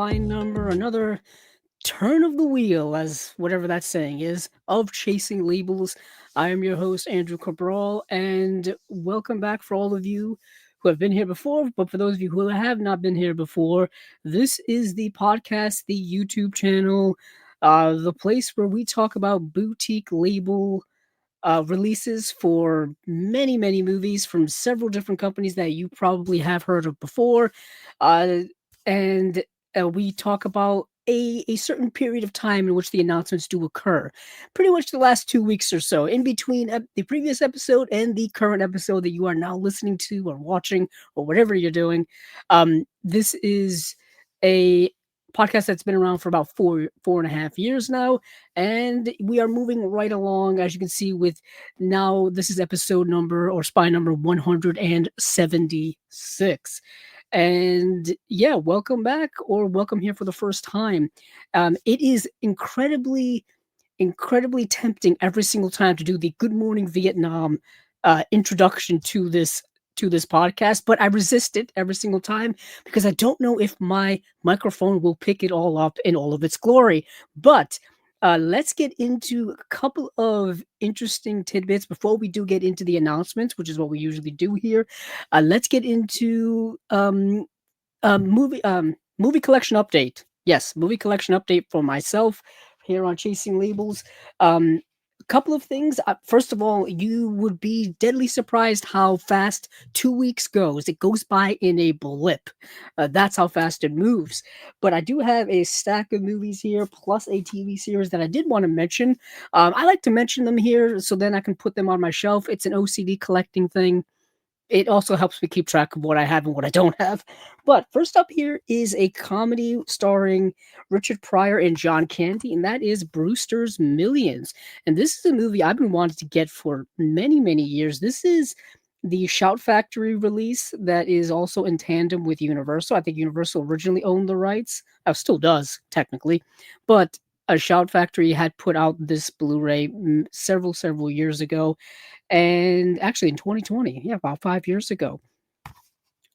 spine number, another turn of the wheel, as whatever that saying is, of Chasing Labels. I am your host, Andrew Cabral, and welcome back for all of you who have been here before. But for those of you who have not been here before, this is the podcast, the YouTube channel, the place where we talk about boutique label releases for many movies from several different companies that you probably have heard of before. Uh, and we talk about a certain period of time in which the announcements do occur. Pretty much the last 2 weeks or so, in between the previous episode and the current episode that you are now listening to or watching or whatever you're doing. This is a podcast that's been around for about 4.5 years now, and we are moving right along, as you can see, with now this is episode number or spy number 176. And yeah, welcome back or welcome here for the first time. It is incredibly tempting every single time to do the Good Morning Vietnam introduction to this podcast, but I resist it every single time because I don't know if my microphone will pick it all up in all of its glory. But let's get into a couple of interesting tidbits before we do get into the announcements, which is what we usually do here. Let's get into movie collection update. Yes, movie collection update for myself here on Chasing Labels. A couple of things. First of all, you would be deadly surprised how fast 2 weeks goes. It goes by in a blip. That's how fast it moves. But I do have a stack of movies here, plus a TV series that I did want to mention. I like to mention them here so then I can put them on my shelf. It's an OCD collecting thing. It also helps me keep track of what I have and what I don't have. But first up here is a comedy starring Richard Pryor and John Candy, and that is Brewster's Millions. And this is a movie I've been wanting to get for many years. This is the Shout Factory release that is also in tandem with Universal. I think Universal originally owned the rights. Still does, technically. But a Shout Factory had put out this Blu-ray several years ago, and actually in 2020, yeah, about 5 years ago.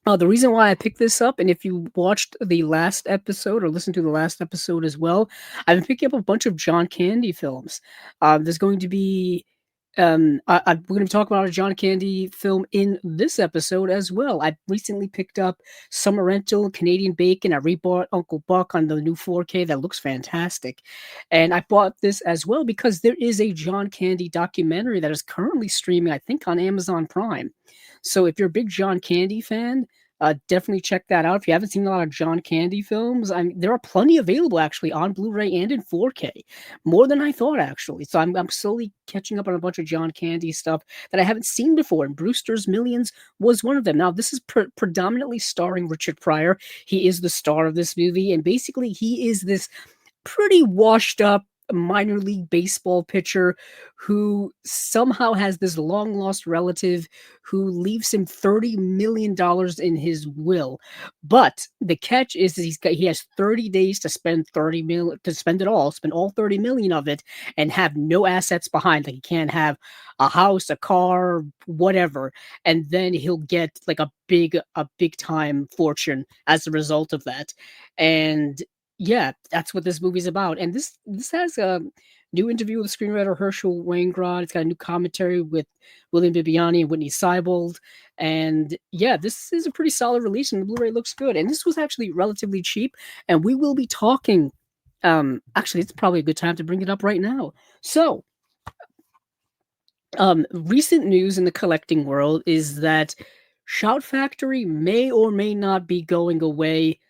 The reason why I picked this up, and if you watched the last episode or listened to the last episode as well, I've been picking up a bunch of John Candy films. There's going to be we're going to talk about a John Candy film in this episode as well. I recently picked up Summer Rental, Canadian Bacon. I rebought Uncle Buck on the new 4K. That looks fantastic. And I bought this as well because there is a John Candy documentary that is currently streaming, I think, on Amazon Prime. So if you're a big John Candy fan, definitely check that out. If you haven't seen a lot of John Candy films, there are plenty available actually on Blu-ray and in 4K, more than I thought actually. So I'm slowly catching up on a bunch of John Candy stuff that I haven't seen before, and Brewster's Millions was one of them. Now this is predominantly starring Richard Pryor. He is the star of this movie, and basically he is this pretty washed up minor league baseball pitcher who somehow has this long lost relative who leaves him $30 million in his will. But the catch is that he has 30 days to spend 30 million, to spend it all, spend all 30 million of it, and have no assets behind. Like he can't have a house, a car, whatever. And then he'll get like a big time fortune as a result of that. And yeah, that's what this movie's about. And this has a new interview with screenwriter Herschel Weingrod. It's got a new commentary with William Bibiani and Whitney Seibold. And yeah, this is a pretty solid release, and the Blu-ray looks good. And this was actually relatively cheap. And we will be talking. Actually, it's probably a good time to bring it up right now. So, recent news in the collecting world is that Shout Factory may or may not be going away.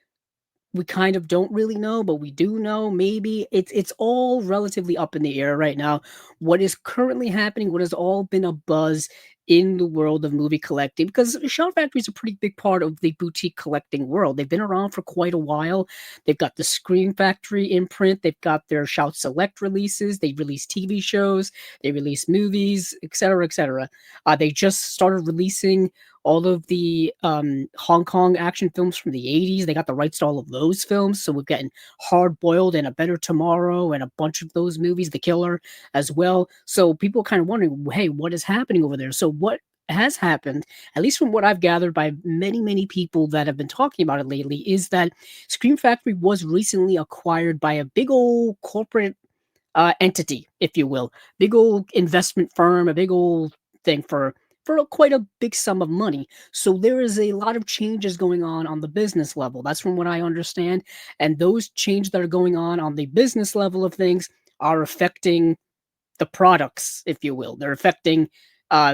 We kind of don't really know, but we do know maybe. It's all relatively up in the air right now. What is currently happening, what has all been a buzz in the world of movie collecting, because Shout Factory is a pretty big part of the boutique collecting world. They've been around for quite a while. They've got the Screen Factory imprint. They've got their Shout Select releases. They release TV shows. They release movies, etc., etc. They just started releasing all of the Hong Kong action films from the 80s. They got the rights to all of those films. So we're getting Hard Boiled and A Better Tomorrow and a bunch of those movies, The Killer as well. So people are kind of wondering, hey, what is happening over there? So what has happened, at least from what I've gathered by many, many people that have been talking about it lately, is that Scream Factory was recently acquired by a big old corporate entity, if you will, big old investment firm, a big old thing quite a big sum of money. So there is a lot of changes going on the business level. That's from what I understand, and those changes that are going on the business level of things are affecting the products, if you will. They're affecting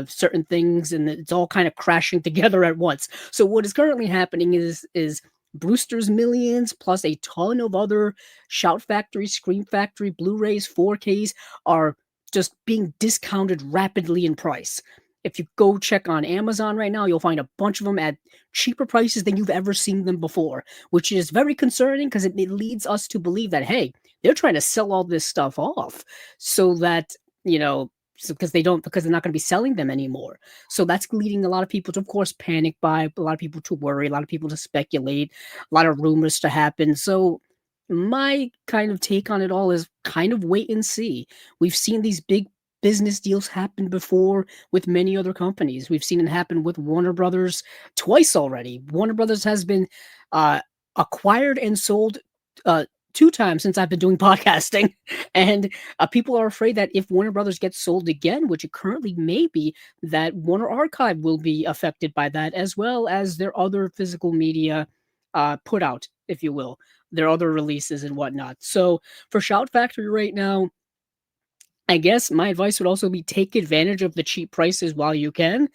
certain things, and it's all kind of crashing together at once. So what is currently happening is Brewster's Millions plus a ton of other Shout Factory, Scream Factory, Blu-rays, 4Ks are just being discounted rapidly in price. If you go check on Amazon right now, you'll find a bunch of them at cheaper prices than you've ever seen them before, which is very concerning because it leads us to believe that, hey, they're trying to sell all this stuff off so that, you know, because they're not going to be selling them anymore. So that's leading a lot of people to, of course, panic buy, a lot of people to worry, a lot of people to speculate, a lot of rumors to happen. So my kind of take on it all is kind of wait and see. We've seen these big business deals happen before with many other companies. We've seen it happen with Warner Brothers twice already. Warner Brothers has been uh, acquired and sold uh, two times since I've been doing podcasting, and people are afraid that if Warner Brothers gets sold again, which it currently may be, that Warner Archive will be affected by that, as well as their other physical media put out, if you will, their other releases and whatnot. So for Shout Factory right now, I guess my advice would also be take advantage of the cheap prices while you can.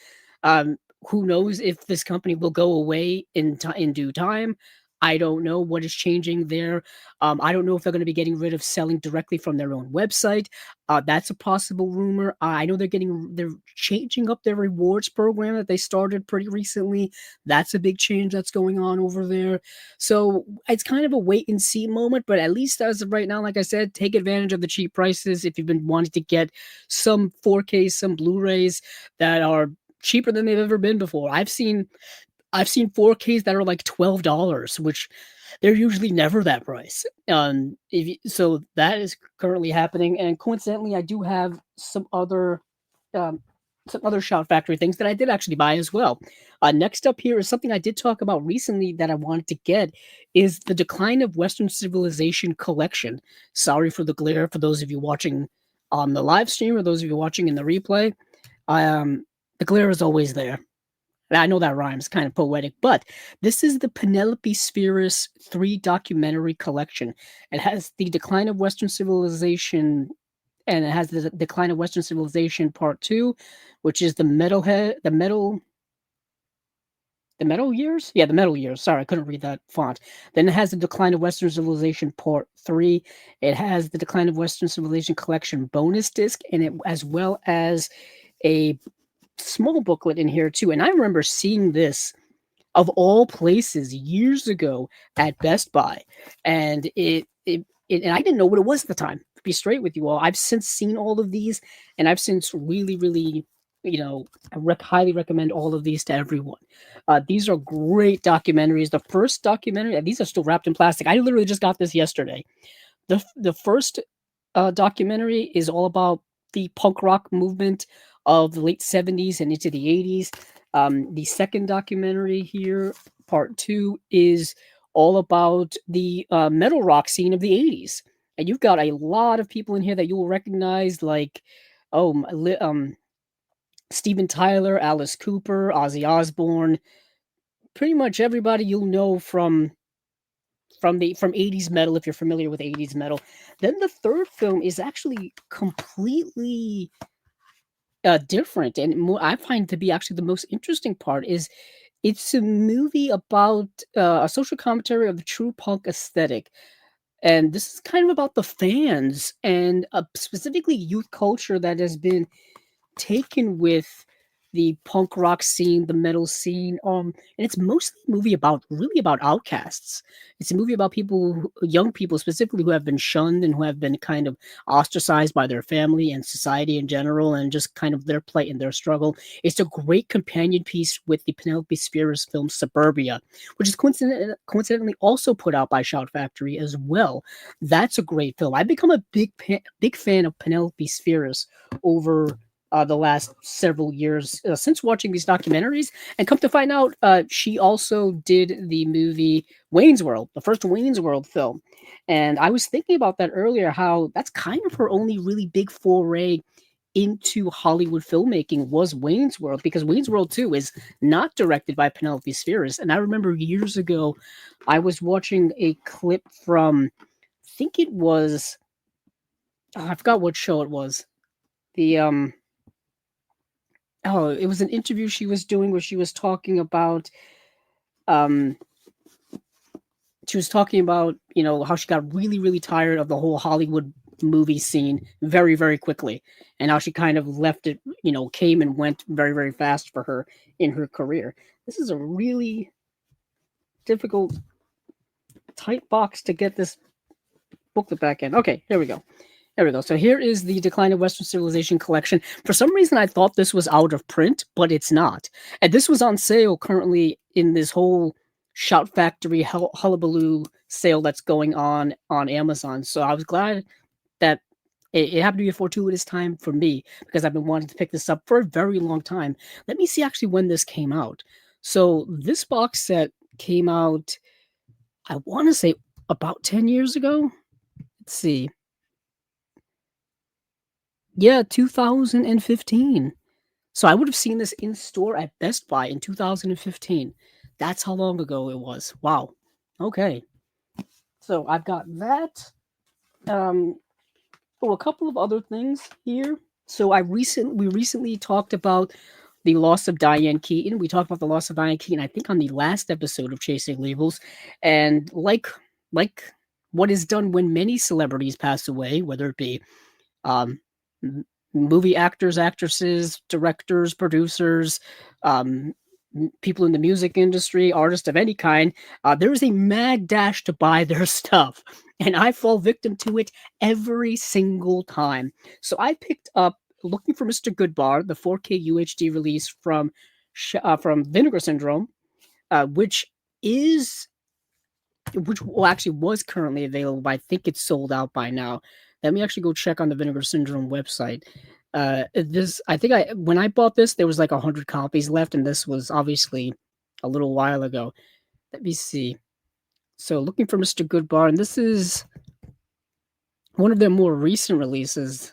Um, who knows if this company will go away in due time? I don't know what is changing there. I don't know if they're going to be getting rid of selling directly from their own website. That's a possible rumor. I know they're changing up their rewards program that they started pretty recently. That's a big change that's going on over there. So it's kind of a wait and see moment, but at least as of right now, like I said, take advantage of the cheap prices if you've been wanting to get some 4Ks, some Blu-rays that are cheaper than they've ever been before. I've seen 4Ks that are like $12, which they're usually never that price. So that is currently happening, and coincidentally, I do have um, some other Shout Factory things that I did actually buy as well. Next up here is something I did talk about recently that I wanted to get is the Decline of Western Civilization collection. Sorry for the glare for those of you watching on the live stream or those of you watching in the replay. The glare is always there. I know that rhymes, kind of poetic, but this is the Penelope Spheris 3 documentary collection. It has the Decline of Western Civilization, and it has the Decline of Western Civilization Part 2, which is the metal years? Yeah, the metal years. Sorry, I couldn't read that font. Then it has the Decline of Western Civilization Part 3. It has the Decline of Western Civilization Collection bonus disc, and it as well as a small booklet in here too. And I remember seeing this of all places years ago at Best Buy, and and I didn't know what it was at the time. To be straight with you all, I've since seen all of these, and I've since really, really, highly recommend all of these to everyone. These are great documentaries. The first documentary, these are still wrapped in plastic. I literally just got this yesterday. The first documentary is all about the punk rock movement of the late 70s and into the 80s. The second documentary here, part two, is all about the metal rock scene of the 80s. And you've got a lot of people in here that you will recognize, like, Steven Tyler, Alice Cooper, Ozzy Osbourne, pretty much everybody you'll know from 80s metal if you're familiar with 80s metal. Then the third film is actually completely different, and I find to be actually the most interesting part is it's a movie about a social commentary of the true punk aesthetic. And this is kind of about the fans and specifically youth culture that has been taken with the punk rock scene, the metal scene, and it's mostly a movie about really about outcasts. It's a movie about young people specifically, who have been shunned and who have been kind of ostracized by their family and society in general, and just kind of their plight and their struggle. It's a great companion piece with the Penelope Spheris film Suburbia, which is coincidentally also put out by Shout Factory as well. That's a great film. I've become a big fan of Penelope Spheris over the last several years since watching these documentaries. And come to find out, she also did the movie Wayne's World, the first Wayne's World film. And I was thinking about that earlier, how that's kind of her only really big foray into Hollywood filmmaking was Wayne's World, because Wayne's World 2 is not directed by Penelope Spheris. And I remember years ago, I was watching a clip from, I think it was, I forgot what show it was. The oh, it was an interview she was doing where um she was talking about, how she got really, really tired of the whole Hollywood movie scene very, very quickly, and how she kind of left it, came and went very, very fast for her in her career. This is a really difficult, tight box to get this booklet back in. Okay, here we go. There we go. So here is the Decline of Western Civilization collection. For some reason, I thought this was out of print, but it's not. And this was on sale currently in this whole Shout Factory hullabaloo sale that's going on Amazon. So I was glad that it happened to be a fortuitous time for me, because I've been wanting to pick this up for a very long time. Let me see actually when this came out. So this box set came out, I want to say, about 10 years ago. Let's see. Yeah, 2015. So I would have seen this in store at Best Buy in 2015. That's how long ago it was. Wow. Okay. So I've got that. Um, oh, a couple of other things here. So we recently talked about the loss of Diane Keaton. We talked about the loss of Diane Keaton, I think, on the last episode of Chasing Labels. And like what is done when many celebrities pass away, whether it be um, movie actors, actresses, directors, producers, um, people in the music industry, artists of any kind, there is a mad dash to buy their stuff. And I fall victim to it every single time. So I picked up Looking for Mr. Goodbar, the 4K UHD release from Vinegar Syndrome, which is which actually was currently available, but I think it's sold out by now. Let me actually go check on the Vinegar Syndrome website. This, I think, I when I bought this, there was like 100 copies left, and this was obviously a little while ago. Let me see. So, Looking for Mr. Goodbar, and this is one of their more recent releases.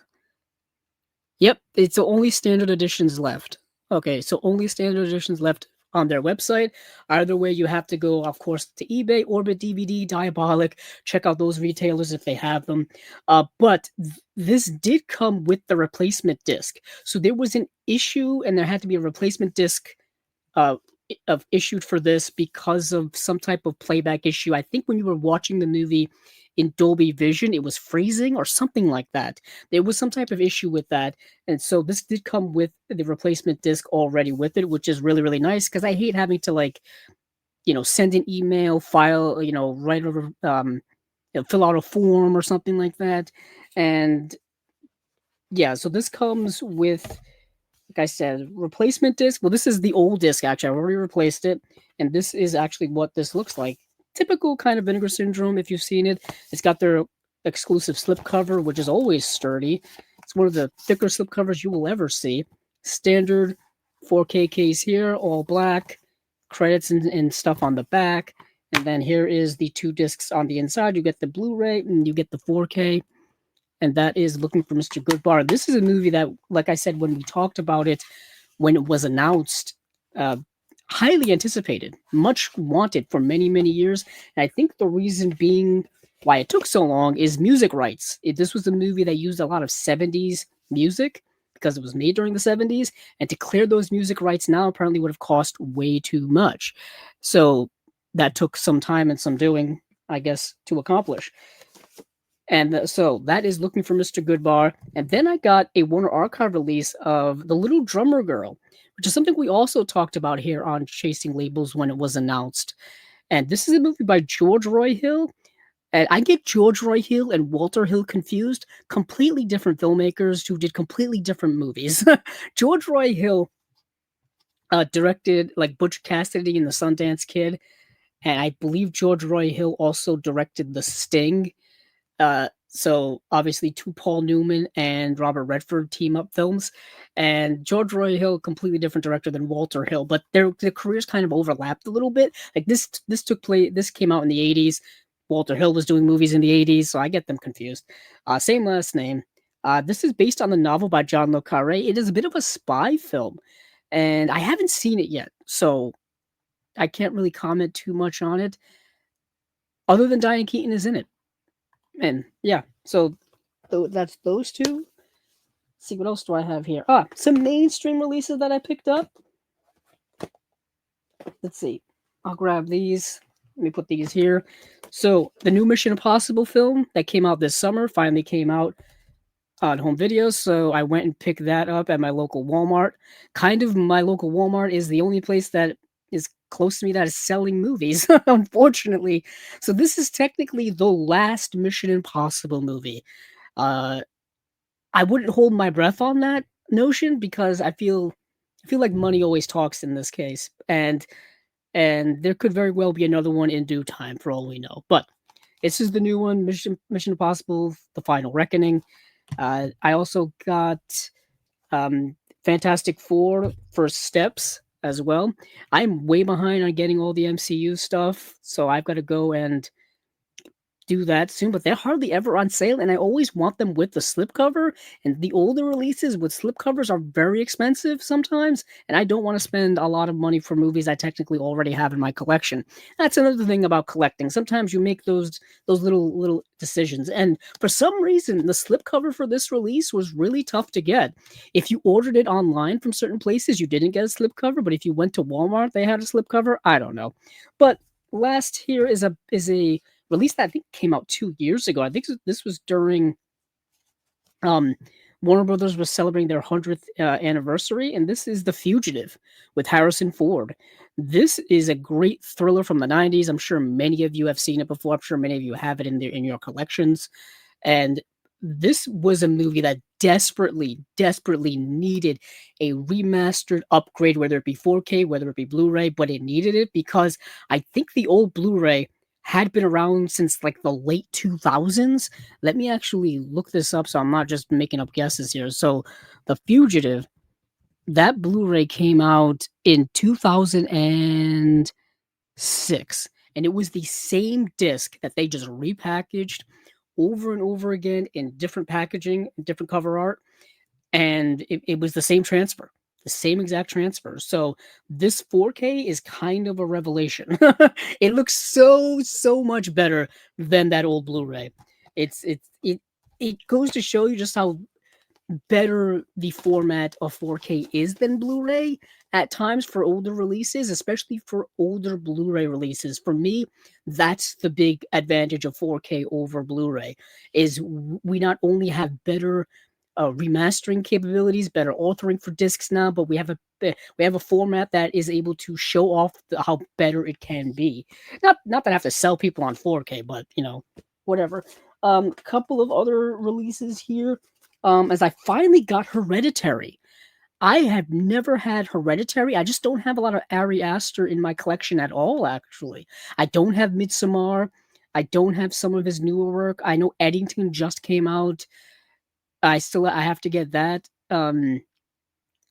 Yep, it's the only standard editions left. Okay, so only standard editions left on their website. Either way, you have to go, of course, to eBay, Orbit DVD, Diabolic. Check out those retailers if they have them. But this did come with the replacement disc. So there was an issue, and there had to be a replacement disc uh, of issued for this because of some type of playback issue. I think when you were watching the movie in Dolby Vision, it was freezing or something like that. There was some type of issue with that, and so this did come with the replacement disc already with it, which is really, really nice, because I hate having to, like, send an email, file, write over, fill out a form or something like that. And yeah, so this comes with, like I said, replacement disc. Well, this is the old disc, actually. I've already replaced it. And this is actually what this looks like. Typical kind of Vinegar Syndrome, if you've seen it. It's got their exclusive slipcover, which is always sturdy. It's one of the thicker slipcovers you will ever see. Standard 4K case here, all black. Credits and stuff on the back. And then here is the 2 discs on the inside. You get the Blu-ray and you get the 4K. And that is Looking for Mr. Goodbar. This is a movie that, like I said, when we talked about it, when it was announced, uh, highly anticipated, much wanted for many, many years. And I think the reason being why it took so long is music rights. This was a movie that used a lot of 70s music because it was made during the 70s. And to clear those music rights now apparently would have cost way too much. So that took some time and some doing, I guess, to accomplish. And so that is Looking for Mr. Goodbar. And then I got a Warner Archive release of The Little Drummer Girl, which is something we also talked about here on Chasing Labels when it was announced. And this is a movie by George Roy Hill. And I get George Roy Hill and Walter Hill confused. Completely different filmmakers who did completely different movies. George Roy Hill directed like Butch Cassidy and the Sundance Kid. And I believe George Roy Hill also directed The Sting. So obviously, two Paul Newman and Robert Redford team up films, and George Roy Hill, completely different director than Walter Hill, but their careers kind of overlapped a little bit. Like this came out in the '80s. Walter Hill was doing movies in the '80s, so I get them confused. Same last name. This is based on the novel by John le Carré. It is a bit of a spy film, and I haven't seen it yet, so I can't really comment too much on it, other than Diane Keaton is in it. And yeah, so that's those two. Let's see, what else do I have here? Some mainstream releases that I picked up. Let's see. I'll grab these. Let me put these here. So the new Mission Impossible film that came out this summer finally came out on home video. So I went and picked that up at my local Walmart. Kind of my local Walmart is the only place that is close to me that is selling movies, unfortunately. So this is technically the last Mission Impossible movie. Uh, I wouldn't hold my breath on that notion because I feel like money always talks in this case, and there could very well be another one in due time for all we know. But this is the new one, Mission Impossible: The Final Reckoning. I also got um, Fantastic Four: First Steps as well. I'm way behind on getting all the MCU stuff, so I've got to go and do that soon, but they're hardly ever on sale, and I always want them with the slipcover. And the older releases with slipcovers are very expensive sometimes, and I don't want to spend a lot of money for movies I technically already have in my collection. That's another thing about collecting. Sometimes you make those little decisions, and for some reason, the slipcover for this release was really tough to get. If you ordered it online from certain places, you didn't get a slipcover, but if you went to Walmart, they had a slipcover. I don't know, but last here is a release that I think came out 2 years ago. I think this was during um, Warner Brothers was celebrating their 100th anniversary, and this is The Fugitive with Harrison Ford. This is a great thriller from the 90s. I'm sure many of you have seen it before. I'm sure many of you have it in your collections. And this was a movie that desperately needed a remastered upgrade, whether it be 4K, whether it be Blu-ray, but it needed it because I think the old Blu-ray had been around since like the late 2000s. Let me actually look this up so I'm not just making up guesses here. So, The Fugitive, that Blu-ray came out in 2006, and it was the same disc that they just repackaged over and over again in different packaging, different cover art, and it was the same transfer, the same exact transfer. So this 4K is kind of a revelation. It looks so much better than that old Blu-ray. It goes to show you just how better the format of 4K is than Blu-ray at times for older releases, especially for older Blu-ray releases. For me, that's the big advantage of 4K over Blu-ray is we not only have better remastering capabilities, better authoring for discs now, but we have a format that is able to show off how better it can be. Not that I have to sell people on 4K, but whatever. Couple of other releases here. As I finally got Hereditary. I have never had Hereditary. I just don't have a lot of Ari Aster in my collection at all, actually. I don't have Midsommar. I don't have some of his newer work. I know Eddington just came out. I have to get that. I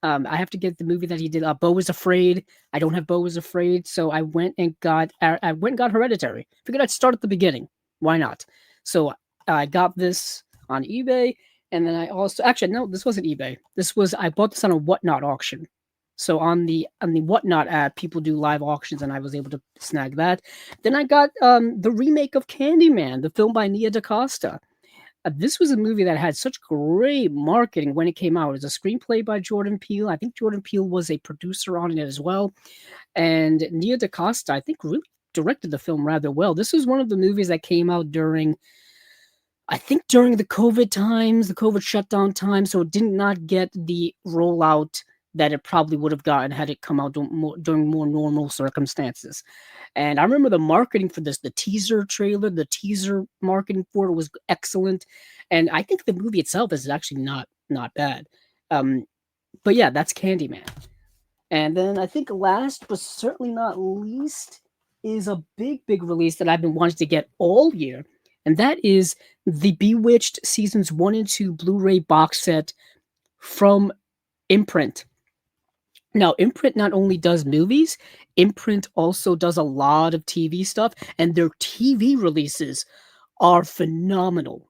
have to get the movie that he did. Beau is Afraid. I don't have Beau is Afraid, so I went and got Hereditary. Figured I'd start at the beginning. Why not? So I got this on eBay, and then I also actually no, this wasn't eBay. I bought this on a Whatnot auction. So on the Whatnot app, people do live auctions, and I was able to snag that. Then I got the remake of Candyman, the film by Nia DaCosta. This was a movie that had such great marketing when it came out. It was a screenplay by Jordan Peele. I think Jordan Peele was a producer on it as well. And Nia DaCosta, I think, really directed the film rather well. This was one of the movies that came out during the COVID times, the COVID shutdown time, so it did not get the rollout that it probably would have gotten had it come out during more normal circumstances. And I remember the marketing for this, the teaser trailer, the teaser marketing for it was excellent. And I think the movie itself is actually not bad. Um, but yeah, that's Candyman. And then I think last but certainly not least is a big release that I've been wanting to get all year. and that is the Bewitched seasons 1 and 2 Blu-ray box set from Imprint. Now, Imprint not only does movies, Imprint also does a lot of TV stuff, and their TV releases are phenomenal.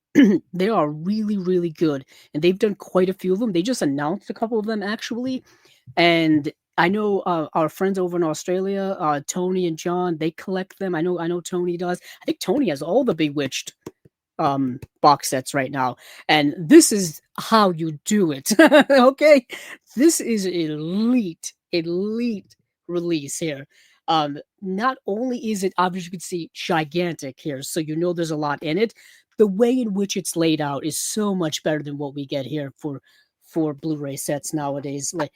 They are really, really good, and they've done quite a few of them. They just announced a couple of them actually, and I know our friends over in Australia, Tony and John, they collect them. I know Tony does. I think Tony has all the Bewitched box sets right now, and this is how you do it. Okay, this is elite release here. Not only is it obviously you can see gigantic here, so you know there's a lot in it. The way in which it's laid out is so much better than what we get here for Blu-ray sets nowadays. Like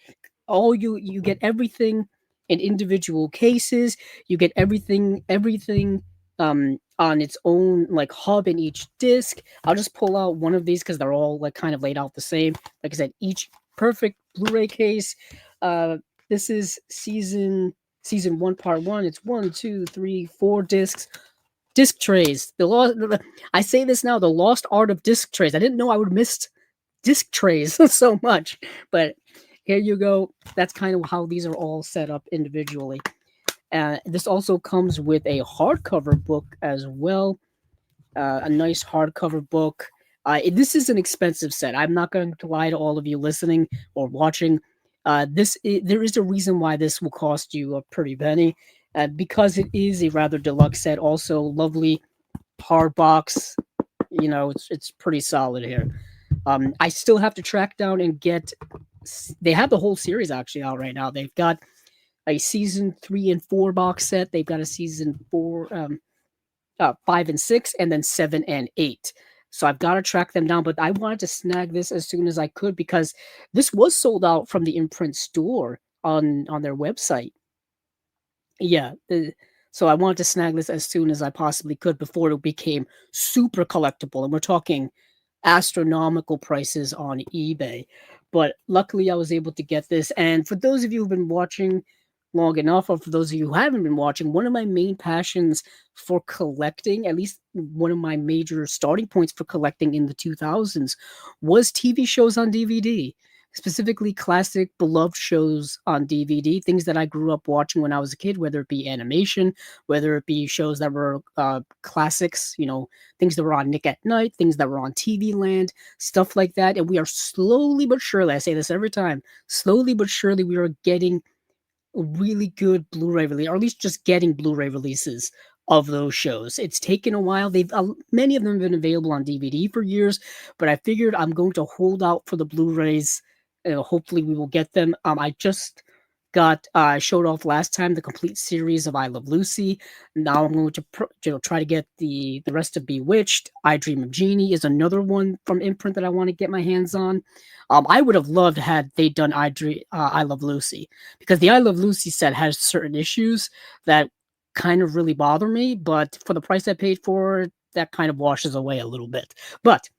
you get everything in individual cases. You get everything on its own like hub in each disc. I'll just pull out one of these because they're all like kind of laid out the same. Like I said, each perfect Blu-ray case. Uh, this is season one, part one. It's one, two, three, four discs. Disc trays. I say this now. The lost art of disc trays. I didn't know I would miss disc trays so much, but here you go. That's kind of how these are all set up individually. This also comes with a hardcover book as well, a nice hardcover book. This is an expensive set. I'm not going to lie to all of you listening or watching. There is a reason why this will cost you a pretty penny, because it is a rather deluxe set. Also, lovely hard box. You know, it's pretty solid here. I still have to track down and get. They have the whole series actually out right now. They've got a season 3 and 4 box set. They've got a season 4, 5 and 6, and then 7 and 8. So I've got to track them down. But I wanted to snag this as soon as I could because this was sold out from the Imprint store on their website. Yeah, so I wanted to snag this as soon as I possibly could before it became super collectible. And we're talking astronomical prices on eBay. But luckily, I was able to get this. And for those of you who've been watching long enough, or for those of you who haven't been watching, one of my main passions for collecting, at least one of my major starting points for collecting in the 2000s, was TV shows on DVD. Specifically, classic beloved shows on DVD, things that I grew up watching when I was a kid, whether it be animation, whether it be shows that were classics, you know, things that were on Nick at Night, things that were on TV Land, stuff like that. And we are slowly but surely, I say this every time, slowly but surely, we are getting really good Blu-ray release, or at least just getting Blu-ray releases of those shows. It's taken a while. They've many of them have been available on DVD for years, but I figured I'm going to hold out for the Blu-rays. Hopefully, we will get them. I just got showed off last time the complete series of I Love Lucy. Now I'm going to try to get the rest of Bewitched. I Dream of Jeannie is another one from Imprint that I want to get my hands on. I would have loved had they done I Love Lucy, because the I Love Lucy set has certain issues that kind of really bother me, but for the price I paid for it, that kind of washes away a little bit. But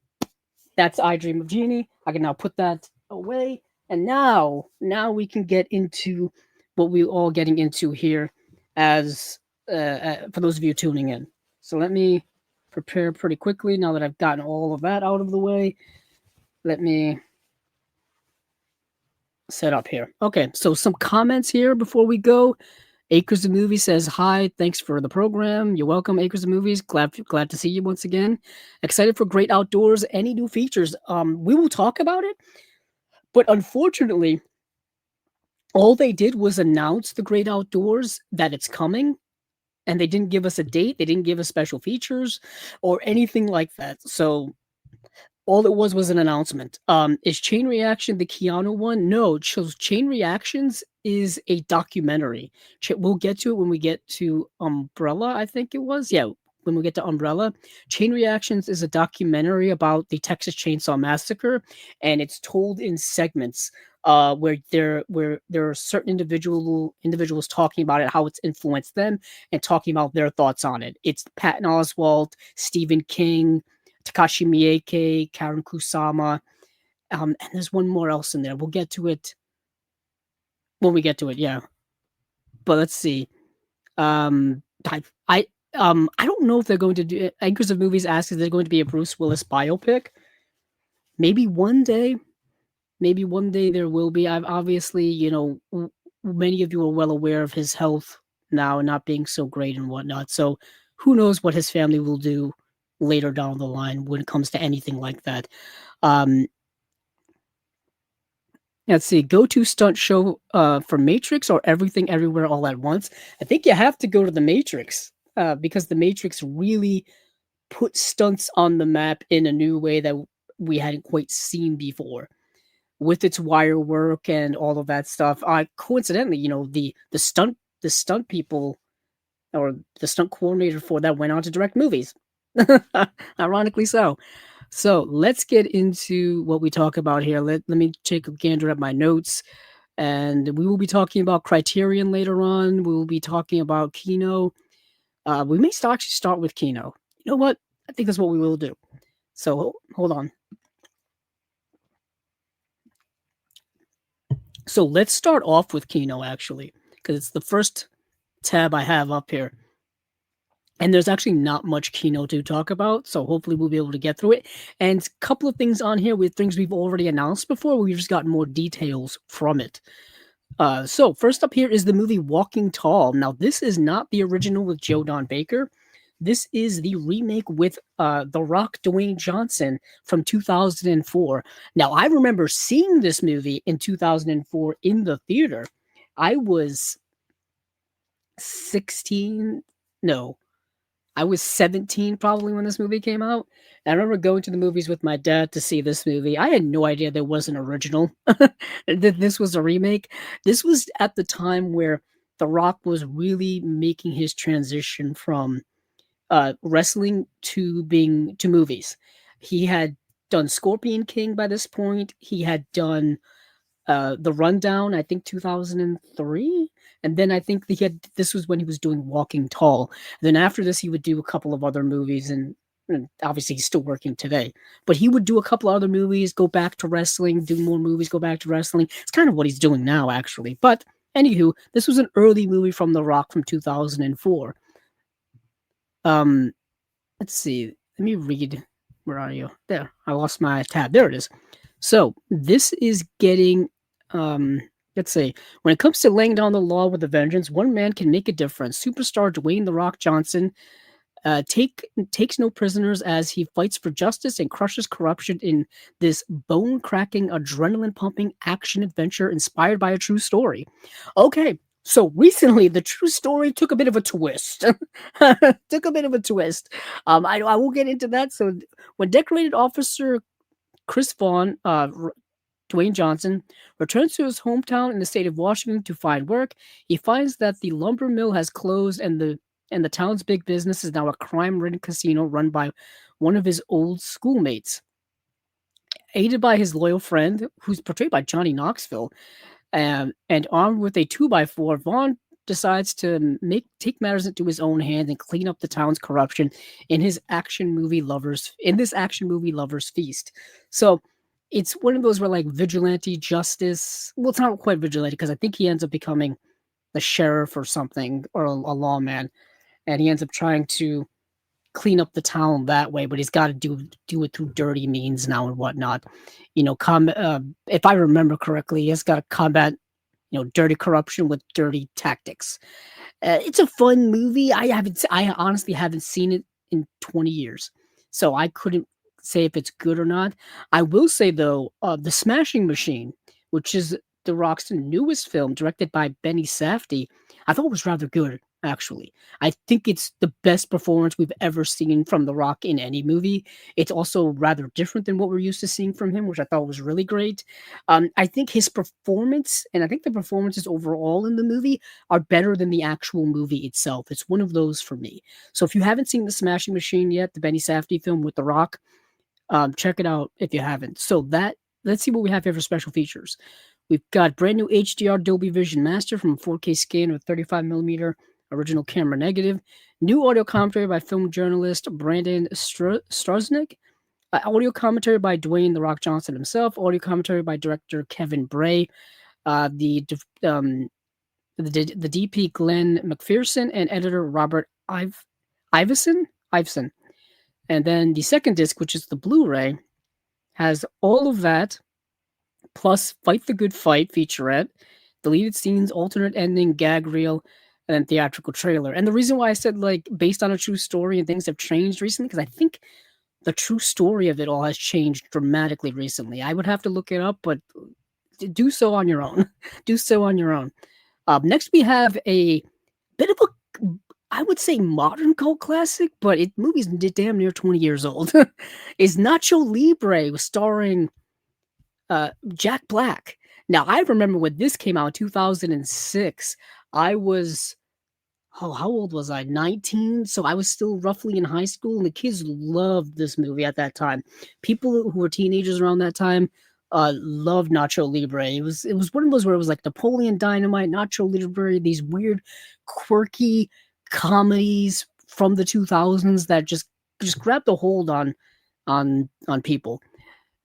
that's I Dream of Jeannie. I can now put that away. And now we can get into what we're all getting into here as for those of you tuning in. So let me prepare pretty quickly now that I've gotten all of that out of the way. Let me set up here. Okay, so some comments here before we go. Acres of Movies says, hi, thanks for the program. You're welcome, Acres of Movies. Glad to see you once again. Excited for Great Outdoors. Any new features? We will talk about it. But unfortunately, all they did was announce the Great Outdoors, that it's coming, and they didn't give us a date. They didn't give us special features or anything like that. So all it was an announcement. Is Chain Reaction the Keanu one? No, Chain Reactions is a documentary. We'll get to it when we get to Umbrella, I think it was. Yeah, when we get to Umbrella. Chain Reactions is a documentary about the Texas Chainsaw Massacre, and it's told in segments where there are certain individuals talking about it, how it's influenced them, and talking about their thoughts on it. It's Patton Oswalt, Stephen King, Takashi Miike, Karen Kusama, and there's one more else in there. We'll get to it when we get to it, yeah. But let's see. I I don't know if they're going to do. Anchors of Movies asks if there's going to be a Bruce Willis biopic. Maybe one day. Maybe one day there will be. I've obviously, many of you are well aware of his health now not being so great and whatnot. So who knows what his family will do later down the line when it comes to anything like that. Um, let's see, go-to stunt show for Matrix or Everything Everywhere All at Once. I think you have to go to the Matrix because the Matrix really put stunts on the map in a new way that we hadn't quite seen before with its wire work and all of that stuff. Coincidentally, the stunt people or the stunt coordinator for that went on to direct movies. Ironically so. So let's get into what we talk about here. Let me take a gander at my notes. And we will be talking about Criterion later on. We will be talking about Kino. We may actually start with Kino. You know what? I think that's what we will do. So hold on. So let's start off with Kino actually, because it's the first tab I have up here. And there's actually not much Kino to talk about, so hopefully we'll be able to get through it. And a couple of things on here with things we've already announced before, we've just gotten more details from it. So first up here is the movie Walking Tall. Now this is not the original with Joe Don Baker. This is the remake with The Rock, Dwayne Johnson from 2004. Now I remember seeing this movie in 2004 in the theater. I was 16. No, I was 17 probably when this movie came out. And I remember going to the movies with my dad to see this movie. I had no idea there was an original, that this was a remake. This was at the time where The Rock was really making his transition from wrestling to movies. He had done Scorpion King by this point. He had done The Rundown, I think 2003. And then I think this was when he was doing Walking Tall. And then after this, he would do a couple of other movies, and obviously he's still working today. But he would do a couple other movies, go back to wrestling, do more movies, go back to wrestling. It's kind of what he's doing now, actually. But anywho, this was an early movie from The Rock from 2004. Um, let's see. Let me read. Where are you? There. I lost my tab. There it is. So this is getting let's see. When it comes to laying down the law with a vengeance, one man can make a difference. Superstar Dwayne The Rock Johnson takes no prisoners as he fights for justice and crushes corruption in this bone-cracking, adrenaline-pumping action adventure inspired by a true story. Okay, so recently the true story took a bit of a twist. Took a bit of a twist. I will get into that. So when decorated officer Chris Vaughn, Dwayne Johnson, returns to his hometown in the state of Washington to find work, he finds that the lumber mill has closed and the town's big business is now a crime-ridden casino run by one of his old schoolmates. Aided by his loyal friend, who's portrayed by Johnny Knoxville, and armed with a 2x4, Vaughn decides to take matters into his own hands and clean up the town's corruption in this action movie lovers feast. So it's one of those where like vigilante justice. Well, it's not quite vigilante because I think he ends up becoming the sheriff or something or a lawman, and he ends up trying to clean up the town that way. But he's got to do it through dirty means now and whatnot. If I remember correctly, he has got to combat dirty corruption with dirty tactics. It's a fun movie. I honestly haven't seen it in 20 years, so I couldn't say if it's good or not. I will say though, The Smashing Machine, which is The Rock's newest film, directed by Benny Safdie, I thought was rather good. Actually, I think it's the best performance we've ever seen from The Rock in any movie. It's also rather different than what we're used to seeing from him, which I thought was really great. I think his performance, and I think the performances overall in the movie are better than the actual movie itself. It's one of those for me. So if you haven't seen The Smashing Machine yet, the Benny Safdie film with The Rock, check it out if you haven't. So let's see what we have here for special features. We've got brand new HDR Dolby Vision Master from 4K scan with 35mm original camera negative. New audio commentary by film journalist Brandon Stroznik. Audio commentary by Dwayne The Rock Johnson himself. Audio commentary by director Kevin Bray. The DP Glenn McPherson and editor Robert Iveson. And then the second disc, which is the Blu-ray, has all of that plus Fight the Good Fight featurette, deleted scenes, alternate ending, gag reel, and then theatrical trailer. And the reason why I said like based on a true story and things have changed recently, because I think the true story of it all has changed dramatically recently. I would have to look it up, but do so on your own. Do so on your own. Next, we have a bit of a, I would say, modern cult classic, but it movie's damn near 20 years old. Is Nacho Libre, starring Jack Black. Now, I remember when this came out in 2006. I was how old was I? 19. So I was still roughly in high school, and the kids loved this movie at that time. People who were teenagers around that time loved Nacho Libre. It was one of those where it was like Napoleon Dynamite, Nacho Libre, these weird, quirky comedies from the 2000s that just grabbed a hold on people.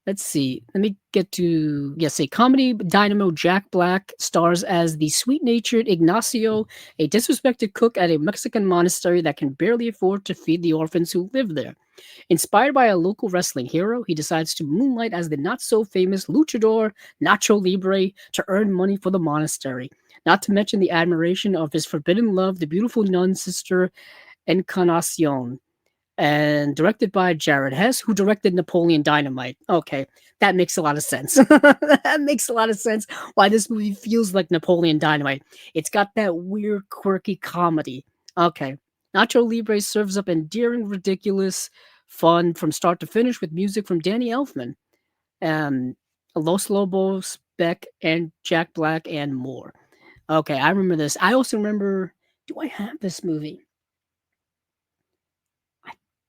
Let's see. Let me get to yes, a comedy dynamo Jack Black stars as the sweet-natured Ignacio, a disrespected cook at a Mexican monastery that can barely afford to feed the orphans who live there. Inspired by a local wrestling hero, he decides to moonlight as the not-so-famous luchador Nacho Libre to earn money for the monastery, not to mention the admiration of his forbidden love, the beautiful nun sister Encarnacion, and directed by Jared Hess, who directed Napoleon Dynamite. Okay, that makes a lot of sense. That makes a lot of sense why this movie feels like Napoleon Dynamite. It's got that weird, quirky comedy. Okay. Nacho Libre serves up endearing, ridiculous fun from start to finish with music from Danny Elfman, Los Lobos, Beck, and Jack Black, and more. Okay, I remember this. I also remember, do I have this movie?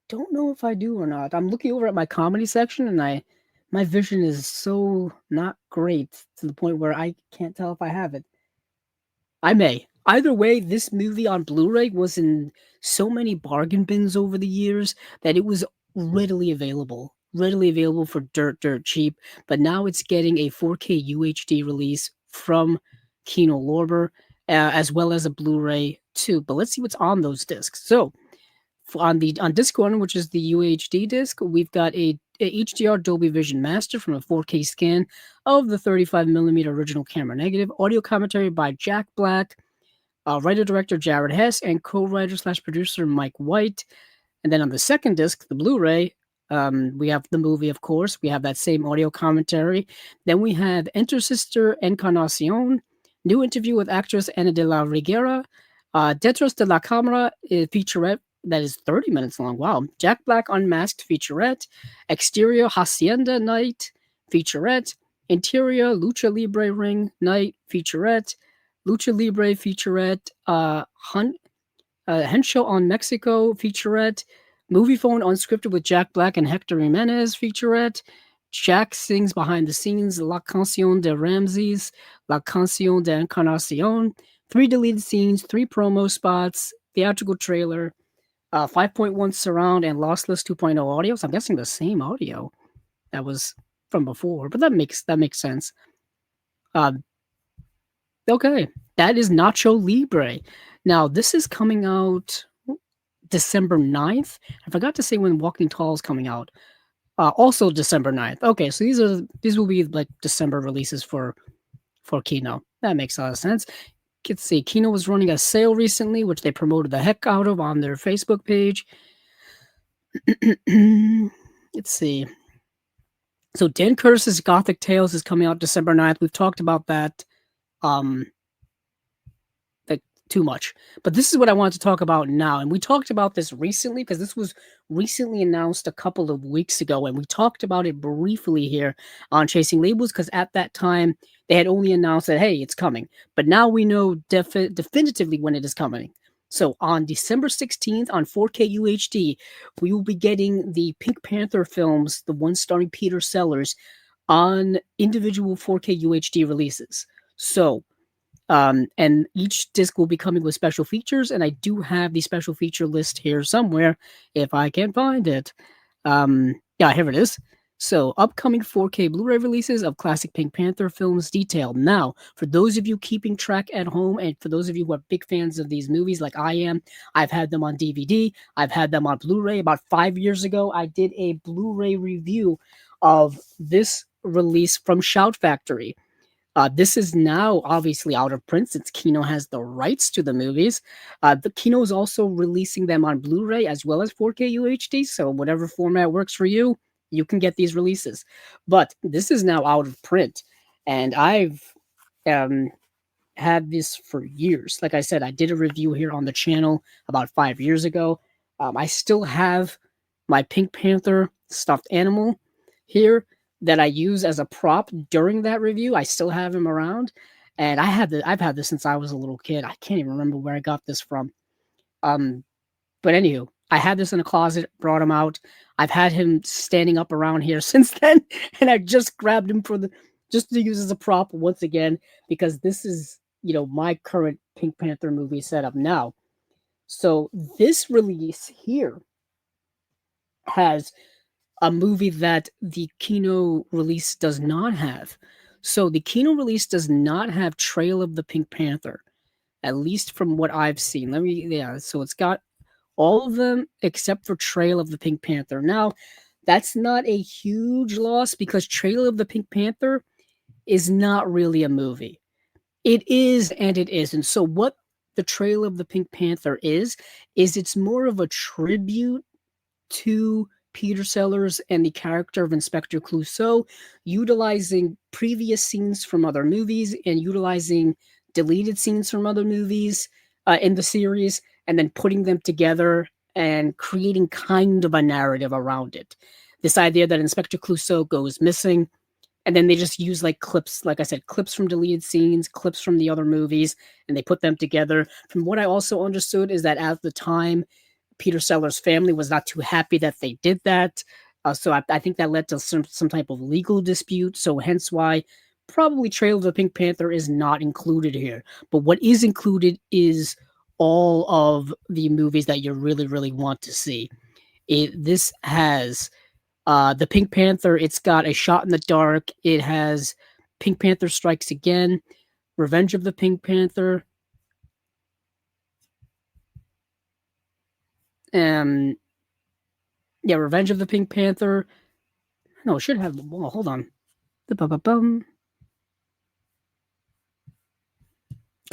Don't know if I do or not. I'm looking over at my comedy section and my vision is so not great to the point where I can't tell if I have it. I may. Either way, this movie on Blu-ray was in so many bargain bins over the years that it was readily available for dirt cheap. But now it's getting a 4K UHD release from Kino Lorber, as well as a Blu-ray too. But let's see what's on those discs. So on disc one, which is the UHD disc, we've got a HDR Dolby Vision Master from a 4K scan of the 35mm original camera negative, audio commentary by Jack Black, writer-director Jared Hess, and co-writer/producer Mike White. And then on the second disc, the Blu-ray, we have the movie, of course. We have that same audio commentary. Then we have Enter Sister Encarnacion, new interview with actress Ana de la Reguera, Detrás de la Cámara featurette that is 30 minutes long. Wow. Jack Black Unmasked featurette, Exterior Hacienda Night featurette, Interior Lucha Libre Ring Night featurette, Lucha Libre featurette, Hensho on Mexico featurette, Movie Phone Unscripted with Jack Black and Hector Jimenez featurette, Jack sings behind the scenes La Canción de Ramses, La Canción de Encarnacion, 3 deleted scenes, 3 promo spots, theatrical trailer, 5.1 surround and lossless 2.0 audio. So I'm guessing the same audio that was from before, but that makes sense. Okay, that is Nacho Libre. Now this is coming out December 9th. I forgot to say when Walking Tall is coming out. Also December 9th. Okay, so these will be like December releases for Kino. That makes a lot of sense. Let's see, Kino was running a sale recently, which they promoted the heck out of on their Facebook page. Let's see. So Dan Curtis's Gothic Tales is coming out December 9th. We've talked about that like too much. But this is what I wanted to talk about now. And we talked about this recently because this was recently announced a couple of weeks ago. And we talked about it briefly here on Chasing Labels because at that time, they had only announced that, hey, it's coming. But now we know definitively when it is coming. So on December 16th on 4K UHD, we will be getting the Pink Panther films, the one starring Peter Sellers, on individual 4K UHD releases. So, and each disc will be coming with special features, and I do have the special feature list here somewhere if I can find it. Yeah, here it is. So, upcoming 4K Blu-ray releases of classic Pink Panther films detailed. Now, for those of you keeping track at home, and for those of you who are big fans of these movies like I am, I've had them on DVD, I've had them on Blu-ray. About 5 years ago, I did a Blu-ray review of this release from Shout Factory. This is now obviously out of print since Kino has the rights to the movies. The Kino is also releasing them on Blu-ray as well as 4K UHD. So whatever format works for you, you can get these releases. But this is now out of print, and I've um, had this for years. Like I said, I did a review here on the channel about 5 years ago. I still have my Pink Panther stuffed animal here that I use as a prop during that review. I still have him around, and I've had this since I was a little kid. I can't even remember where I got this from. Um, but anywho, I had this in a closet, brought him out. I've had him standing up around here since then, and I just grabbed him for the just to use as a prop once again because this is my current Pink Panther movie setup now. So this release here has a movie that the Kino release does not have. So the Kino release does not have Trail of the Pink Panther, at least from what I've seen. So it's got all of them except for Trail of the Pink Panther. Now, that's not a huge loss because Trail of the Pink Panther is not really a movie. It is and it isn't. So what the Trail of the Pink Panther is it's more of a tribute to Peter Sellers and the character of Inspector Clouseau, utilizing previous scenes from other movies and utilizing deleted scenes from other movies in the series, and then putting them together and creating kind of a narrative around it. This idea that Inspector Clouseau goes missing, and then they just use like clips, like I said, clips from deleted scenes, clips from the other movies, and they put them together. From what I also understood is that at the time, Peter Sellers' family was not too happy that they did that. So I think that led to some type of legal dispute. So hence why probably Trail of the Pink Panther is not included here. But what is included is all of the movies that you really, really want to see. This has the Pink Panther. It's got A Shot in the Dark. It has Pink Panther Strikes Again, Revenge of the Pink Panther, Revenge of the Pink Panther. No, it should have. Well, hold on. Because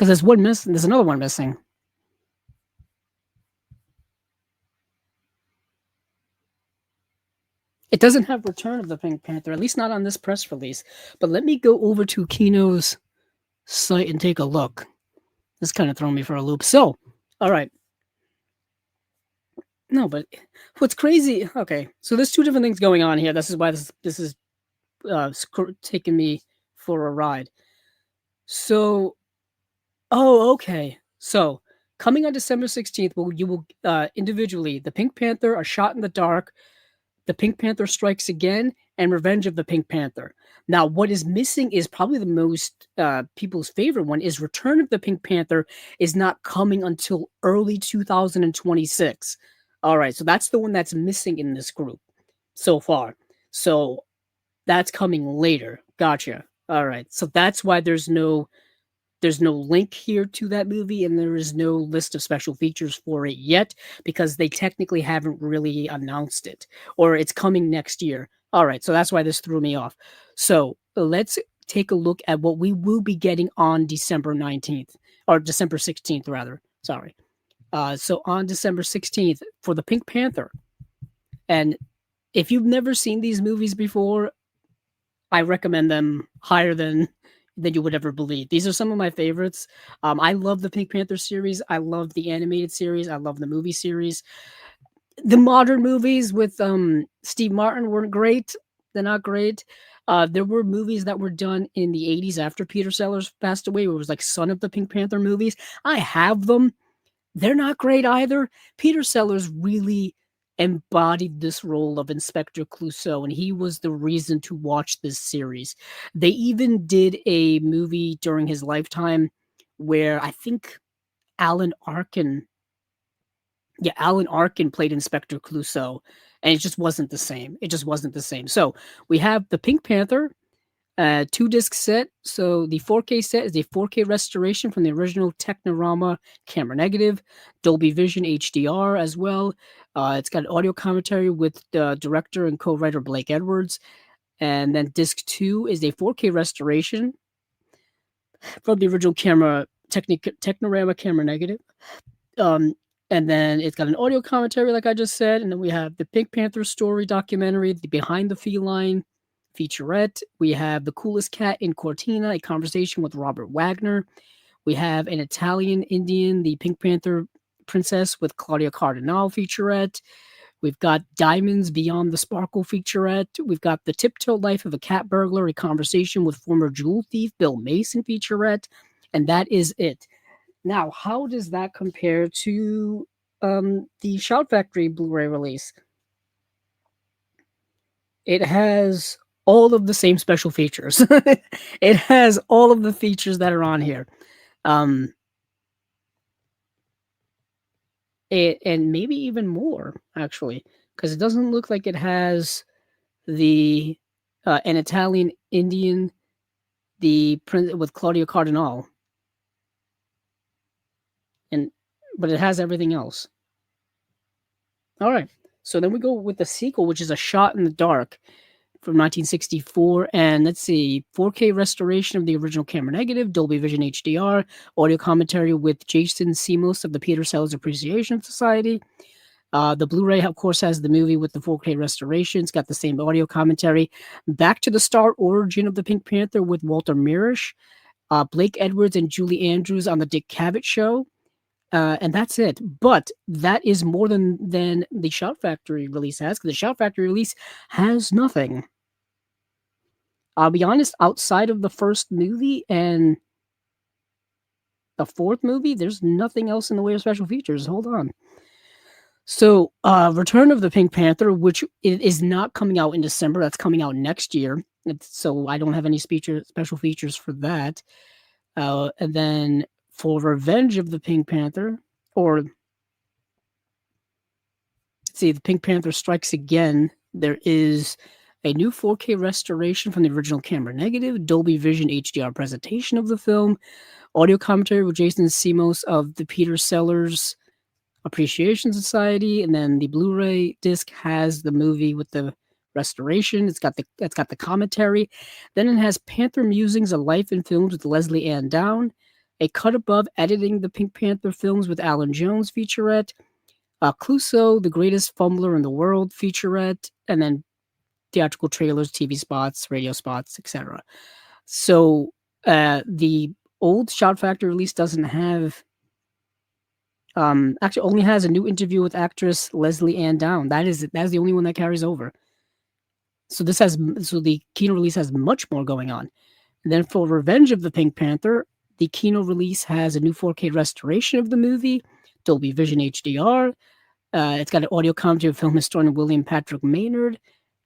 there's one missing. There's another one missing. It doesn't have Return of the Pink Panther, at least not on this press release. But let me go over to Kino's site and take a look. This kind of thrown me for a loop. So, all right. No, but what's crazy? Okay, so there's two different things going on here. This is why this is taking me for a ride. So, okay. So, coming on December 16th, you will individually the Pink Panther, A Shot in the Dark, The Pink Panther Strikes Again, and Revenge of the Pink Panther. Now, what is missing is probably the most people's favorite one is Return of the Pink Panther is not coming until early 2026. All right, so that's the one that's missing in this group so far. So that's coming later. Gotcha. All right, so that's why there's no link here to that movie, and there is no list of special features for it yet because they technically haven't really announced it, or it's coming next year. All right, so that's why this threw me off. So let's take a look at what we will be getting on December 19th, or December 16th, rather. Sorry. So on December 16th for the Pink Panther. And if you've never seen these movies before, I recommend them higher than you would ever believe. These are some of my favorites. I love the Pink Panther series. I love the animated series. I love the movie series. The modern movies with Steve Martin weren't great. They're not great. There were movies that were done in the 80s after Peter Sellers passed away. It was like Son of the Pink Panther movies. I have them. They're not great either. Peter Sellers really embodied this role of Inspector Clouseau, and he was the reason to watch this series. They even did a movie during his lifetime where I think Alan Arkin played Inspector Clouseau, and it just wasn't the same. It just wasn't the same. So we have the Pink Panther, 2 disc set. So the 4K set is a 4K restoration from the original Technorama camera negative, Dolby Vision HDR as well. It's got audio commentary with director and co-writer Blake Edwards. And then disc 2 is a 4K restoration from the original Technorama camera negative. Um, and then it's got an audio commentary, like I just said. And then we have the Pink Panther story documentary, the Behind the Feline featurette. We have The Coolest Cat in Cortina, a conversation with Robert Wagner. We have an Italian Indian, the Pink Panther princess with Claudia Cardinal featurette. We've got Diamonds Beyond the Sparkle featurette. We've got The Tiptoe Life of a Cat Burglar, a conversation with former jewel thief Bill Mason featurette. And that is it. Now, how does that compare to the Shout Factory Blu-ray release? It has all of the same special features. It has all of the features that are on here. And maybe even more, actually, because it doesn't look like it has the an Italian Indian, the prince with Claudia Cardinal, but it has everything else. All right, so then we go with the sequel, which is A Shot in the Dark from 1964, and let's see, 4K restoration of the original camera negative, Dolby Vision HDR, audio commentary with Jason Simos of the Peter Sellers Appreciation Society. The Blu-ray, of course, has the movie with the 4K restoration. It's got the same audio commentary. Back to the Star origin of the Pink Panther with Walter Mirisch, Blake Edwards and Julie Andrews on the Dick Cavett Show. And that's it. But that is more than the Shout Factory release has, because the Shout Factory release has nothing. I'll be honest, outside of the first movie and the fourth movie, there's nothing else in the way of special features. Hold on. So, Return of the Pink Panther, which is not coming out in December, that's coming out next year. So I don't have any special features for that. And then for Revenge of the Pink Panther, or let's see, the Pink Panther Strikes Again, there is a new 4K restoration from the original camera negative, Dolby Vision HDR presentation of the film, audio commentary with Jason Simos of the Peter Sellers Appreciation Society, and then the Blu-ray disc has the movie with the restoration. It's got the commentary. Then it has Panther Musings: A Life in Films with Leslie Ann Down, a cut above editing the Pink Panther films with Alan Jones featurette, Clouseau, the greatest fumbler in the world featurette, and then theatrical trailers, TV spots, radio spots, etc. So the old Shout Factory release doesn't have. Actually, only has a new interview with actress Leslie Ann Down. That's the only one that carries over. So the Kino release has much more going on. And then for Revenge of the Pink Panther, the Kino release has a new 4K restoration of the movie, Dolby Vision HDR. It's got an audio commentary of film historian William Patrick Maynard.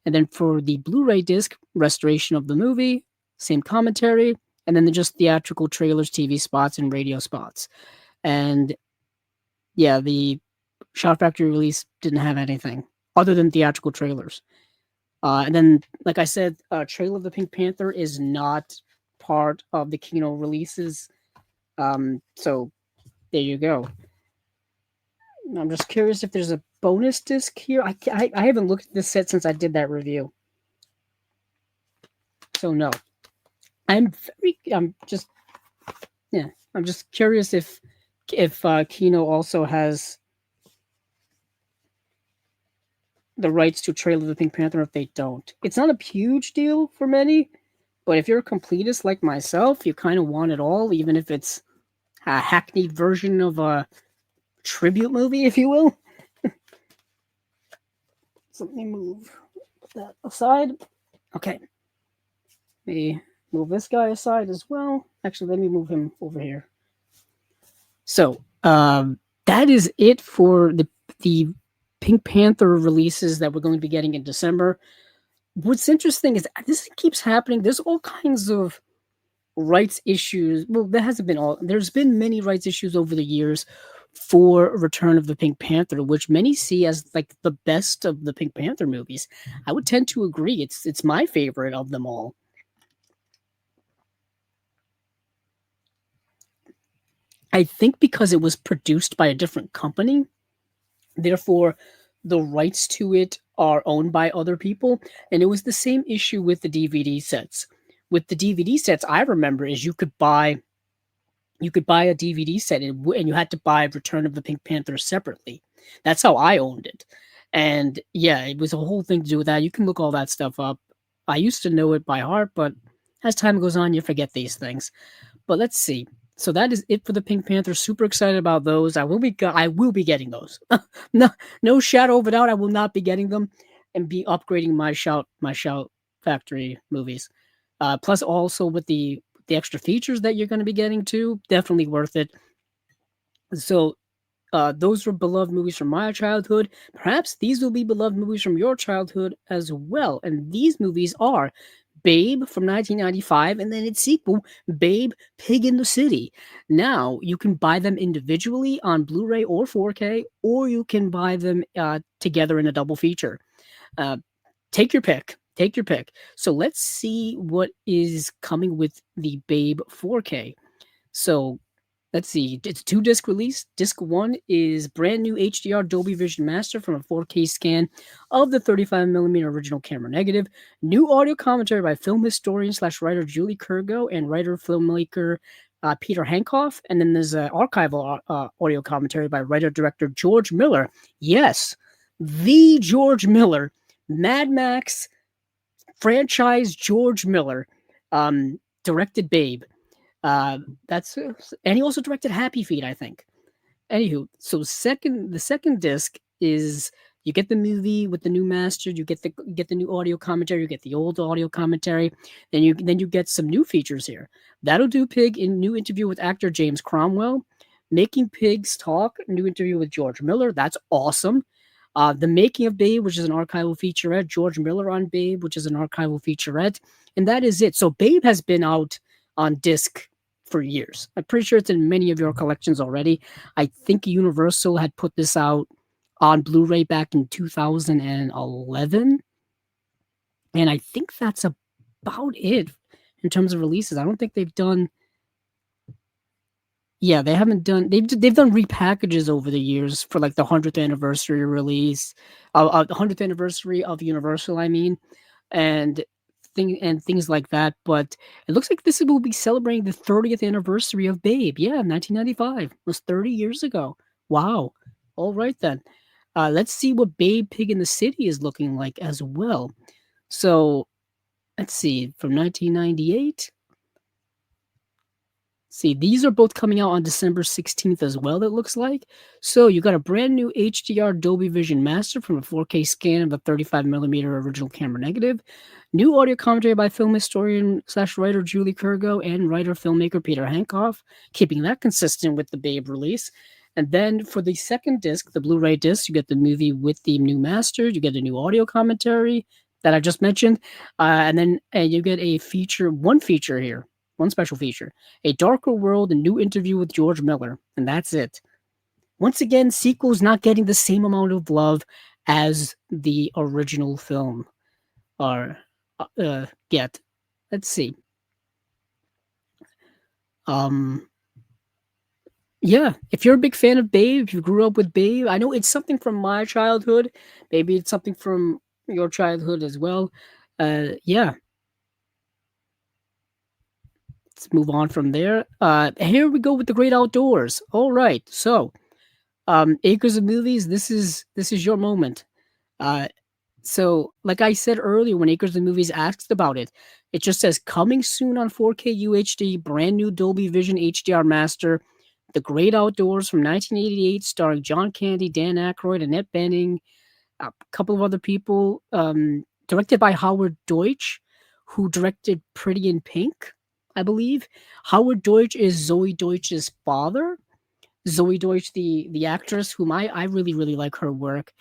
And then for the Blu-ray disc, restoration of the movie, same commentary, and then just theatrical trailers, TV spots, and radio spots. And yeah, the Shout Factory release didn't have anything other than theatrical trailers. And then, like I said, Trail of the Pink Panther is not part of the Kino releases. So there you go. I'm just curious if there's a bonus disc here. I haven't looked at this set since I did that review. So no. I'm just curious if Kino also has the rights to Trail of the Pink Panther, if they don't. It's not a huge deal for many, but if you're a completist like myself, you kind of want it all, even if it's a hackneyed version of a tribute movie, if you will. So let me move that aside. Okay. Let me move this guy aside as well. Actually, let me move him over here. So that is it for the Pink Panther releases that we're going to be getting in December. What's interesting is this keeps happening. There's all kinds of rights issues. Well, there's been many rights issues over the years for Return of the Pink Panther, which many see as like the best of the Pink Panther movies. I would tend to agree. It's my favorite of them all. I think because it was produced by a different company, therefore the rights to it are owned by other people, and it was the same issue with the DVD sets. With the DVD sets, I remember is you could buy a DVD set and you had to buy Return of the Pink Panther separately. That's how I owned it. And yeah, it was a whole thing to do with that. You can look all that stuff up. I used to know it by heart, but as time goes on, you forget these things. But let's see. So that is it for the Pink Panther. Super excited about those. I will be getting those. No, no shadow of a doubt. I will not be getting them, and be upgrading my Shout Factory movies. Plus, also with the extra features that you're going to be getting too, definitely worth it. So those were beloved movies from my childhood. Perhaps these will be beloved movies from your childhood as well. And these movies are Babe from 1995, and then its sequel, Babe Pig in the City. Now, you can buy them individually on Blu ray or 4K, or you can buy them together in a double feature. Uh, take your pick. Take your pick. So let's see what is coming with the Babe 4K. So let's see. It's a 2 disc release. Disc one is brand new HDR Dolby Vision Master from a 4K scan of the 35mm original camera negative. New audio commentary by film historian slash writer Julie Kurgo and writer filmmaker Peter Hankoff. And then there's an archival audio commentary by writer director George Miller. Yes, the George Miller, Mad Max franchise George Miller, directed Babe. Uh, that's and he also directed Happy Feet, I think. Anywho, so the second disc is you get the movie with the new master, you get the new audio commentary, you get the old audio commentary, then you get some new features here. That'll Do Pig in new interview with actor James Cromwell, Making Pigs Talk, new interview with George Miller. That's awesome. The Making of Babe, which is an archival featurette, George Miller on Babe, which is an archival featurette, and that is it. So Babe has been out on disc for years. I'm pretty sure it's in many of your collections already. I think Universal had put this out on Blu-ray back in 2011, and I think that's about it in terms of releases. I don't think they've done. Yeah, they haven't done. They've done repackages over the years for like the 100th anniversary release, the 100th anniversary of Universal. I mean, and things like that. But it looks like this will be celebrating the 30th anniversary of Babe. Yeah, 1995 it was 30 years ago. Wow. All right then. Let's see what Babe Pig in the City is looking like as well. So let's see from 1998. See, these are both coming out on December 16th as well, it looks like. So you got a brand new HDR Dolby Vision Master from a 4K scan of a 35mm original camera negative. New audio commentary by film historian slash writer Julie Kurgo and writer filmmaker Peter Hankoff, keeping that consistent with the Babe release. And then for the second disc, the Blu-ray disc, you get the movie with the new master, you get a new audio commentary that I just mentioned, and then you get one feature here, one special feature, A Darker World, a new interview with George Miller, and that's it. Once again, sequels not getting the same amount of love as the original film are get. Let's see. Um, yeah, if you're a big fan of Babe, if you grew up with Babe, I know it's something from my childhood. Maybe it's something from your childhood as well. Yeah, let's move on from there. Here we go with the great outdoors. All right, so Acres of Movies. This is your moment. Uh, so like I said earlier, when Acres of Movies asked about it, it just says coming soon on 4K UHD, brand new Dolby Vision HDR master. The Great Outdoors from 1988, starring John Candy, Dan Aykroyd, Annette Bening, a couple of other people. Directed by Howard Deutsch, who directed Pretty in Pink, I believe. Howard Deutsch is Zoe Deutsch's father. Zoe Deutsch, the actress, whom I really really like her work.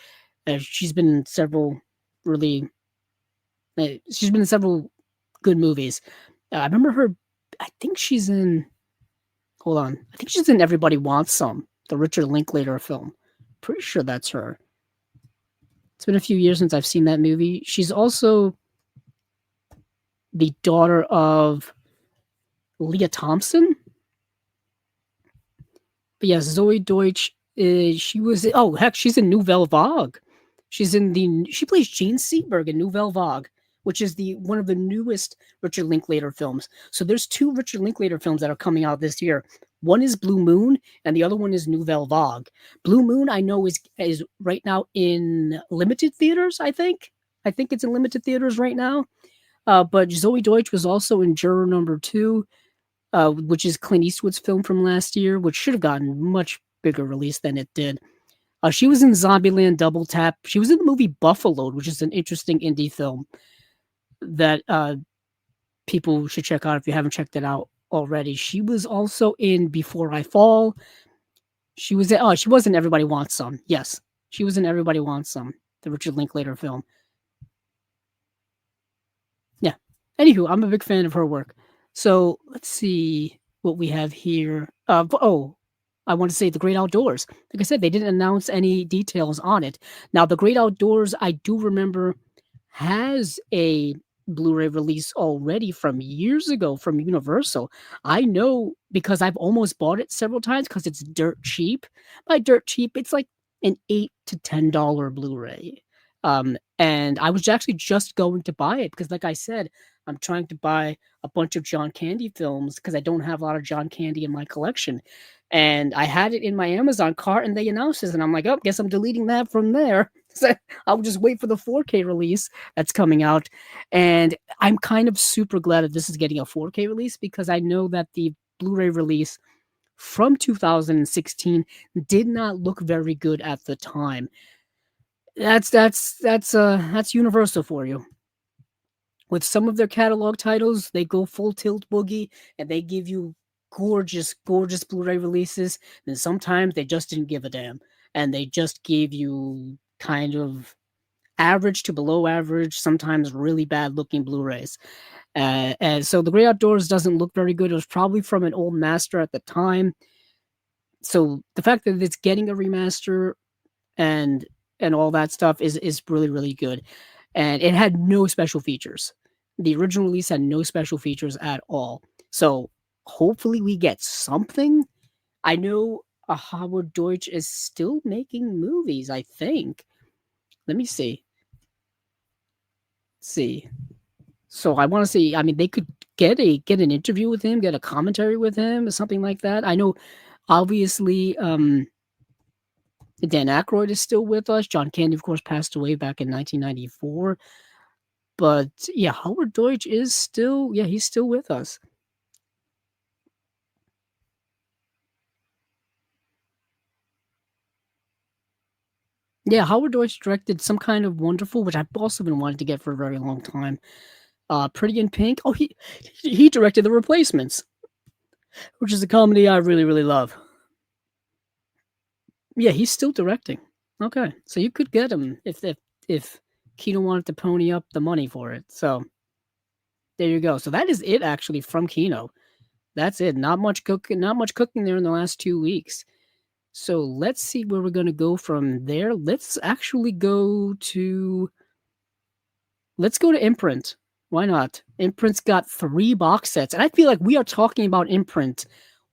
She's been in several really. She's been in several good movies. I remember her. I think she's in. Hold on. I think she's in Everybody Wants Some. the Richard Linklater film. Pretty sure that's her. It's been a few years since I've seen that movie. She's also the daughter of Leah Thompson. But yes, Zoe Deutsch. She was. Oh heck, she's in Nouvelle Vague. She plays Jean Seberg in Nouvelle Vague, which is the one of the newest Richard Linklater films. So there's two Richard Linklater films that are coming out this year. One is Blue Moon, and the other one is Nouvelle Vague. Blue Moon, I know is right now in limited theaters. I think it's in limited theaters right now. But Zoe Deutsch was also in Juror Number Two, which is Clint Eastwood's film from last year, which should have gotten much bigger release than it did. She was in Zombieland Double Tap. She was in the movie Buffalo, which is an interesting indie film that people should check out if you haven't checked it out already. She was also in Before I Fall. She was she was in Everybody Wants Some. Yes, she was in Everybody Wants Some, the Richard Linklater film. Yeah. Anywho, I'm a big fan of her work. So let's see what we have here. I want to say The Great Outdoors. Like I said, they didn't announce any details on it. Now, The Great Outdoors, I do remember, has a Blu-ray release already from years ago from Universal. I know because I've almost bought it several times because it's dirt cheap. By dirt cheap, it's like an $8 to $10 Blu-ray. And I was actually just going to buy it because, like I said, I'm trying to buy a bunch of John Candy films because I don't have a lot of John Candy in my collection. And I had it in my Amazon cart and they announced this, and I'm like, oh, guess I'm deleting that from there. So I'll just wait for the 4K release that's coming out. And I'm kind of super glad that this is getting a 4K release because I know that the Blu-ray release from 2016 did not look very good at the time. That's Universal for you. With some of their catalog titles, they go full tilt boogie and they give you gorgeous, gorgeous Blu-ray releases. And sometimes they just didn't give a damn, and they just gave you kind of average to below average, sometimes really bad looking Blu-rays. And so The Great Outdoors doesn't look very good. It was probably from an old master at the time. So the fact that it's getting a remaster and all that stuff is really, really good. And it had no special features. The original release had no special features at all. So hopefully we get something. I know Howard Deutsch is still making movies, I think. Let me see. See. So I want to see, I mean, they could get an interview with him, get a commentary with him, or something like that. I know obviously Dan Aykroyd is still with us. John Candy, of course, passed away back in 1994. But yeah, Howard Deutsch is still, he's still with us. Yeah, Howard Deutsch directed Some Kind of Wonderful, which I've also been wanting to get for a very long time. Pretty in Pink. Oh, he directed The Replacements, which is a comedy I really, really love. Yeah, he's still directing. Okay, so you could get him if Kino wanted to pony up the money for it. So there you go. So that is it actually from Kino. That's it. Not much cooking. Not much cooking there in the last 2 weeks. So let's see where we're gonna go from there. Let's actually go to. Let's go to Imprint. Why not? Imprint's got 3 box sets, and I feel like we are talking about Imprint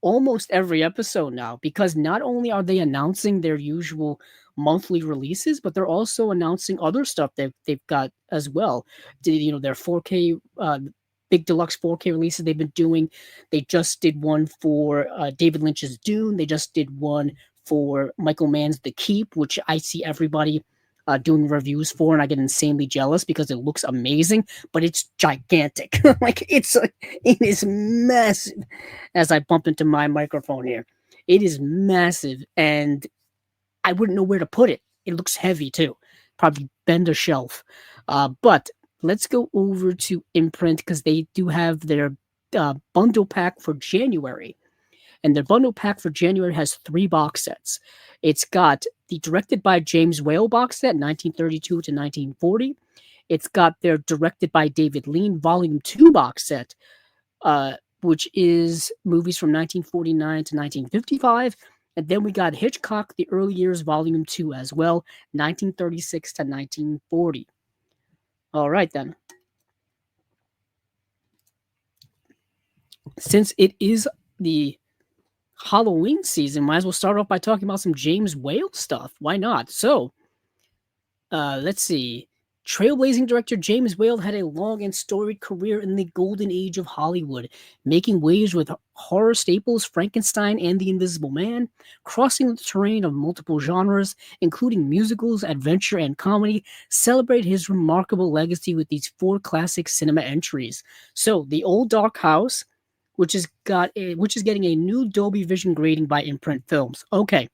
almost every episode now because not only are they announcing their usual monthly releases, but they're also announcing other stuff that they've got as well. Their 4K big deluxe 4K releases they've been doing. They just did one for David Lynch's Dune. They just did one for Michael Mann's The Keep, which I see everybody doing reviews for, and I get insanely jealous because it looks amazing, but it's gigantic. Like it is massive. As I bump into my microphone here, it is massive, and I wouldn't know where to put it. It looks heavy too. Probably bend a shelf. But let's go over to Imprint because they do have their bundle pack for January. And their bundle pack for January has 3 box sets. It's got the directed by James Whale box set, 1932 to 1940. It's got their directed by David Lean Volume 2 box set, which is movies from 1949 to 1955. And then we got Hitchcock, The Early Years, Volume 2 as well, 1936 to 1940. All right, then. Since it is the Halloween season, might as well start off by talking about some James Whale stuff. Why not? So, let's see. Trailblazing director James Whale had a long and storied career in the golden age of Hollywood, making waves with horror staples Frankenstein and The Invisible Man, crossing the terrain of multiple genres, including musicals, adventure, and comedy. Celebrate his remarkable legacy with these four classic cinema entries. So, The Old Dark House, which is getting a new Dolby Vision grading by Imprint Films. Okay,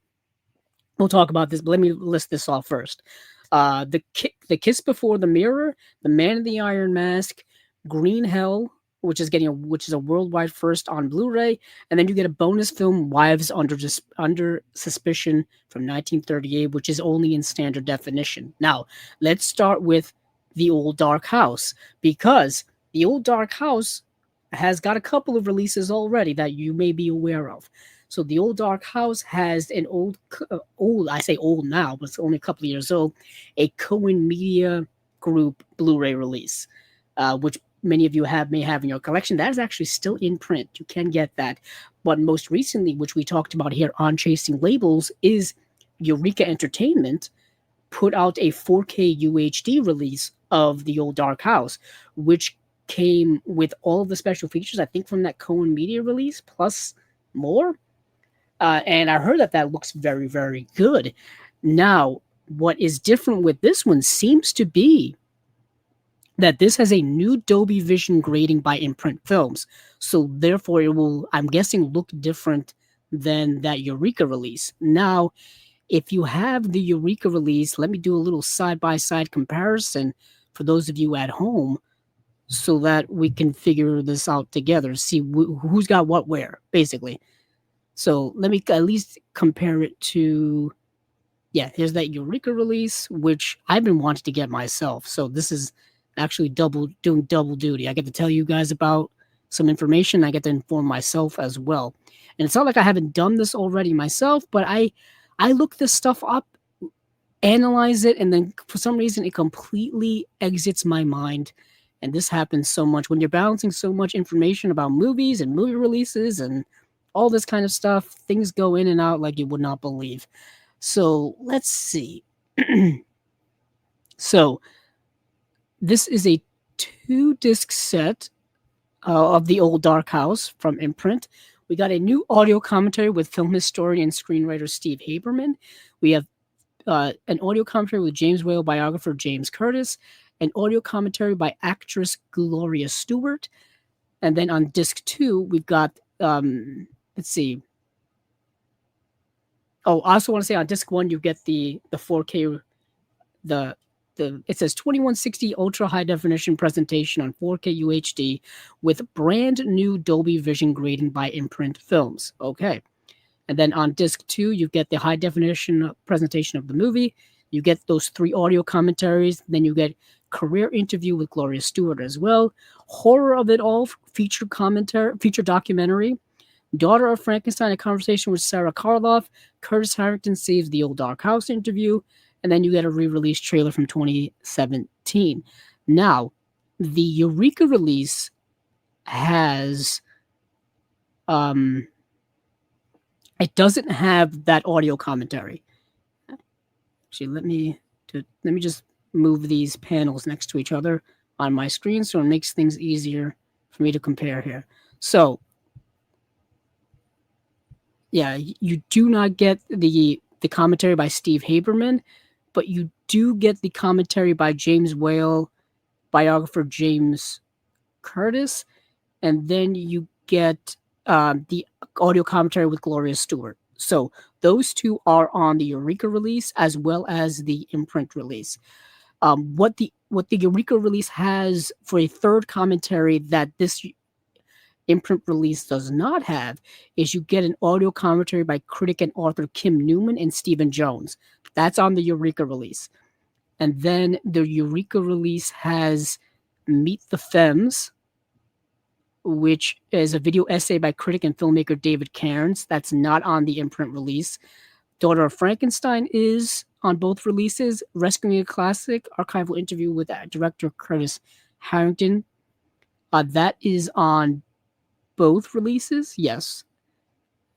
we'll talk about this, but let me list this off first. The Kiss Before the Mirror, The Man in the Iron Mask, Green Hell, which is a worldwide first on Blu-ray, and then you get a bonus film, Wives Under Suspicion from 1938, which is only in standard definition. Now, let's start with The Old Dark House, because The Old Dark House has got a couple of releases already that you may be aware of. So the Old Dark House has an old, I say old now, but it's only a couple of years old, a Cohen Media Group Blu-ray release, which many of you may have in your collection. That is actually still in print. You can get that. But most recently, which we talked about here on Chasing Labels, is Eureka Entertainment put out a 4K UHD release of the Old Dark House, which came with all of the special features, I think, from that Cohen Media release, plus more. And I heard that looks very, very good. Now, what is different with this one seems to be that this has a new Dolby Vision grading by Imprint Films. So therefore, it will, I'm guessing, look different than that Eureka release. Now, if you have the Eureka release, let me do a little side-by-side comparison for those of you at home so that we can figure this out together, see who's got what where, basically. So let me at least compare it to, yeah, here's that Eureka release, which I've been wanting to get myself. So this is actually doing double duty. I get to tell you guys about some information. I get to inform myself as well. And it's not like I haven't done this already myself, but I look this stuff up, analyze it, and then for some reason it completely exits my mind. And this happens so much when you're balancing so much information about movies and movie releases and all this kind of stuff. Things go in and out like you would not believe. So let's see. So this is a 2-disc set of The Old Dark House from Imprint. We got a new audio commentary with film historian and screenwriter Steve Haberman. We have an audio commentary with James Whale biographer James Curtis, an audio commentary by actress Gloria Stewart. And then on disc 2, we've got, let's see. Oh, I also want to say on disc 1, you get the 4K, it says 2160 ultra high definition presentation on 4K UHD with brand new Dolby Vision grading by Imprint Films. Okay. And then on disc 2, you get the high definition presentation of the movie. You get those 3 audio commentaries. Then you get career interview with Gloria Stewart as well. Horror of It All feature documentary. Daughter of Frankenstein, a conversation with Sarah Karloff. Curtis Harrington saves the Old Dark House interview. And then you get a re-release trailer from 2017. Now, the Eureka release has it doesn't have that audio commentary. Actually, let me just move these panels next to each other on my screen so it makes things easier for me to compare here. So, yeah, you do not get the commentary by Steve Haberman, but you do get the commentary by James Whale, biographer James Curtis, and then you get the audio commentary with Gloria Stewart. So those 2 are on the Eureka release as well as the Imprint release. What the Eureka release has for a third commentary that this Imprint release does not have is you get an audio commentary by critic and author Kim Newman and Stephen Jones. That's on the Eureka release. And then the Eureka release has Meet the Femmes, which is a video essay by critic and filmmaker David Cairns. That's not on the imprint release. Daughter of Frankenstein is on both releases. Rescuing a Classic, archival interview with director Curtis Harrington. That is on both releases. Yes.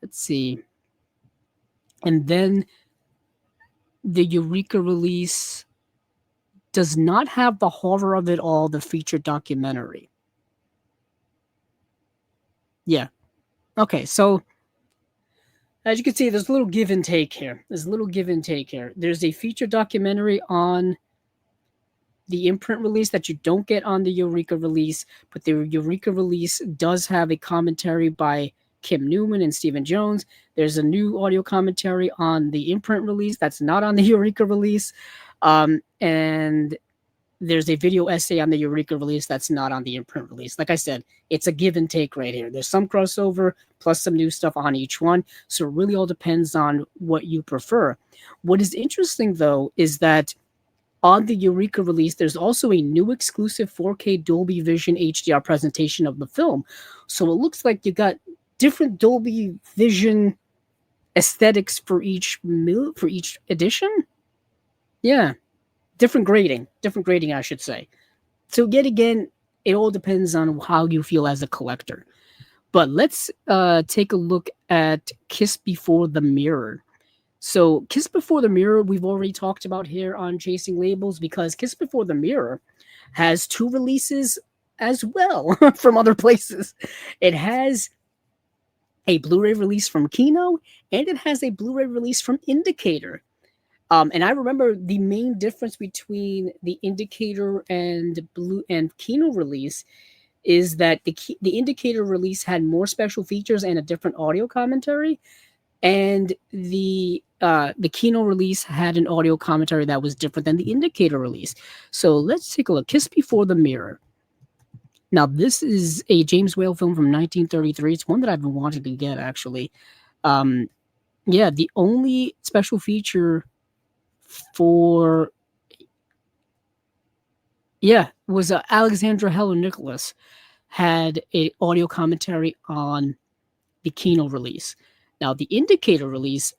Let's see. And then the Eureka release does not have the horror of it all, the feature documentary. Yeah. Okay, so as you can see, there's a little give and take here. There's a feature documentary on the imprint release that you don't get on the Eureka release, but the Eureka release does have a commentary by Kim Newman and Stephen Jones. There's a new audio commentary on the imprint release that's not on the Eureka release. And there's a video essay on the Eureka release that's not on the imprint release. Like I said, it's a give and take right here. There's some crossover plus some new stuff on each one. So it really all depends on what you prefer. What is interesting, though, is that on the Eureka release, there's also a new exclusive 4K Dolby Vision HDR presentation of the film. So it looks like you got different Dolby Vision aesthetics for each edition. Yeah. Different grading, I should say. So yet again, it all depends on how you feel as a collector. But let's take a look at Kiss Before the Mirror. So Kiss Before the Mirror, we've already talked about here on Chasing Labels, because Kiss Before the Mirror has two releases as well from other places. It has a Blu-ray release from Kino, and it has a Blu-ray release from Indicator. And I remember the main difference between the Indicator and Kino release is that the Indicator release had more special features and a different audio commentary, and the Kino release had an audio commentary that was different than the Indicator release. So let's take a look. Kiss Before the Mirror. Now, this is a James Whale film from 1933. It's one that I've been wanting to get, actually. Yeah, the only special feature was Alexandra Helen Nicholas had a audio commentary on the Kino release. Now, the Indicator release,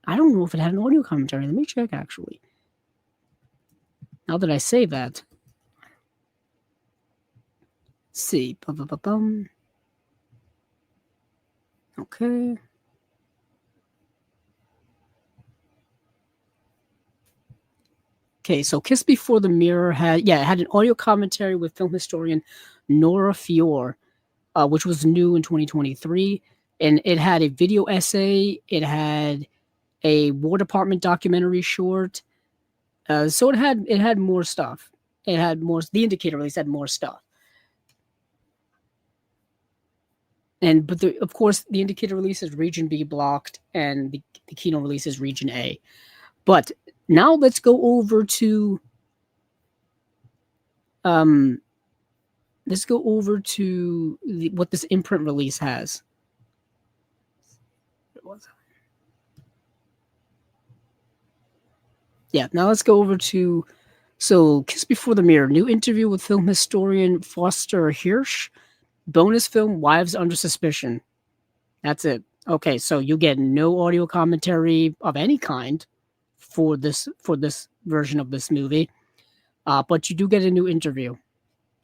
I don't know if it had an audio commentary. Let me check, actually. Now that I say that. Let's see. Okay. Okay, so Kiss Before the Mirror had an audio commentary with film historian Nora Fior, which was new in 2023. And it had a video essay. It had a War Department documentary short. So it had more stuff. It had more. The Indicator release had more stuff. But of course, the Indicator release is Region B blocked, and the Kino release is Region A. But now let's go over to what this imprint release has. Yeah, now let's go over to Kiss Before the Mirror, new interview with film historian Foster Hirsch, bonus film Wives Under Suspicion. That's it. Okay, so you get no audio commentary of any kind for this version of this movie, but you do get a new interview,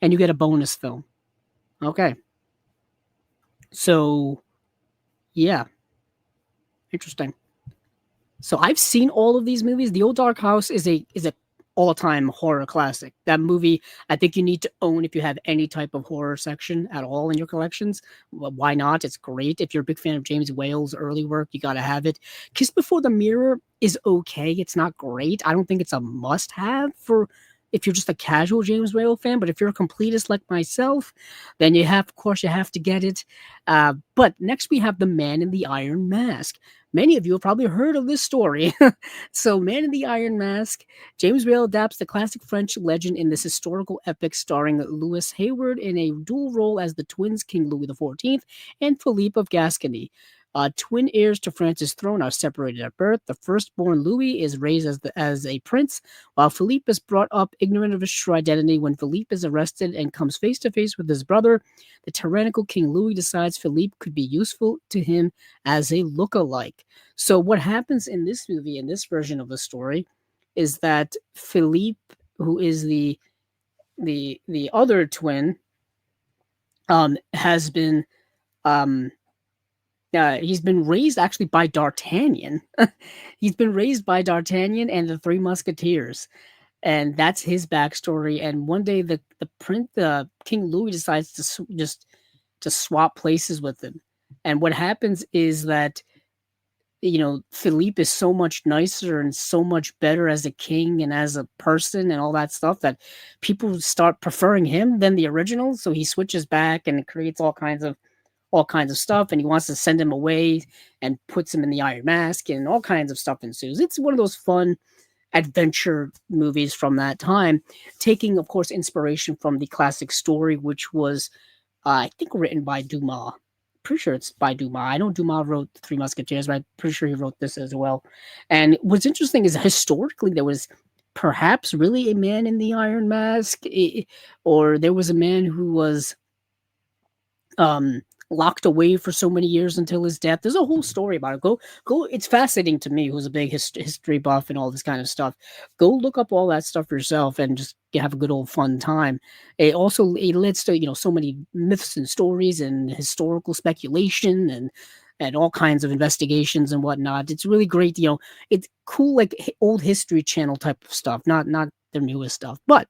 and you get a bonus film. Okay, so yeah, interesting. So I've seen all of these movies. The Old Dark House is a all-time horror classic. That movie, I think you need to own if you have any type of horror section at all in your collections. Well, why not? It's great. If you're a big fan of James Whale's early work, you got to have it. Kiss Before the Mirror is okay. It's not great. I don't think it's a must-have for if you're just a casual James Whale fan, but if you're a completist like myself, then you have to get it. But next we have The Man in the Iron Mask. Many of you have probably heard of this story. So, Man in the Iron Mask, James Whale adapts the classic French legend in this historical epic starring Louis Hayward in a dual role as the twins King Louis XIV and Philippe of Gascony. Twin heirs to France's throne are separated at birth. The firstborn Louis is raised as a prince, while Philippe is brought up ignorant of his true identity. When Philippe is arrested and comes face to face with his brother, the tyrannical King Louis decides Philippe could be useful to him as a look-alike. So what happens in this movie, in this version of the story, is that Philippe, who is the other twin, has been um he's been raised actually by D'Artagnan. He's been raised by D'Artagnan and the Three Musketeers, and that's his backstory. And one day, the King Louis decides to just to swap places with him. And what happens is that Philippe is so much nicer and so much better as a king and as a person and all that stuff that people start preferring him than the original. So he switches back and it creates all kinds of stuff, and he wants to send him away and puts him in the Iron Mask, and all kinds of stuff ensues. It's one of those fun adventure movies from that time, taking, of course, inspiration from the classic story, which was, I think, written by Dumas. Pretty sure it's by Dumas. I know Dumas wrote The Three Musketeers, but I'm pretty sure he wrote this as well. And what's interesting is historically there was perhaps really a man in the Iron Mask, or there was a man who was um locked away for so many years until his death. There's a whole story about it. Go. It's fascinating to me, who's a big history buff and all this kind of stuff. Go look up all that stuff yourself and just have a good old fun time. It leads to so many myths and stories and historical speculation and all kinds of investigations and whatnot. It's really great. It's cool, like old History Channel type of stuff, not their newest stuff, but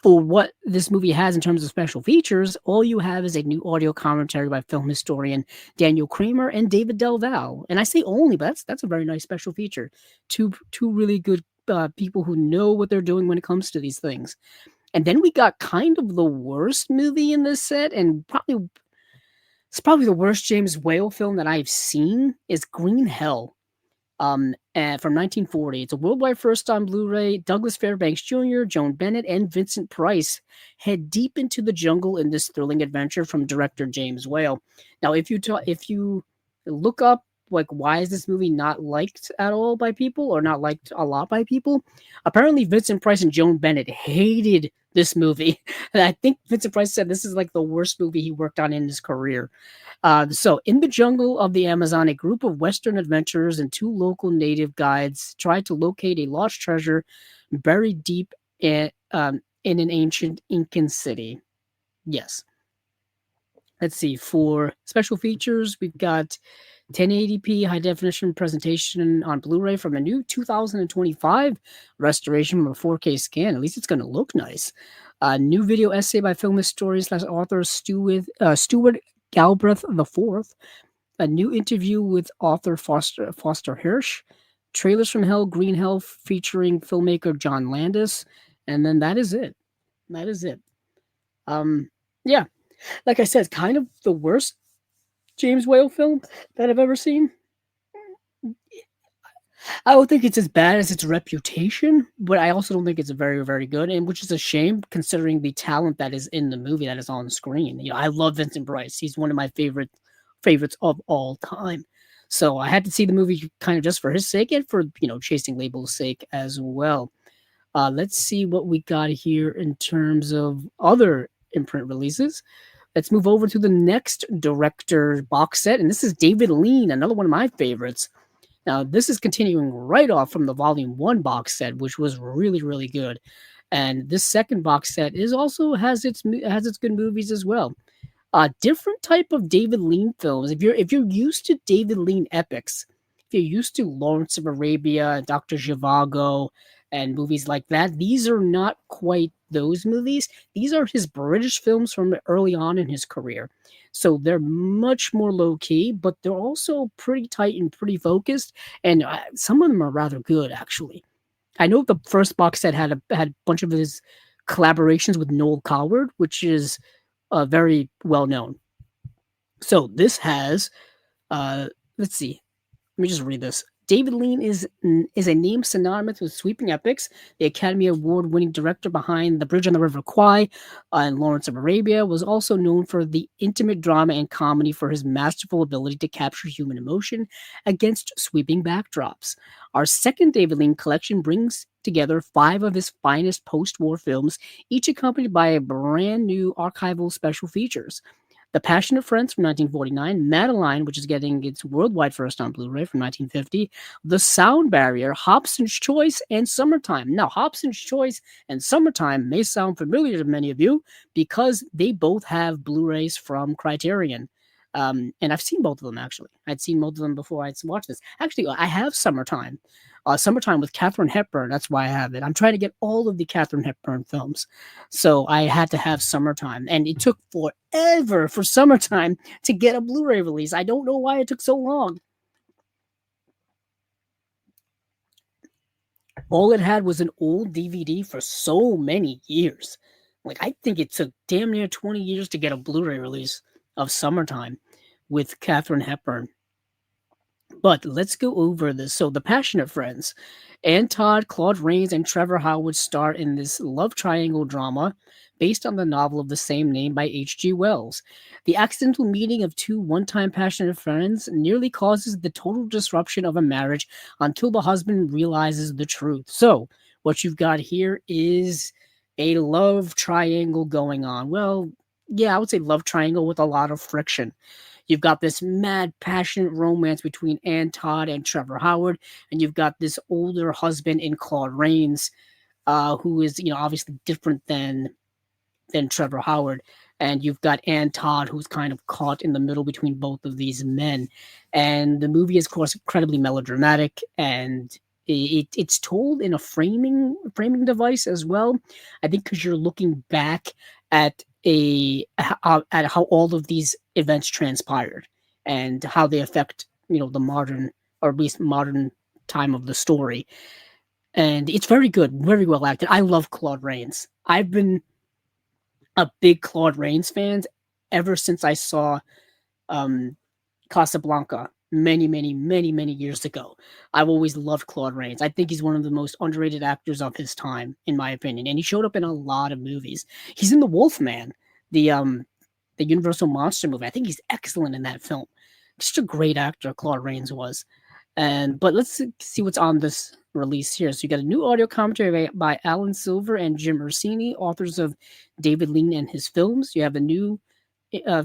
for what this movie has in terms of special features, all you have is a new audio commentary by film historian Daniel Kramer and David Del Val. And I say only, but that's a very nice special feature. Two really good people who know what they're doing when it comes to these things. And then we got kind of the worst movie in this set, and it's probably the worst James Whale film that I've seen, is Green Hell. And from 1940. It's a worldwide first on Blu-ray. Douglas Fairbanks Jr., Joan Bennett, and Vincent Price head deep into the jungle in this thrilling adventure from director James Whale. Now, if you look up like why is this movie not liked at all by people, or not liked a lot by people, apparently Vincent Price and Joan Bennett hated this movie. And I think Vincent Price said this is like the worst movie he worked on in his career. So, in the jungle of the Amazon, a group of Western adventurers and two local native guides try to locate a lost treasure buried deep in an ancient Incan city. Yes. Let's see. For special features, we've got 1080p high definition presentation on Blu-ray from a new 2025 restoration from a 4K scan. At least it's going to look nice. A new video essay by film historian / author Stuart Galbraith IV. A new interview with author Foster Hirsch. Trailers from Hell, Green Hell, featuring filmmaker John Landis. And then that is it. That is it. Yeah. Like I said, it's kind of the worst James Whale film that I've ever seen. I don't think it's as bad as its reputation, but I also don't think it's very, very good, and which is a shame considering the talent that is in the movie that is on screen. I love Vincent Price. He's one of my favorites of all time. So I had to see the movie kind of just for his sake and for Chasing Label's sake as well. Let's see what we got here in terms of other imprint releases. Let's move over to the next director box set, and this is David Lean, another one of my favorites. Now, this is continuing right off from the Volume 1 box set, which was really, really good. And this second box set has its good movies as well. Different type of David Lean films. If you're used to David Lean epics, if you're used to Lawrence of Arabia, Dr. Zhivago, and movies like that, these are not quite those movies. These are his British films from early on in his career. So they're much more low key, but they're also pretty tight and pretty focused. And some of them are rather good, actually. I know the first box set had a bunch of his collaborations with Noel Coward, which is very well known. So this has, let's see, let me just read this. David Lean is a name synonymous with sweeping epics. The Academy Award-winning director behind *The Bridge on the River Kwai* and *Lawrence of Arabia* was also known for the intimate drama and comedy for his masterful ability to capture human emotion against sweeping backdrops. Our second David Lean collection brings together five of his finest post-war films, each accompanied by a brand new archival special features. The Passionate Friends from 1949, Madeline, which is getting its worldwide first on Blu-ray from 1950, The Sound Barrier, Hobson's Choice, and Summertime. Now, Hobson's Choice and Summertime may sound familiar to many of you because they both have Blu-rays from Criterion. And I've seen both of them, actually. I'd seen both of them before I'd watched this. Actually, I have Summertime. Summertime with Katharine Hepburn. That's why I have it. I'm trying to get all of the Katharine Hepburn films. So I had to have Summertime. And it took forever for Summertime to get a Blu-ray release. I don't know why it took so long. All it had was an old DVD for so many years. Like, I think it took damn near 20 years to get a Blu-ray release of Summertime with Katharine Hepburn. But let's go over this. So, The Passionate Friends. Ann Todd, Claude Rains, and Trevor Howard star in this love triangle drama based on the novel of the same name by H.G. Wells. The accidental meeting of two one-time passionate friends nearly causes the total disruption of a marriage until the husband realizes the truth. So, what you've got here is a love triangle going on. Well, yeah, I would say love triangle with a lot of friction. You've got this mad, passionate romance between Ann Todd and Trevor Howard, and you've got this older husband in Claude Rains, who is, obviously different than Trevor Howard. And you've got Ann Todd, who's kind of caught in the middle between both of these men. And the movie is, of course, incredibly melodramatic, and it's told in a framing device as well. I think because you're looking back at at how all of these events transpired and how they affect the modern, or at least modern, time of the story. And it's very good, very well acted. I love Claude Rains. I've been a big Claude Rains fan ever since I saw Casablanca many years ago. I've always loved Claude Rains. I think he's one of the most underrated actors of his time, in my opinion. And he showed up in a lot of movies. He's in The Wolfman, the Universal monster movie. I think he's excellent in that film. Just a great actor, Claude Rains was. But let's see what's on this release here. So you got a new audio commentary by Alan Silver and Jim Ursini, authors of David Lean and his films. You have a new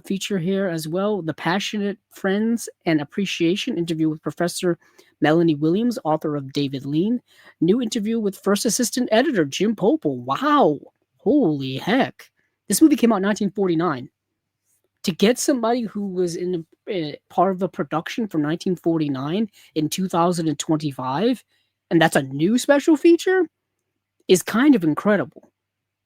feature here as well, The Passionate Friends and Appreciation interview with Professor Melanie Williams, author of David Lean. New interview with first assistant editor Jim Popel. Wow, holy heck. This movie came out in 1949. To get somebody who was in part of the production from 1949 in 2025, and that's a new special feature, is kind of incredible.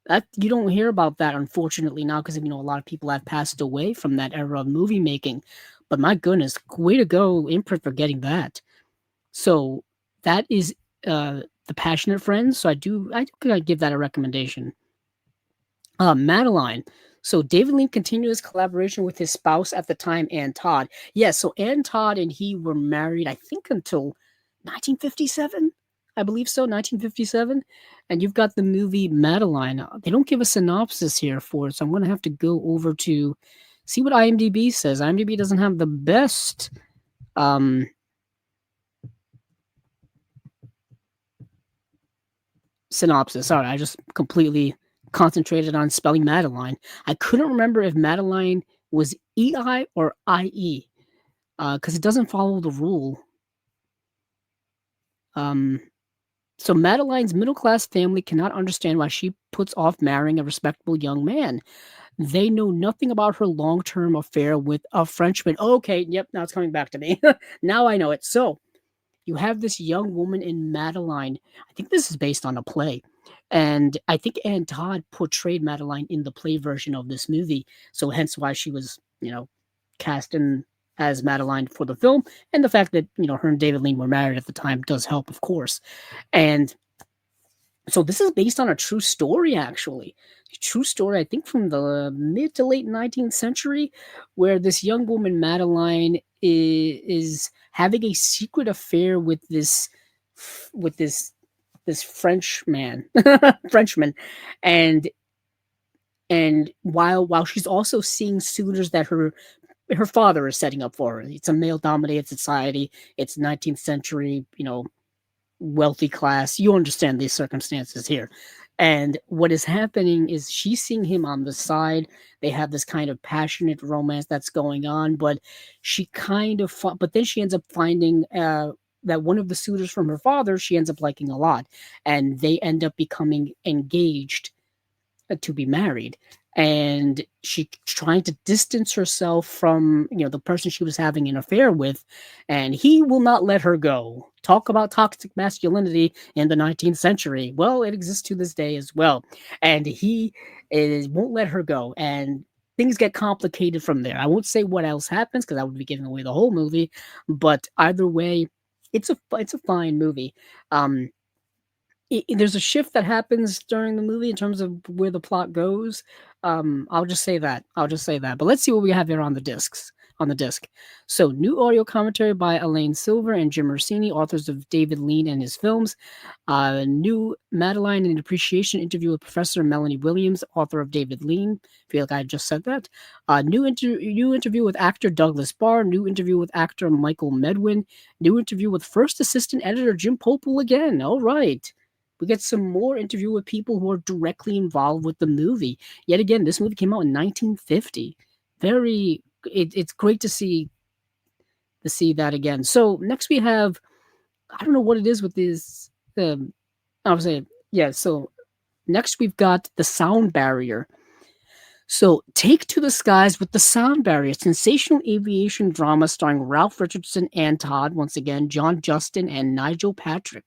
That you don't hear about that, unfortunately, now, because a lot of people have passed away from that era of movie making. But my goodness, way to go, Imprint, for getting that. So that is The Passionate Friends. So I think I'd give that a recommendation. Madeline. So David Lean continued his collaboration with his spouse at the time, Ann Todd. Yes, so Ann Todd and he were married, I think, until 1957. I believe so, 1957. And you've got the movie Madeline. They don't give a synopsis here for it, so I'm going to have to go over to see what IMDb says. IMDb doesn't have the best synopsis. Sorry, I just completely concentrated on spelling Madeline. I couldn't remember if Madeline was EI or IE, because it doesn't follow the rule. So Madeline's middle-class family cannot understand why she puts off marrying a respectable young man. They know nothing about her long-term affair with a Frenchman. Okay, yep, now it's coming back to me. Now I know it. So you have this young woman in Madeline. I think this is based on a play. And I think Ann Todd portrayed Madeline in the play version of this movie. So hence why she was, cast in as Madeline for the film. And the fact that, her and David Lean were married at the time does help, of course. And So this is based on a true story, actually. True story, I think from the mid to late 19th century, where this young woman, Madeline, is having a secret affair with this French man, Frenchman, and while she's also seeing suitors that her father is setting up for her. It's a male dominated society. It's 19th century, wealthy class. You understand these circumstances here. And what is happening is she's seeing him on the side. They have this kind of passionate romance that's going on, but but then she ends up finding that one of the suitors from her father she ends up liking a lot, and they end up becoming engaged to be married, and she trying to distance herself from the person she was having an affair with, and he will not let her go. Talk about toxic masculinity in the 19th century. Well, it exists to this day as well, and won't let her go, and things get complicated from there. I won't say what else happens because I would be giving away the whole movie, but either way, it's a fine movie. um there's a shift that happens during the movie in terms of where the plot goes. I'll just say that. I'll just say that. But let's see what we have here on the discs. On the disc. So, new audio commentary by Elaine Silver and Jim Orsini, authors of David Lean and his films. New Madeline and Appreciation interview with Professor Melanie Williams, author of David Lean. I feel like I just said that. New interview with actor Douglas Barr. New interview with actor Michael Medwin. New interview with first assistant editor Jim Popel again. All right. We get some more interview with people who are directly involved with the movie. Yet again, this movie came out in 1950. It's great to see that again. So next we have, I don't know what it is with this. I was saying, yeah. So next we've got The Sound Barrier. So, Take to the Skies with the Sound Barrier, sensational aviation drama starring Ralph Richardson and Todd, once again, John Justin and Nigel Patrick.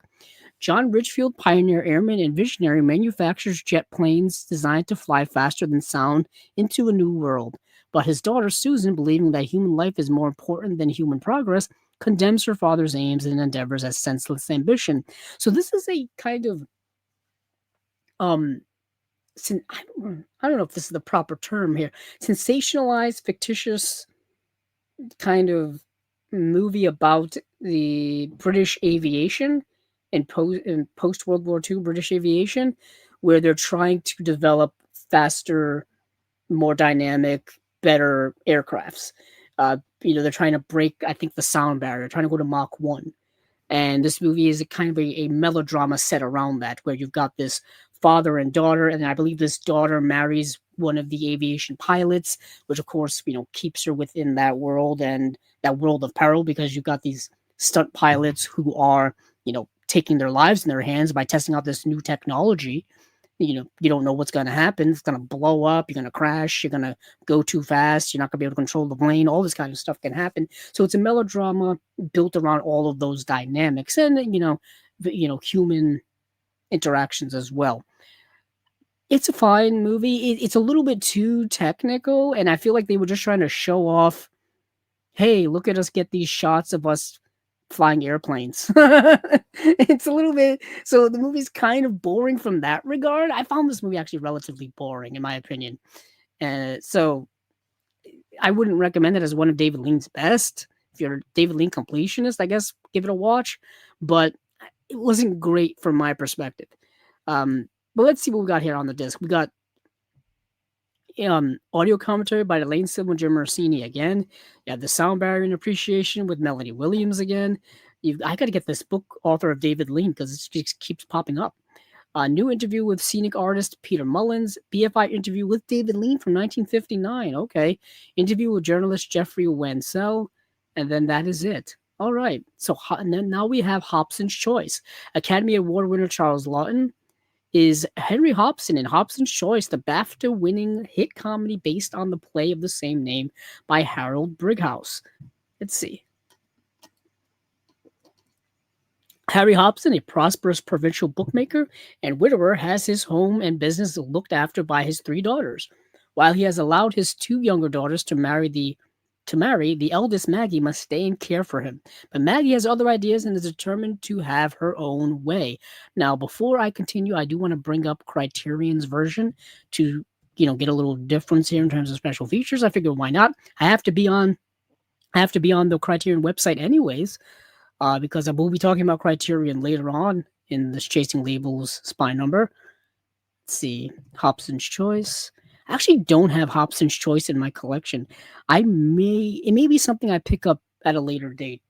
John Ridgefield, pioneer airman and visionary, manufactures jet planes designed to fly faster than sound into a new world. But his daughter Susan, believing that human life is more important than human progress, condemns her father's aims and endeavors as senseless ambition. So this is a kind of um I don't know if this is the proper term here. Sensationalized, fictitious kind of movie about the British aviation in post World War II British aviation, where they're trying to develop faster, more dynamic, better aircrafts. They're trying to break, I think, the sound barrier, trying to go to Mach 1. And this movie is a kind of a melodrama set around that, where you've got this father and daughter, and I believe this daughter marries one of the aviation pilots, which of course keeps her within that world and that world of peril, because you've got these stunt pilots who are taking their lives in their hands by testing out this new technology. You don't know what's going to happen. It's going to blow up. You're going to crash. You're going to go too fast. You're not going to be able to control the plane. All this kind of stuff can happen. So it's a melodrama built around all of those dynamics and human interactions as well. It's a fine movie. It's a little bit too technical, and I feel like they were just trying to show off. Hey, look at us get these shots of us flying airplanes. It's a little bit, so the movie's kind of boring from that regard. I found this movie actually relatively boring in my opinion. So I wouldn't recommend it as one of David Lean's best. If you're a David Lean completionist, I guess give it a watch, but it wasn't great from my perspective. But let's see what we got here on the disc. We got audio commentary by Elaine Silver and Jim Orsini again. You have The Sound Barrier and Appreciation with Melanie Williams again. I got to get this book, author of David Lean, because it just keeps popping up. A new interview with scenic artist Peter Mullins. BFI interview with David Lean from 1959. Okay. Interview with journalist Jeffrey Wansell. And then that is it. All right. So and then now we have Hobson's Choice. Academy Award winner Charles Lawton is Henry Hobson in Hobson's Choice, the BAFTA-winning hit comedy based on the play of the same name by Harold Brighouse. Let's see. Harry Hobson, a prosperous provincial bookmaker and widower, has his home and business looked after by his three daughters. While he has allowed his two younger daughters to marry the to marry, the eldest Maggie must stay and care for him. But Maggie has other ideas and is determined to have her own way. Now, before I continue, I do want to bring up Criterion's version to get a little difference here in terms of special features. I figured why not? I have to be on the Criterion website anyways, because I will be talking about Criterion later on in this Chasing Labels spy number. Let's see, Hobson's Choice. I actually don't have Hobson's Choice in my collection. It may be something I pick up at a later date.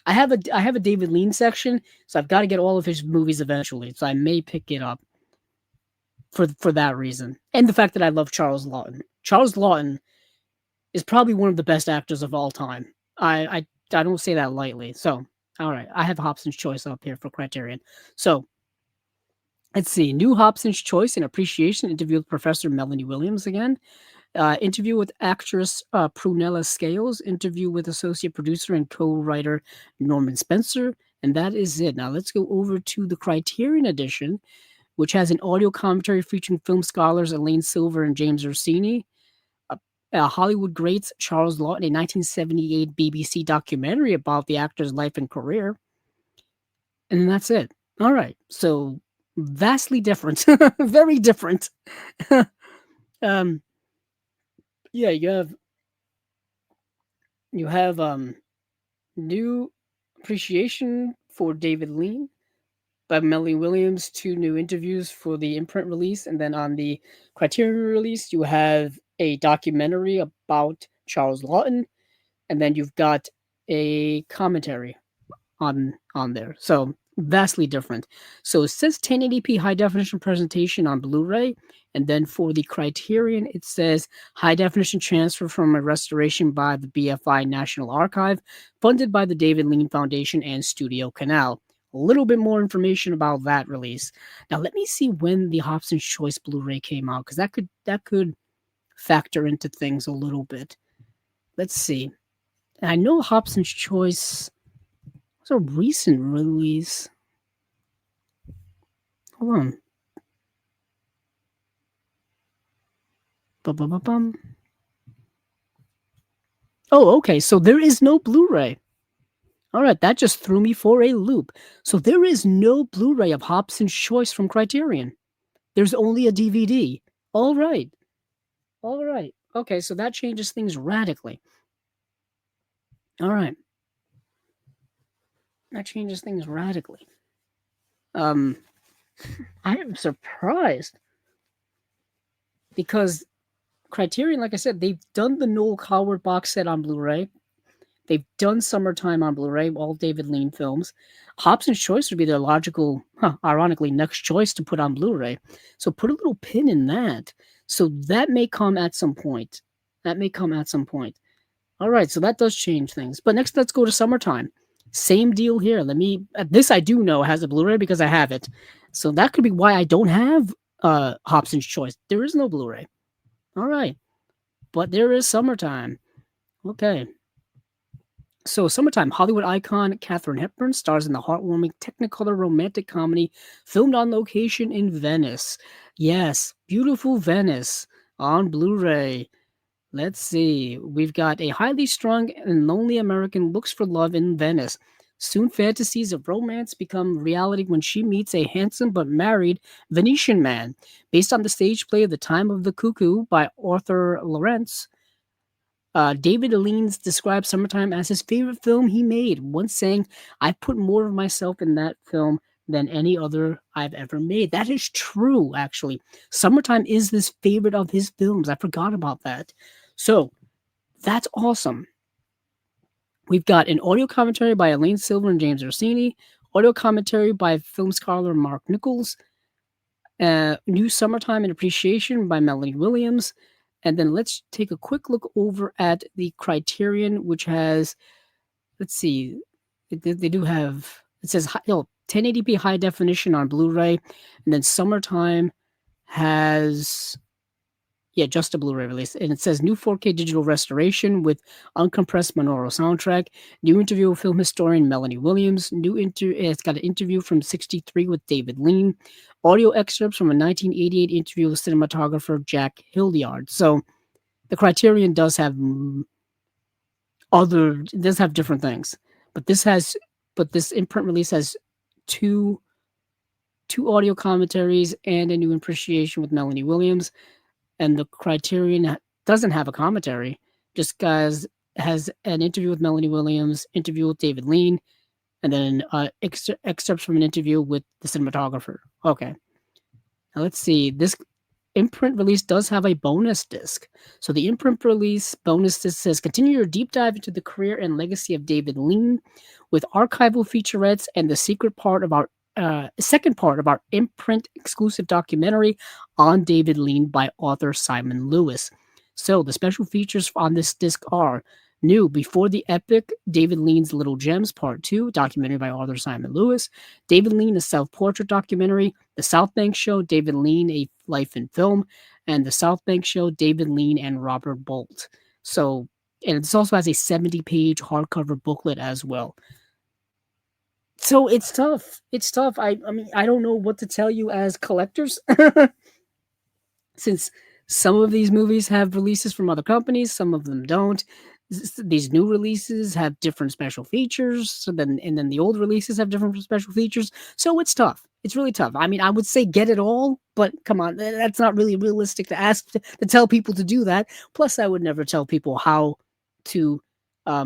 I have a David Lean section, so I've got to get all of his movies eventually. So I may pick it up for that reason, and the fact that I love Charles Lawton. Charles Lawton is probably one of the best actors of all time. I don't say that lightly. So all right, I have Hobson's Choice up here for Criterion. So let's see. New Hobson's Choice and Appreciation interview with Professor Melanie Williams again. Interview with actress Prunella Scales. Interview with associate producer and co-writer Norman Spencer. And that is it. Now let's go over to the Criterion edition, which has an audio commentary featuring film scholars Elaine Silver and James Orsini. Hollywood greats Charles Lawton, a 1978 BBC documentary about the actor's life and career. And then that's it. All right. So vastly different. Very different. Yeah, you have new appreciation for David Lean by Melanie Williams, 2 new interviews for the imprint release, and then on the Criterion release, you have a documentary about Charles Lawton, and then you've got a commentary on there. So vastly different. So it says 1080p high definition presentation on Blu-ray, and then for the Criterion, it says high definition transfer from a restoration by the BFI National Archive, funded by the David Lean Foundation and Studio Canal. A little bit more information about that release. Now let me see when the Hobson's Choice Blu-ray came out, because that could factor into things a little bit. Let's see. I know Hobson's Choice was a recent release. Hold on. Bum. Oh, okay. So there is no Blu-ray. All right, that just threw me for a loop. So there is no Blu-ray of Hobson's Choice from Criterion. There's only a DVD. All right. Okay, so that changes things radically. All right. That changes things radically. I am surprised because Criterion, like I said, they've done the Noel Coward box set on Blu-ray. They've done Summertime on Blu-ray, all David Lean films. Hobson's Choice would be their logical, ironically, next choice to put on Blu-ray. So put a little pin in that. So that may come at some point. All right, so that does change things. But next, let's go to Summertime. Same deal here. This I do know has a Blu-ray because I have it. So that could be why I don't have Hobson's Choice. There is no Blu-ray. All right. But there is Summertime. Okay. So, Summertime, Hollywood icon Katharine Hepburn stars in the heartwarming Technicolor romantic comedy filmed on location in Venice. Yes, beautiful Venice on Blu-ray. Let's see. We've got a highly strung and lonely American looks for love in Venice. Soon fantasies of romance become reality when she meets a handsome but married Venetian man. Based on the stage play of The Time of the Cuckoo by Arthur Lawrence, David Lean described Summertime as his favorite film he made, once saying, "I put more of myself in that film than any other I've ever made." That is true, actually. Summertime is his favorite of his films. I forgot about that. So, that's awesome. We've got an audio commentary by Elaine Silver and James Orsini, audio commentary by film scholar Mark Nichols, new Summertime and Appreciation by Melanie Williams. And then let's take a quick look over at the Criterion, which has, let's see, they do have, it says 1080p high definition on Blu-ray, and then Summertime has, just a Blu-ray release, and it says new 4K digital restoration with uncompressed monaural soundtrack, new interview with film historian Melanie Williams, it's got an interview from 63 with David Lean, audio excerpts from a 1988 interview with cinematographer Jack Hildyard. So The Criterion does have different things, but this imprint release has two two audio commentaries and a new appreciation with Melanie Williams. And the Criterion doesn't have a commentary. Just guys has an interview with Melanie Williams, interview with David Lean, and then excerpts from an interview with the cinematographer. Okay, now let's see. This imprint release does have a bonus disc. So the imprint release bonus disc says continue your deep dive into the career and legacy of David Lean with archival featurettes and the second part of our imprint exclusive documentary on David Lean by author Simon Lewis. So the special features on this disc are new Before the Epic, David Lean's Little Gems Part 2, documentary by author Simon Lewis, David Lean, a self-portrait documentary, The South Bank Show, David Lean, A Life in Film, and The South Bank Show, David Lean and Robert Bolt. So, and this also has a 70-page hardcover booklet as well. So it's tough. It's tough. I mean, I don't know what to tell you as collectors. Since some of these movies have releases from other companies, some of them don't. These new releases have different special features, and then the old releases have different special features. So it's tough. It's really tough. I mean, I would say get it all, but come on, that's not really realistic to ask to tell people to do that. Plus, I would never tell people how to, how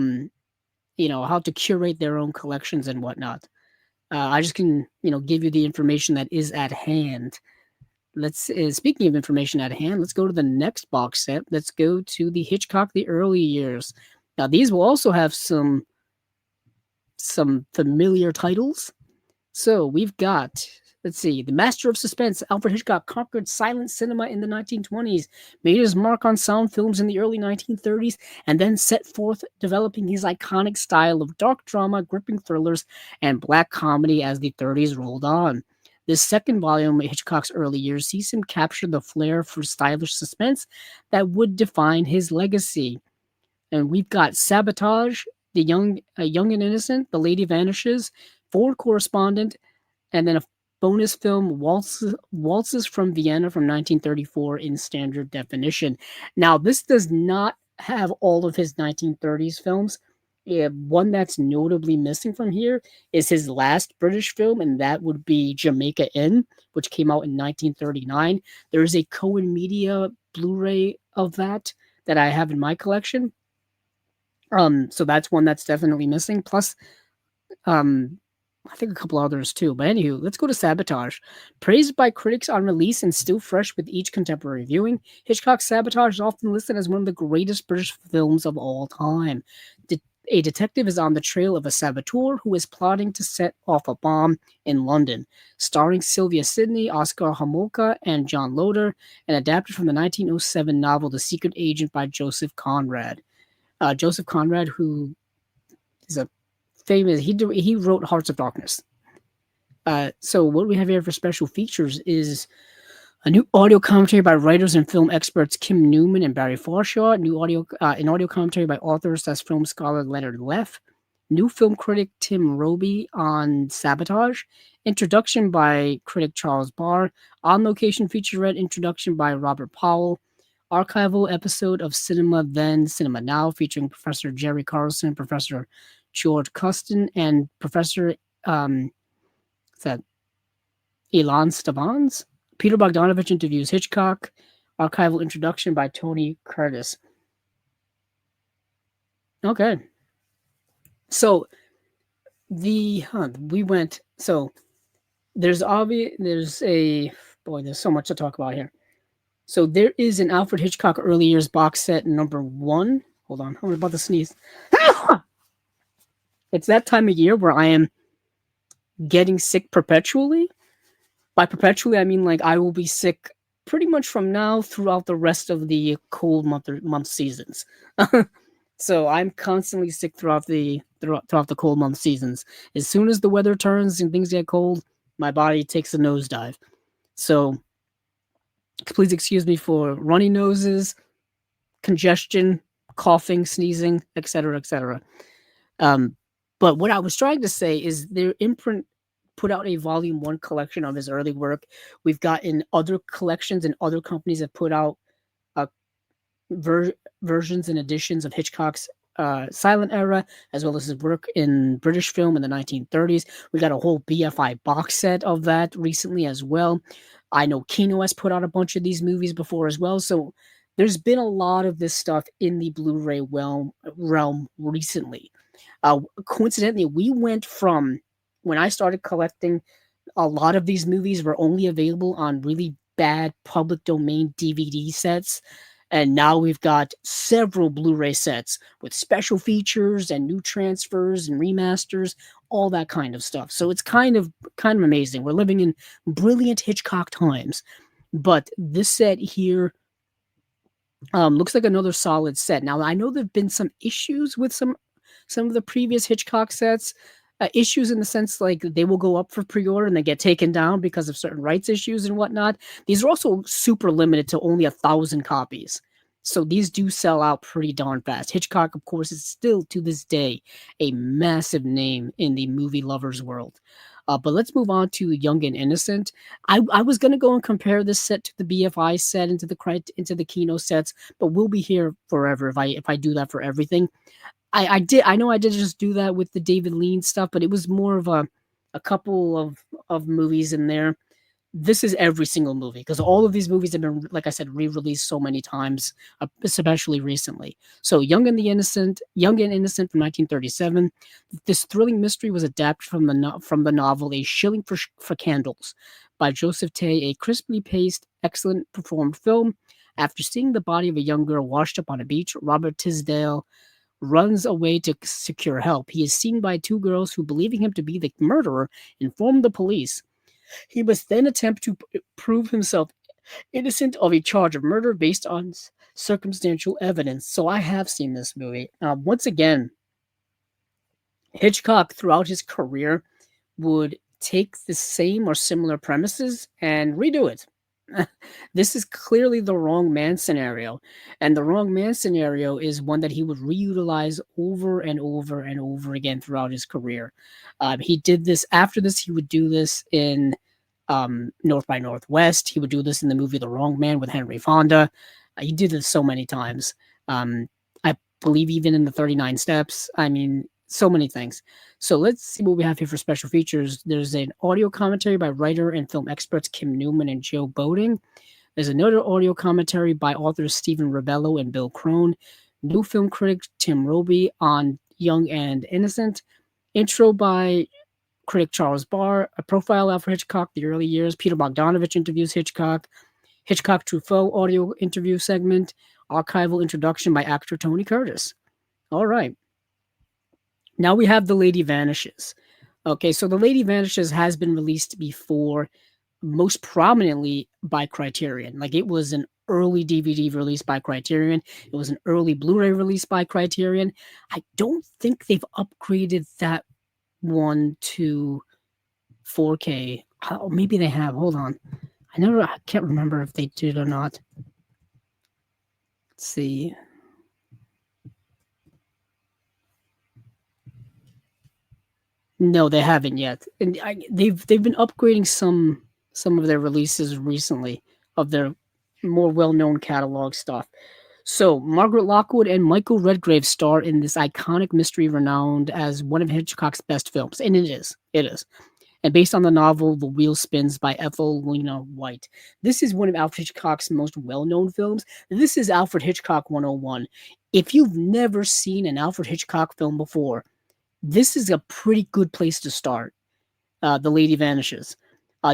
to curate their own collections and whatnot. I just can, give you the information that is at hand. Speaking of information at hand, let's go to the next box set. Let's go to the Hitchcock the early years. Now these will also have some familiar titles. So we've got, let's see, the master of suspense, Alfred Hitchcock conquered silent cinema in the 1920s, made his mark on sound films in the early 1930s, and then set forth developing his iconic style of dark drama, gripping thrillers, and black comedy as the 30s rolled on. This second volume of Hitchcock's early years sees him capture the flair for stylish suspense that would define his legacy. And we've got Sabotage, Young and Innocent, The Lady Vanishes, Ford Correspondent, and then a bonus film, Waltzes from Vienna from 1934 in standard definition. Now, this does not have all of his 1930s films. One that's notably missing from here is his last British film, and that would be Jamaica Inn, which came out in 1939. There is a Cohen Media Blu-ray of that I have in my collection. So that's one that's definitely missing. Plus, I think a couple others too. But anywho, let's go to Sabotage. Praised by critics on release and still fresh with each contemporary viewing, Hitchcock's Sabotage is often listed as one of the greatest British films of all time. A detective is on the trail of a saboteur who is plotting to set off a bomb in London. Starring Sylvia Sidney, Oscar Homolka, and John Loder, and adapted from the 1907 novel The Secret Agent by Joseph Conrad. Joseph Conrad, who is a famous, he wrote Hearts of Darkness. So what we have here for special features is a new audio commentary by writers and film experts Kim Newman and Barry Forshaw. An audio commentary by authors as film scholar Leonard Leff. New film critic Tim Roby on Sabotage. Introduction by critic Charles Barr. On-location featurette introduction by Robert Powell. Archival episode of Cinema Then, Cinema Now, featuring Professor Jerry Carlson, Professor George Custon, and Professor Ilan Stevans. Peter Bogdanovich interviews Hitchcock. Archival introduction by Tony Curtis. Okay. So there's so much to talk about here. So there is an Alfred Hitchcock early years box set number 1. Hold on, I'm about to sneeze. It's that time of year where I am getting sick perpetually. By perpetually, I mean like I will be sick pretty much from now throughout the rest of the cold month seasons. So I'm constantly sick throughout the cold month seasons. As soon as the weather turns and things get cold, my body takes a nosedive. So please excuse me for runny noses, congestion, coughing, sneezing, etc., etc. But what I was trying to say is their imprint put out a volume 1 collection of his early work. We've gotten other collections and other companies have put out ver- versions and editions of Hitchcock's silent era, as well as his work in British film in the 1930s. We got a whole BFI box set of that recently as well. I know Kino has put out a bunch of these movies before as well. So there's been a lot of this stuff in the Blu-ray realm recently. Coincidentally, we went from when I started collecting, a lot of these movies were only available on really bad public domain DVD sets. And now we've got several Blu-ray sets with special features and new transfers and remasters, all that kind of stuff. So it's kind of amazing. We're living in brilliant Hitchcock times. But this set here looks like another solid set. Now I know there've been some issues with some of the previous Hitchcock sets. Issues in the sense like they will go up for pre-order and they get taken down because of certain rights issues and whatnot. These are also super limited to only 1,000 copies. So these do sell out pretty darn fast. Hitchcock, of course, is still to this day a massive name in the movie lovers world. But let's move on to Young and Innocent. I was gonna go and compare this set to the BFI set into the Kino sets, but we'll be here forever if I do that for everything. I know I did just do that with the David Lean stuff, but it was more of a couple of movies in there. This is every single movie because all of these movies have been, like I said, re-released so many times, especially recently. So Young and Innocent from 1937. This thrilling mystery was adapted from the novel A Shilling for Candles by Joseph Tay, a crisply paced, excellent performed film. After seeing the body of a young girl washed up on a beach, Robert Tisdale runs away to secure help. He is seen by two girls who, believing him to be the murderer, inform the police. He must then attempt to prove himself innocent of a charge of murder based on circumstantial evidence. So I have seen this movie. Once again, Hitchcock throughout his career would take the same or similar premises and redo it. This is clearly the wrong man scenario. And the wrong man scenario is one that he would reutilize over and over and over again throughout his career. He did this after this, he would do this in North by Northwest. He would do this in the movie The Wrong Man with Henry Fonda. He did this so many times. I believe even in the 39 Steps. I mean, so many things. So let's see what we have here for special features. There's an audio commentary by writer and film experts Kim Newman and Joe Boding. There's another audio commentary by authors Stephen Rebello and Bill Crone. New film critic Tim Roby on Young and Innocent. Intro by critic Charles Barr. A profile of Hitchcock, the early years. Peter Bogdanovich interviews Hitchcock. Hitchcock Truffaut audio interview segment. Archival introduction by actor Tony Curtis. All right. Now we have The Lady Vanishes. Okay, so The Lady Vanishes has been released before, most prominently by Criterion. Like it was an early DVD release by Criterion. It was an early Blu-ray release by Criterion. I don't think they've upgraded that one to 4K. Oh, maybe they have. Hold on. I can't remember if they did or not. Let's see. No, they haven't yet, and they've been upgrading some of their releases recently of their more well-known catalog stuff. So Margaret Lockwood and Michael Redgrave star in this iconic mystery renowned as one of Hitchcock's best films, and it is, and based on the novel The Wheel Spins by Ethel Lena White. This is one of Alfred Hitchcock's most well-known films. This is Alfred Hitchcock 101. If you've never seen an Alfred Hitchcock film before, this is a pretty good place to start. The Lady Vanishes.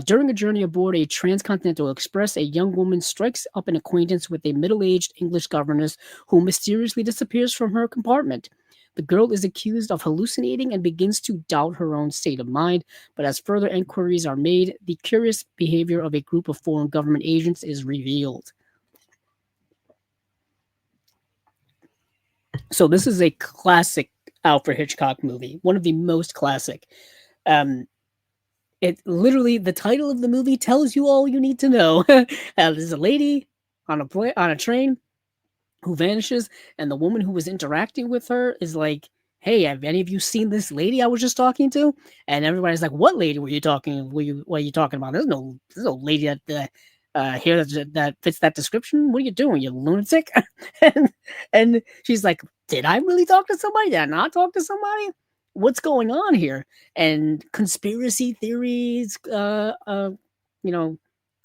During a journey aboard a transcontinental express, a young woman strikes up an acquaintance with a middle-aged English governess who mysteriously disappears from her compartment. The girl is accused of hallucinating and begins to doubt her own state of mind, but as further inquiries are made, the curious behavior of a group of foreign government agents is revealed. So this is a classic Alfred Hitchcock movie, one of the most classic. It literally, the title of the movie tells you all you need to know. There's a lady on a train who vanishes, and the woman who was interacting with her is like, "Hey, have any of you seen this lady I was just talking to?" And everybody's like, "What lady were you talking? What are you talking about? There's no lady here that fits that description. What are you doing, you lunatic?" and and she's like, "Did I really talk to somebody? Did I not talk to somebody? What's going on here?" And conspiracy theories, you know,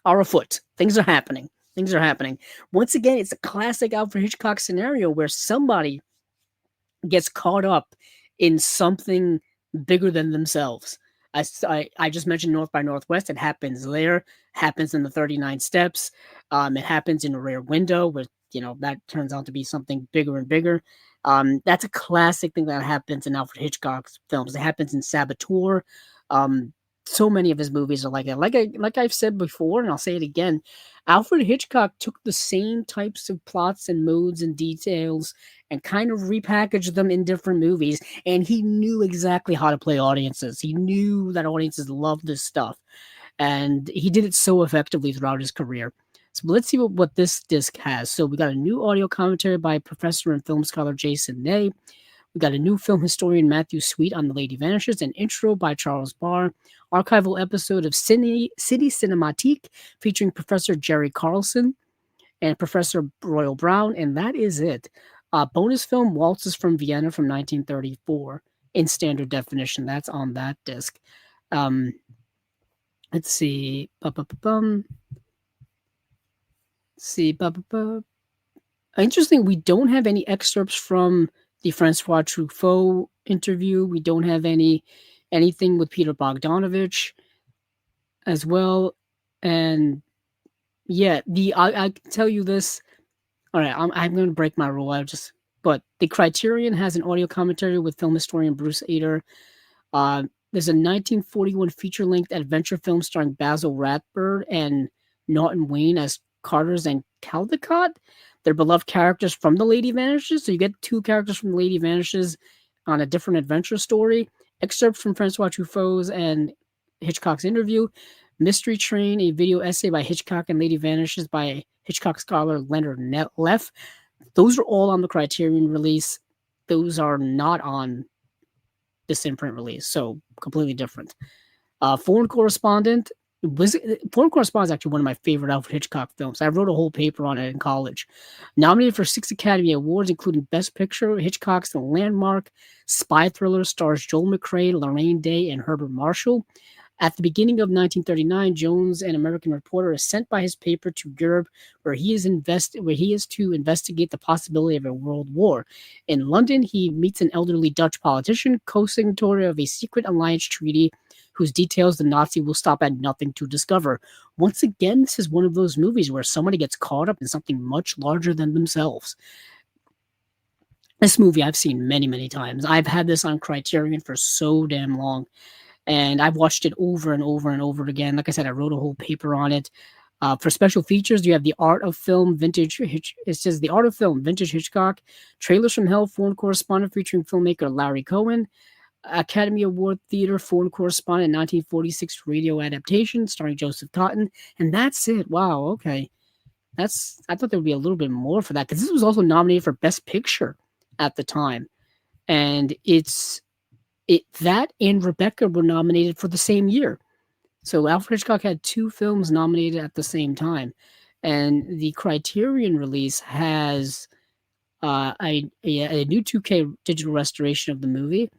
are afoot. Things are happening. Things are happening. Once again, it's a classic Alfred Hitchcock scenario where somebody gets caught up in something bigger than themselves. I just mentioned North by Northwest. It happens there, happens in the 39 Steps. It happens in a Rare Window where, that turns out to be something bigger and bigger. That's a classic thing that happens in Alfred Hitchcock's films. It happens in Saboteur. Um, so many of his movies are like that. Like I've said before, and I'll say it again. Alfred Hitchcock took the same types of plots and modes and details and kind of repackaged them in different movies. And he knew exactly how to play audiences. He knew that audiences loved this stuff. And he did it so effectively throughout his career. So let's see what this disc has. So we got a new audio commentary by professor and film scholar Jason Ney. We got a new film historian Matthew Sweet on The Lady Vanishes, an intro by Charles Barr, archival episode of City Cinematique featuring Professor Jerry Carlson and Professor Royal Brown, and that is it. Bonus film Waltzes from Vienna from 1934 in standard definition. That's on that disc. Let's see. Interesting, we don't have any excerpts from the Francois Truffaut interview. We don't have anything with Peter Bogdanovich as well. And yeah, I can tell you this. All right, I'm going to break my rule. But the Criterion has an audio commentary with film historian Bruce Ader. There's a 1941 feature-length adventure film starring Basil Rathbone and Norton Wayne as Carters and Caldecott. They're beloved characters from The Lady Vanishes. So you get two characters from The Lady Vanishes on a different adventure story. Excerpts from Francois Truffaut's and Hitchcock's interview. Mystery Train, a video essay by Hitchcock and Lady Vanishes by Hitchcock scholar Leonard Leff. Those are all on the Criterion release. Those are not on this imprint release, so completely different. Foreign Correspondent is actually one of my favorite Alfred Hitchcock films. I wrote a whole paper on it in college. Nominated for 6 Academy Awards, including Best Picture, Hitchcock's The Landmark, spy thriller, stars Joel McCrea, Lorraine Day, and Herbert Marshall. At the beginning of 1939, Jones, an American reporter, is sent by his paper to Europe, where he is to investigate the possibility of a world war. In London, he meets an elderly Dutch politician, co-signatory of a secret alliance treaty, whose details the Nazi will stop at nothing to discover. Once again, this is one of those movies where somebody gets caught up in something much larger than themselves. This movie I've seen many, many times. I've had this on Criterion for so damn long. And I've watched it over and over and over again. Like I said, I wrote a whole paper on it. For special features, you have The Art of Film, Vintage. It says The Art of Film, Vintage Hitchcock. Trailers from Hell, Foreign Correspondent featuring filmmaker Larry Cohen. Academy Award Theater, Foreign Correspondent, 1946 radio adaptation starring Joseph Cotten. And that's it. Wow, okay. I thought there would be a little bit more for that, because this was also nominated for Best Picture at the time. And that and Rebecca were nominated for the same year. So Alfred Hitchcock had 2 films nominated at the same time. And the Criterion release has a new 2K digital restoration of the movie,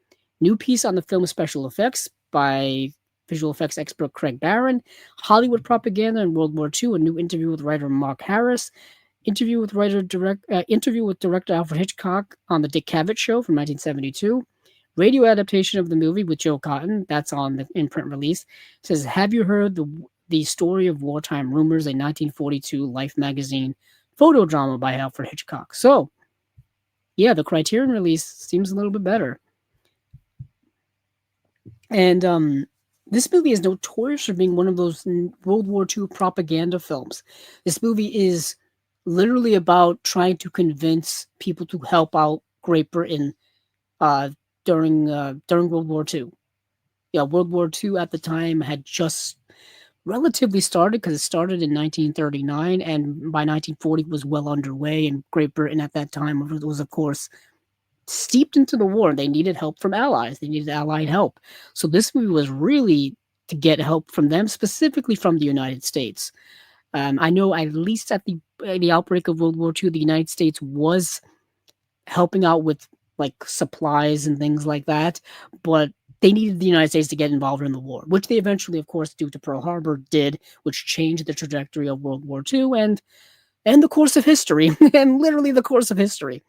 new piece on the film special effects by visual effects expert Craig Barron, Hollywood propaganda in World War II, a new interview with writer Mark Harris, interview with director Alfred Hitchcock on the Dick Cavett Show from 1972, radio adaptation of the movie with Joe Cotton. That's on the in-print release. It says, have you heard the story of wartime rumors, a 1942 Life magazine photo drama by Alfred Hitchcock. So, yeah, the Criterion release seems a little bit better. And this movie is notorious for being one of those World War II propaganda films. This movie is literally about trying to convince people to help out Great Britain during World War II. Yeah, World War II at the time had just relatively started, because it started in 1939, and by 1940 it was well underway, and Great Britain at that time was, of course, steeped into the war. They needed help from allies. They needed allied help. So this movie was really to get help from them, specifically from the United States. I know at least at the outbreak of World War II, the United States was helping out with like supplies and things like that, but they needed the United States to get involved in the war, which they eventually, of course, due to Pearl Harbor, did, which changed the trajectory of World War II and the course of history, and literally the course of history.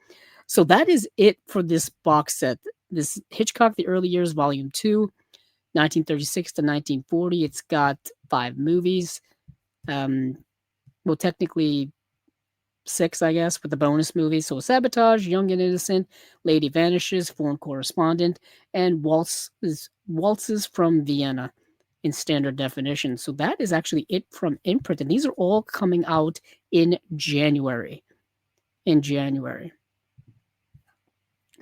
So that is it for this box set. This Hitchcock: The Early Years, Volume 2, 1936 to 1940. It's got 5 movies. Um, well, technically six, I guess, with the bonus movies. So Sabotage, Young and Innocent, Lady Vanishes, Foreign Correspondent, and Waltzes from Vienna in standard definition. So that is actually it from Imprint. And these are all coming out in January. In January.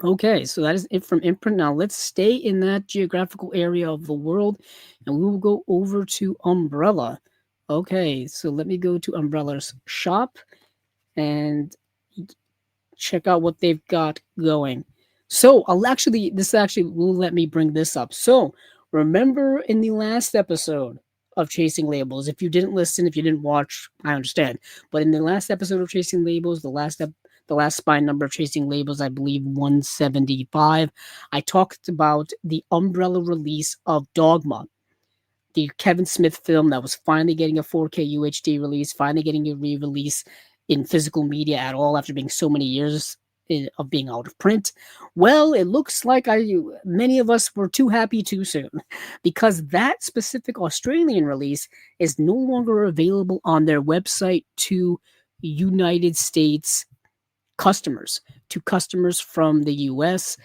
Okay, so that is it from Imprint. Now let's stay in that geographical area of the world and we will go over to Umbrella. Okay, so let me go to Umbrella's shop and check out what they've got going. So this actually will let me bring this up. So remember in the last episode of Chasing Labels, if you didn't listen, if you didn't watch, I understand. But in the last episode of Chasing Labels, the last spine number of Chasing Labels, I believe 175, I talked about the Umbrella release of Dogma, the Kevin Smith film that was finally getting a 4K UHD release, finally getting a re-release in physical media at all after being so many years of being out of print. Well, it looks like many of us were too happy too soon, because that specific Australian release is no longer available on their website to United States customers, to customers from the US.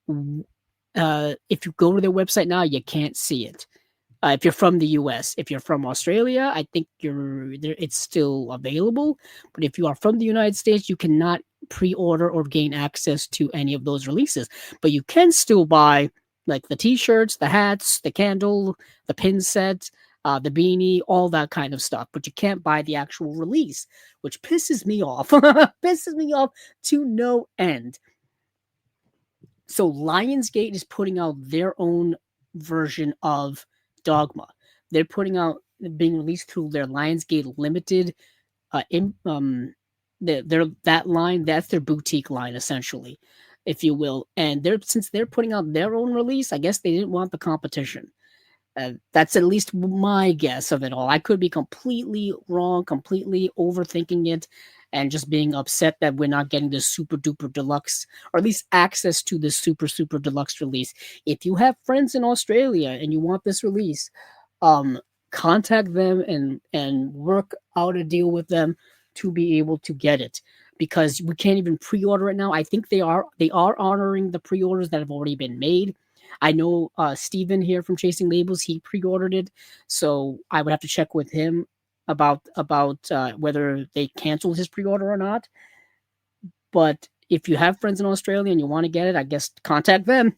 If you go to their website now, you can't see it. If you're from the US, if you're from Australia, I think it's still available. But if you are from the United States, you cannot pre-order or gain access to any of those releases. But you can still buy like the t-shirts, the hats, the candle, the pin set, the beanie, all that kind of stuff. But you can't buy the actual release, which pisses me off. Pisses me off to no end. So Lionsgate is putting out their own version of Dogma. They're being released through their Lionsgate Limited. That line, that's their boutique line essentially, if you will. And since they're putting out their own release, I guess they didn't want the competition. That's at least my guess of it all. I could be completely wrong, completely overthinking it, and just being upset that we're not getting this super duper deluxe, or at least access to this super super deluxe release. If you have friends in Australia and you want this release, contact them and work out a deal with them to be able to get it, because we can't even pre-order it now. I think they are honoring the pre-orders that have already been made. I know Steven here from Chasing Labels, he pre-ordered it, so I would have to check with him about whether they canceled his pre-order or not. But if you have friends in Australia and you want to get it, I guess contact them.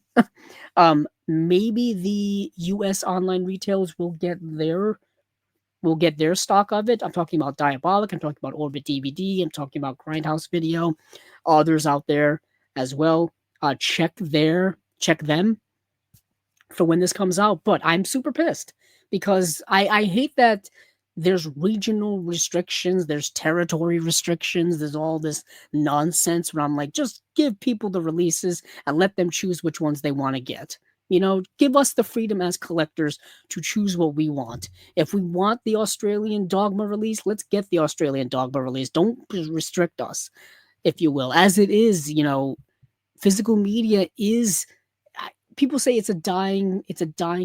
Maybe the US online retailers will get their stock of it. I'm talking about Diabolic, I'm talking about Orbit DVD, I'm talking about Grindhouse Video, others out there as well. Check them for when this comes out. But I'm super pissed because I hate that there's regional restrictions, there's territory restrictions, there's all this nonsense where I'm like, just give people the releases and let them choose which ones they want to get. Give us the freedom as collectors to choose what we want. If we want the Australian Dogma release, let's get the Australian Dogma release. Don't restrict us, if you will. As it is, physical media is, people say it's a dying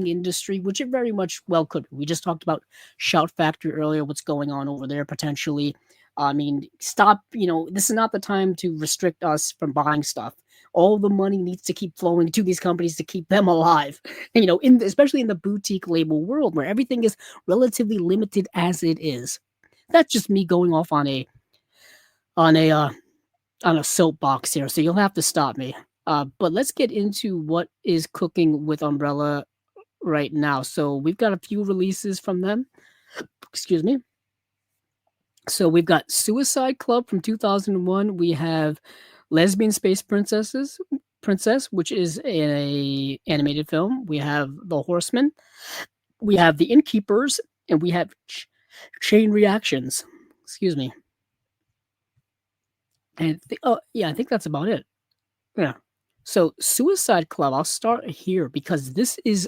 industry, which it very much well could be. We just talked about Shout Factory earlier, what's going on over there potentially. I mean, stop, this is not the time to restrict us from buying stuff. All the money needs to keep flowing to these companies to keep them alive. Especially in the boutique label world where everything is relatively limited as it is. That's just me going off on a soapbox here, so you'll have to stop me. But let's get into what is cooking with Umbrella right now. So we've got a few releases from them. Excuse me. So we've got Suicide Club from 2001. We have Lesbian Space Princess, which is a animated film. We have The Horseman. We have The Innkeepers, and we have chain reactions. Excuse me. And oh yeah, I think that's about it. Yeah. So Suicide Club, I'll start here because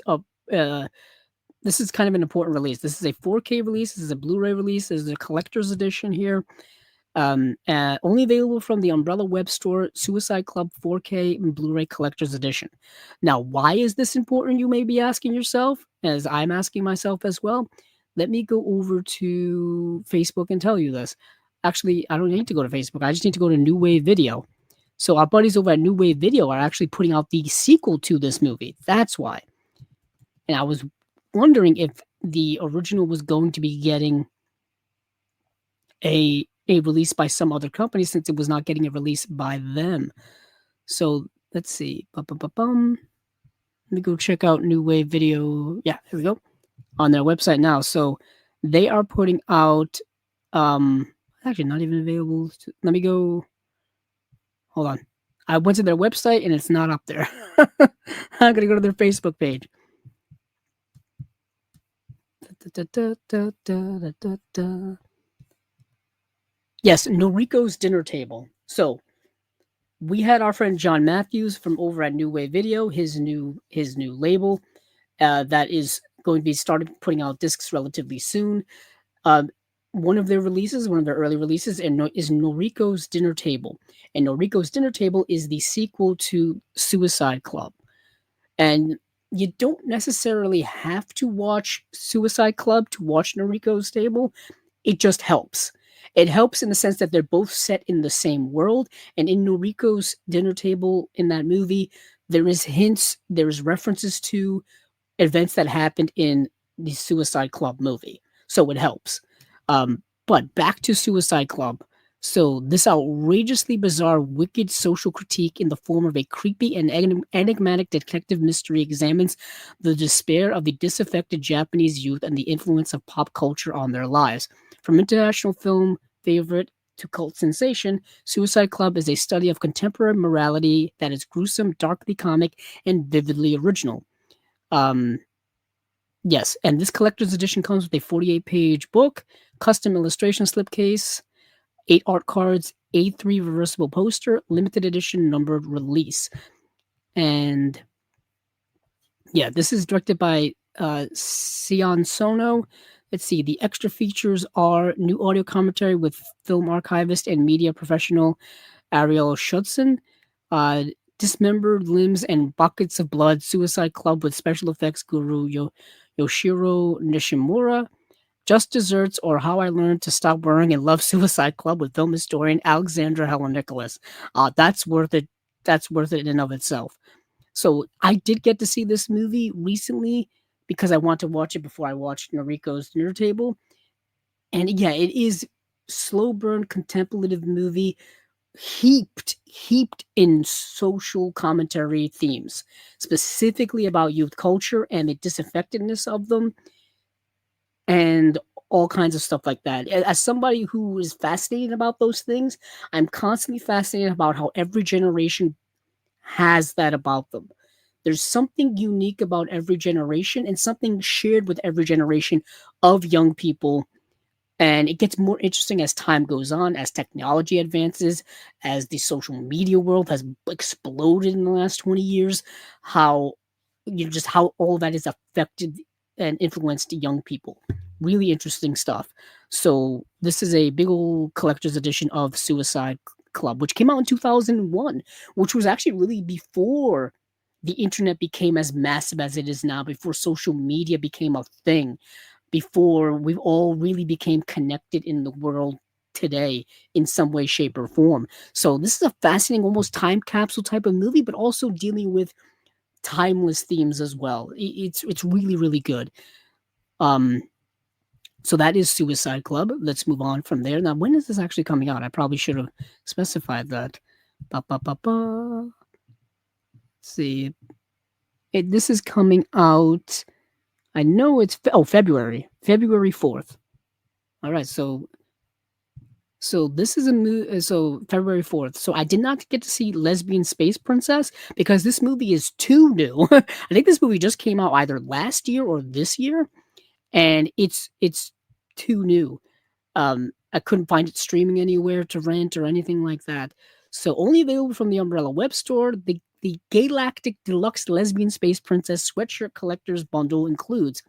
uh, this is kind of an important release. This is a 4K release. This is a Blu-ray release. This is a collector's edition here. Only available from the Umbrella Web Store, Suicide Club 4K and Blu-ray Collector's Edition. Now, why is this important? You may be asking yourself, as I'm asking myself as well. Let me go over to Facebook and tell you this. Actually, I don't need to go to Facebook. I just need to go to New Wave Video. So our buddies over at New Wave Video are actually putting out the sequel to this movie. That's why. And I was wondering if the original was going to be getting a release by some other company since it was not getting a release by them. So let's see. Bum. Let me go check out New Wave Video. Yeah, here we go. On their website now. So they are putting out actually not even available. Let me go. Hold on. I went to their website and it's not up there. I'm gonna go to their Facebook page. Yes, Noriko's Dinner Table. So we had our friend John Matthews from over at New Wave Video, his new label that is going to be started putting out discs relatively soon. One of their releases, one of their early releases, is Noriko's Dinner Table. And Noriko's Dinner Table is the sequel to Suicide Club. And you don't necessarily have to watch Suicide Club to watch Noriko's Table. It just helps. It helps in the sense that they're both set in the same world. And in Noriko's Dinner Table in that movie, there is hints, there's references to events that happened in the Suicide Club movie. So it helps. But back to Suicide Club. So this outrageously bizarre, wicked social critique in the form of a creepy and enigmatic detective mystery examines the despair of the disaffected Japanese youth and the influence of pop culture on their lives. From international film favorite to cult sensation, Suicide Club is a study of contemporary morality that is gruesome, darkly comic, and vividly original. Yes, and this collector's edition comes with a 48-page book, custom illustration slipcase, 8 art cards, A3 reversible poster, limited edition numbered release. And yeah, this is directed by Sion Sono. Let's see, the extra features are new audio commentary with film archivist and media professional Ariel Schudson, dismembered limbs and buckets of blood, Suicide Club with special effects guru Yoshiro Nishimura, Just Desserts, or How I Learned to Stop Worrying and Love Suicide Club with film historian Alexandra Helen Nicholas. That's worth it. That's worth it in and of itself. So I did get to see this movie recently because I want to watch it before I watched Noriko's Dinner Table. And yeah, it is slow burn contemplative movie heaped in social commentary themes, specifically about youth culture and the disaffectedness of them and all kinds of stuff like that. As somebody who is fascinated about those things, I'm constantly fascinated about how every generation has that about them. There's something unique about every generation and something shared with every generation of young people. And it gets more interesting as time goes on, as technology advances, as the social media world has exploded in the last 20 years, how just how all that has affected and influenced young people. Really interesting stuff. So this is a big old collector's edition of Suicide Club, which came out in 2001, which was actually really before the internet became as massive as it is now, before social media became a thing, before we all really became connected in the world today in some way, shape, or form. So this is a fascinating, almost time capsule type of movie, but also dealing with timeless themes as well. It's really, really good. So that is Suicide Club. Let's move on from there. Now, when is this actually coming out? I probably should have specified that. Let's see. This is coming out. I know it's February 4th. All right, so this is a movie. So February 4th. So I did not get to see Lesbian Space Princess because this movie is too new. I think this movie just came out either last year or this year, and it's too new. I couldn't find it streaming anywhere to rent or anything like that. So only available from the Umbrella web store. The Galactic Deluxe Lesbian Space Princess Sweatshirt Collector's Bundle includes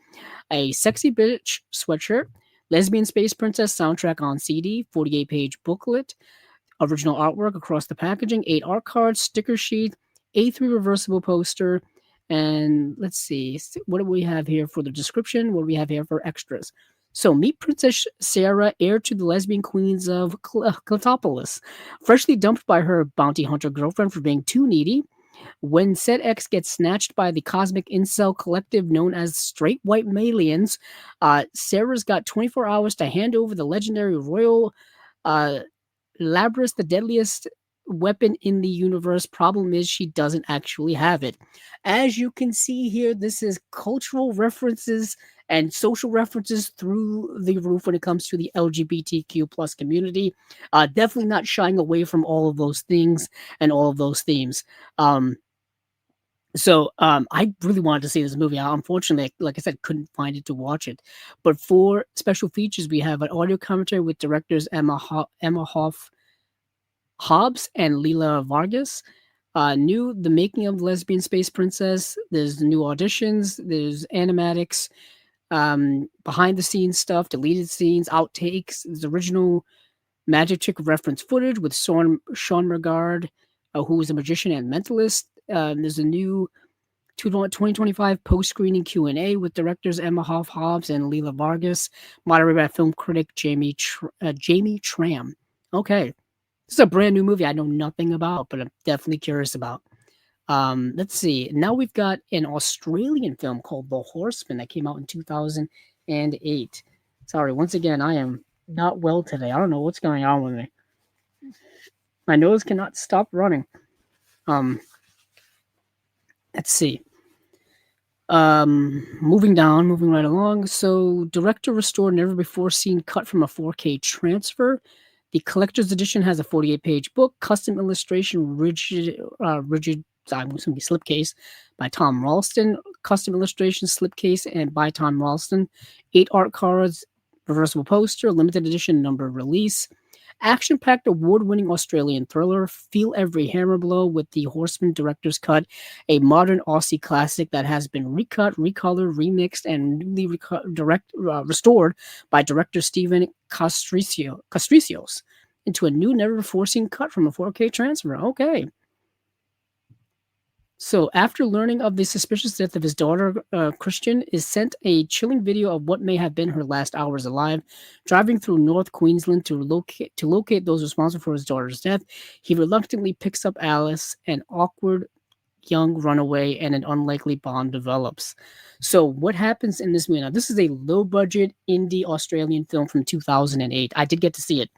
a Sexy Bitch sweatshirt, Lesbian Space Princess soundtrack on CD, 48-page booklet, original artwork across the packaging, 8 art cards, sticker sheet, A3 reversible poster, and let's see, what do we have here for the description? What do we have here for extras? So, meet Princess Sarah, heir to the lesbian queens of Clitopolis. Freshly dumped by her bounty hunter girlfriend for being too needy, when said ex gets snatched by the cosmic incel collective known as Straight White Malians, Sarah's got 24 hours to hand over the legendary royal uh, Labrys, the deadliest weapon in the universe. Problem is, she doesn't actually have it. As you can see here, this is cultural references and social references through the roof when it comes to the LGBTQ plus community. Definitely not shying away from all of those things and all of those themes. I really wanted to see this movie. Unfortunately, like I said, couldn't find it to watch it. But for special features, we have an audio commentary with directors Emma Hobbs and Leela Vargas. New The Making of the Lesbian Space Princess. There's new auditions. There's animatics, behind the scenes stuff, deleted scenes, outtakes. There's original Magic Trick reference footage with Sean Regard, who is a magician and mentalist. There's a new 2025 post-screening Q&A with directors Emma Hobbs and Leela Vargas, moderated by film critic Jamie Tram. Okay. This is a brand new movie I know nothing about, but I'm definitely curious about. Let's see. Now we've got an Australian film called The Horseman that came out in 2008. Sorry, once again, I am not well today. I don't know what's going on with me. My nose cannot stop running. Let's see. Moving right along. So, director restored never before seen cut from a 4K transfer. The collector's edition has a 48-page book, custom illustration, rigid, I'm going to be slipcase by Tom Ralston, custom illustration, slipcase, and by Tom Ralston, 8 art cards, reversible poster, limited edition number release. Action-packed, award-winning Australian thriller. Feel every hammer blow with The Horseman Director's Cut, a modern Aussie classic that has been recut, recolored, remixed, and newly restored by director Stephen Castricios into a new, never-before-seen cut from a 4K transfer. Okay. So, after learning of the suspicious death of his daughter, Christian is sent a chilling video of what may have been her last hours alive. Driving through North Queensland to locate those responsible for his daughter's death, he reluctantly picks up Alice, an awkward young runaway, and an unlikely bond develops. So, what happens in this movie? Now, this is a low-budget indie Australian film from 2008. I did get to see it,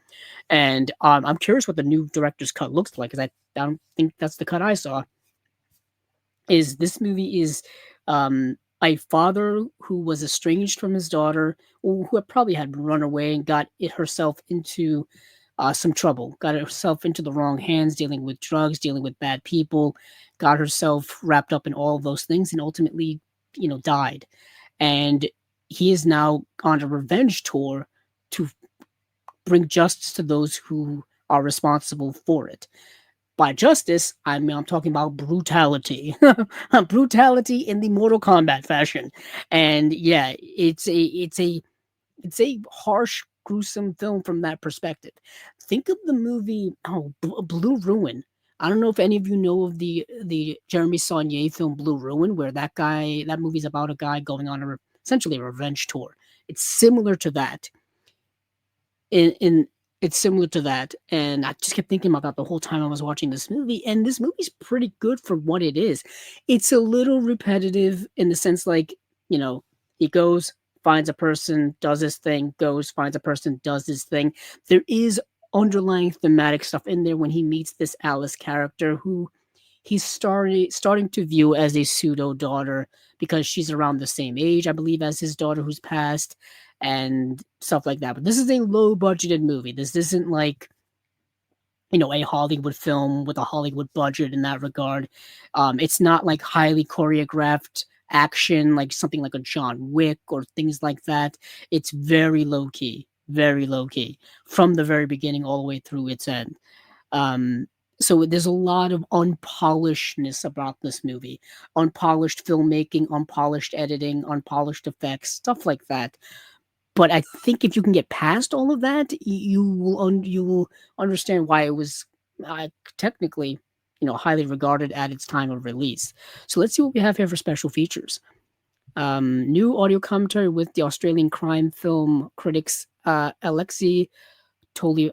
and I'm curious what the new director's cut looks like, because I don't think that's the cut I saw. This movie is a father who was estranged from his daughter, who probably had run away and got herself into some trouble, got herself into the wrong hands, dealing with drugs, dealing with bad people, got herself wrapped up in all of those things, and ultimately, died. And he is now on a revenge tour to bring justice to those who are responsible for it. By justice, I'm talking about brutality. Brutality in the Mortal Kombat fashion. And yeah, it's a harsh, gruesome film from that perspective. Think of the movie Blue Ruin. I don't know if any of you know of the Jeremy Saulnier film Blue Ruin, where that movie's about a guy going on essentially a revenge tour. It's similar to that. It's similar to that, and I just kept thinking about that the whole time I was watching this movie, and this movie's pretty good for what it is. It's a little repetitive in the sense, like, he goes, finds a person, does his thing, goes, finds a person, does his thing. There is underlying thematic stuff in there when he meets this Alice character who he's starting to view as a pseudo-daughter because she's around the same age, I believe, as his daughter who's passed, and stuff like that. But this is a low-budgeted movie. This isn't like, a Hollywood film with a Hollywood budget in that regard. It's not like highly choreographed action, like something like a John Wick or things like that. It's very low key from the very beginning all the way through its end. Um, so there's a lot of unpolishedness about this movie, unpolished filmmaking, unpolished editing, unpolished effects, stuff like that. But I think if you can get past all of that, you will understand why it was technically, highly regarded at its time of release. So let's see what we have here for special features. New audio commentary with the Australian crime film critics Alexei Toli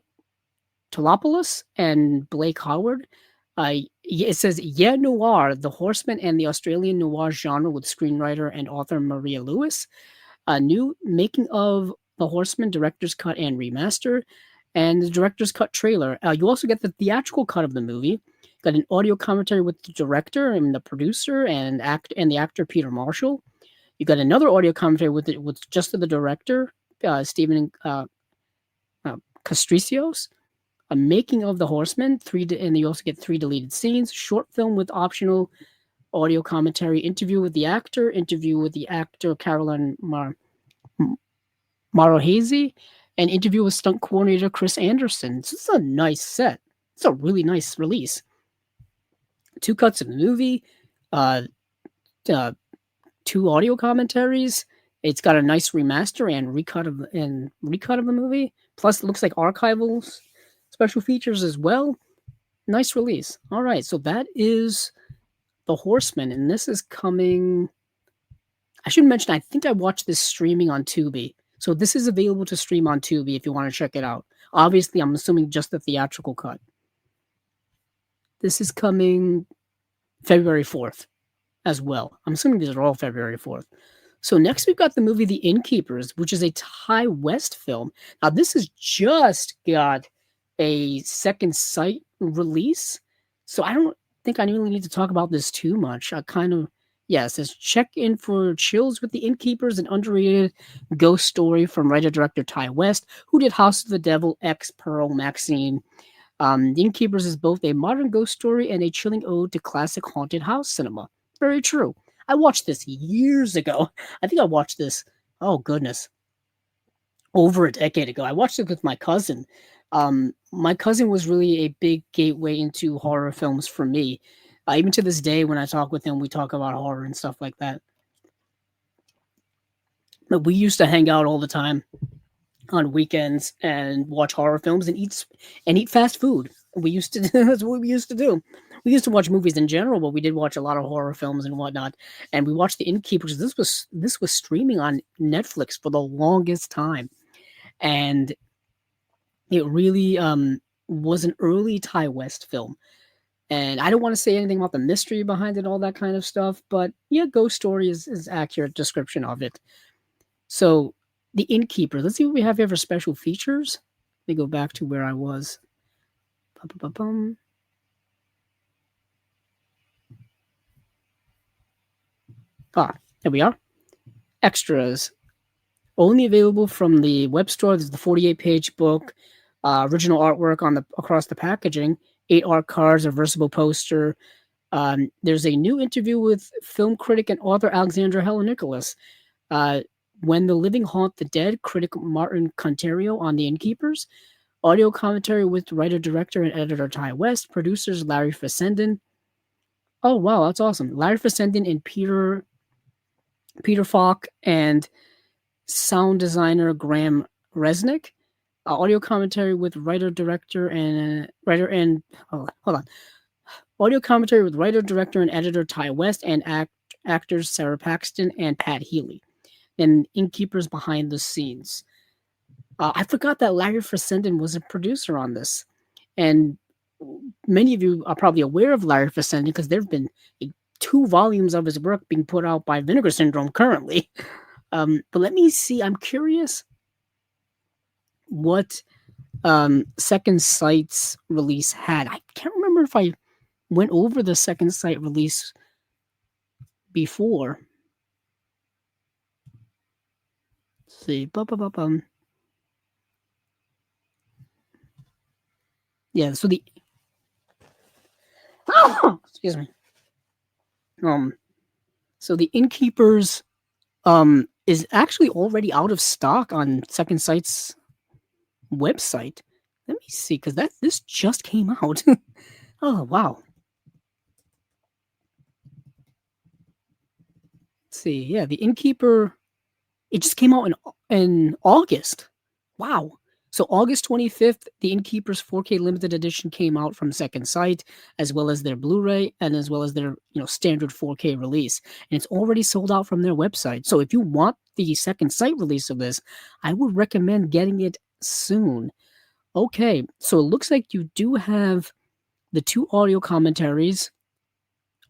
Tolopoulos and Blake Howard. It says, Yeah, Noir, The Horseman and the Australian noir genre with screenwriter and author Maria Lewis. A new making of The Horseman director's cut and remaster, and the director's cut trailer. You also get the theatrical cut of the movie. Got an audio commentary with the director and the producer and the actor Peter Marshall. You got another audio commentary with just the director, Stephen Castricios, a making of The Horseman, and you also get 3 deleted scenes, short film with optional audio commentary, interview with the actor Caroline Marohazy, and interview with stunt coordinator Chris Anderson. This is a nice set. It's a really nice release. 2 cuts of the movie, uh, uh, 2 audio commentaries. It's got a nice remaster and recut of the movie. Plus, it looks like archival special features as well. Nice release. All right, so that is The Horseman, and this is coming. I should mention, I think I watched this streaming on Tubi. So this is available to stream on Tubi if you want to check it out. Obviously, I'm assuming just the theatrical cut. This is coming February 4th as well. I'm assuming these are all February 4th. So next we've got the movie The Innkeepers, which is a Thai West film. Now this has just got a second sight release. So I don't think I really need to talk about this too much. It says check in for chills with The Innkeepers, an underrated ghost story from writer-director Ty West, who did House of the Devil, X, Pearl, Maxine. The Innkeepers is both a modern ghost story and a chilling ode to classic haunted house cinema. Very true. I watched this years ago. I think I watched this, oh goodness, over a decade ago. I watched it with my cousin. My cousin was really a big gateway into horror films for me. Even to this day, when I talk with him, we talk about horror and stuff like that. But we used to hang out all the time on weekends and watch horror films and eat fast food. We used to that's what we used to do. We used to watch movies in general, but we did watch a lot of horror films and whatnot. And we watched The Innkeepers. This was streaming on Netflix for the longest time, and it really was an early Thai West film. And I don't want to say anything about the mystery behind it, all that kind of stuff, but yeah, Ghost Story is accurate description of it. So, The Innkeeper. Let's see what we have here for special features. Let me go back to where I was. Bum. There we are. Extras. Only available from the web store. There's the 48-page book, original artwork across the packaging, 8 art cards, a versatile poster. There's a new interview with film critic and author Alexandra Helen Nicholas. When the Living Haunt the Dead, critic Martin Conterio on The Innkeepers. Audio commentary with writer, director, and editor Ty West. Producers Larry Fessenden. Oh, wow, that's awesome. Larry Fessenden and Peter Falk, and sound designer Graham Resnick. Audio commentary with writer, director, and hold on. Audio commentary with writer, director, and editor Ty West and actors Sarah Paxton and Pat Healy. And Innkeepers behind the scenes. I forgot that Larry Fessenden was a producer on this. And many of you are probably aware of Larry Fessenden because there have been 2 volumes of his work being put out by Vinegar Syndrome currently. But let me see. I'm curious what Second Sight's release had. I can't remember if I went over the Second Sight release before. Let's see. Yeah, so excuse me. So the Innkeepers is actually already out of stock on Second Sight's website. Let me see, because this just came out. Oh wow. Let's see. Yeah, the Innkeeper. It just came out in August. Wow. So August 25th, the Innkeepers 4K limited edition came out from Second Sight, as well as their Blu-ray and as well as their standard 4K release, and it's already sold out from their website. So if you want the Second Sight release of this, I would recommend getting it soon. Okay, so it looks like you do have the two audio commentaries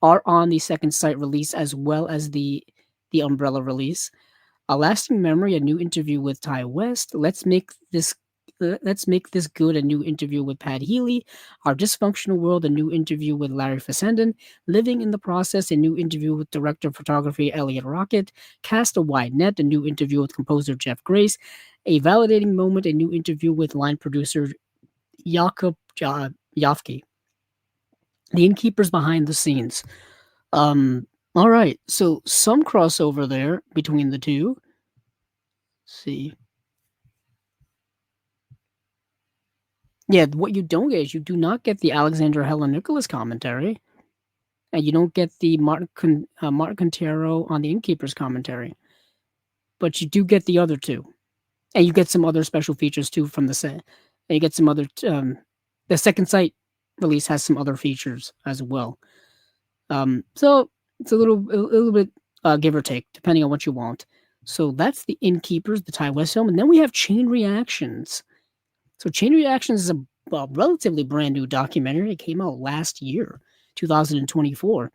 are on the Second Sight release as well as the Umbrella release. A Lasting Memory, a new interview with Ty West. Let's make this good, a new interview with Pat Healy. Our Dysfunctional World, a new interview with Larry Fessenden. Living in the Process, a new interview with director of photography Elliot Rocket. Cast a Wide Net, a new interview with composer Jeff Grace. A Validating Moment, a new interview with line producer Jakob Jafke. The Innkeepers Behind the Scenes. All right, so some crossover there between the two. Let's see. Yeah, what you don't get is you do not get the Alexander Helen Nicholas commentary, and you don't get the Martin Quintero on the Innkeepers commentary, but you do get the other two, and you get some other special features too from the set. And you get some other. The Second Sight release has some other features as well. So it's a little bit give or take depending on what you want. So that's the Innkeepers, the Ty West film, and then we have Chain Reactions. So Chain Reactions is a relatively brand new documentary. It came out last year, 2024.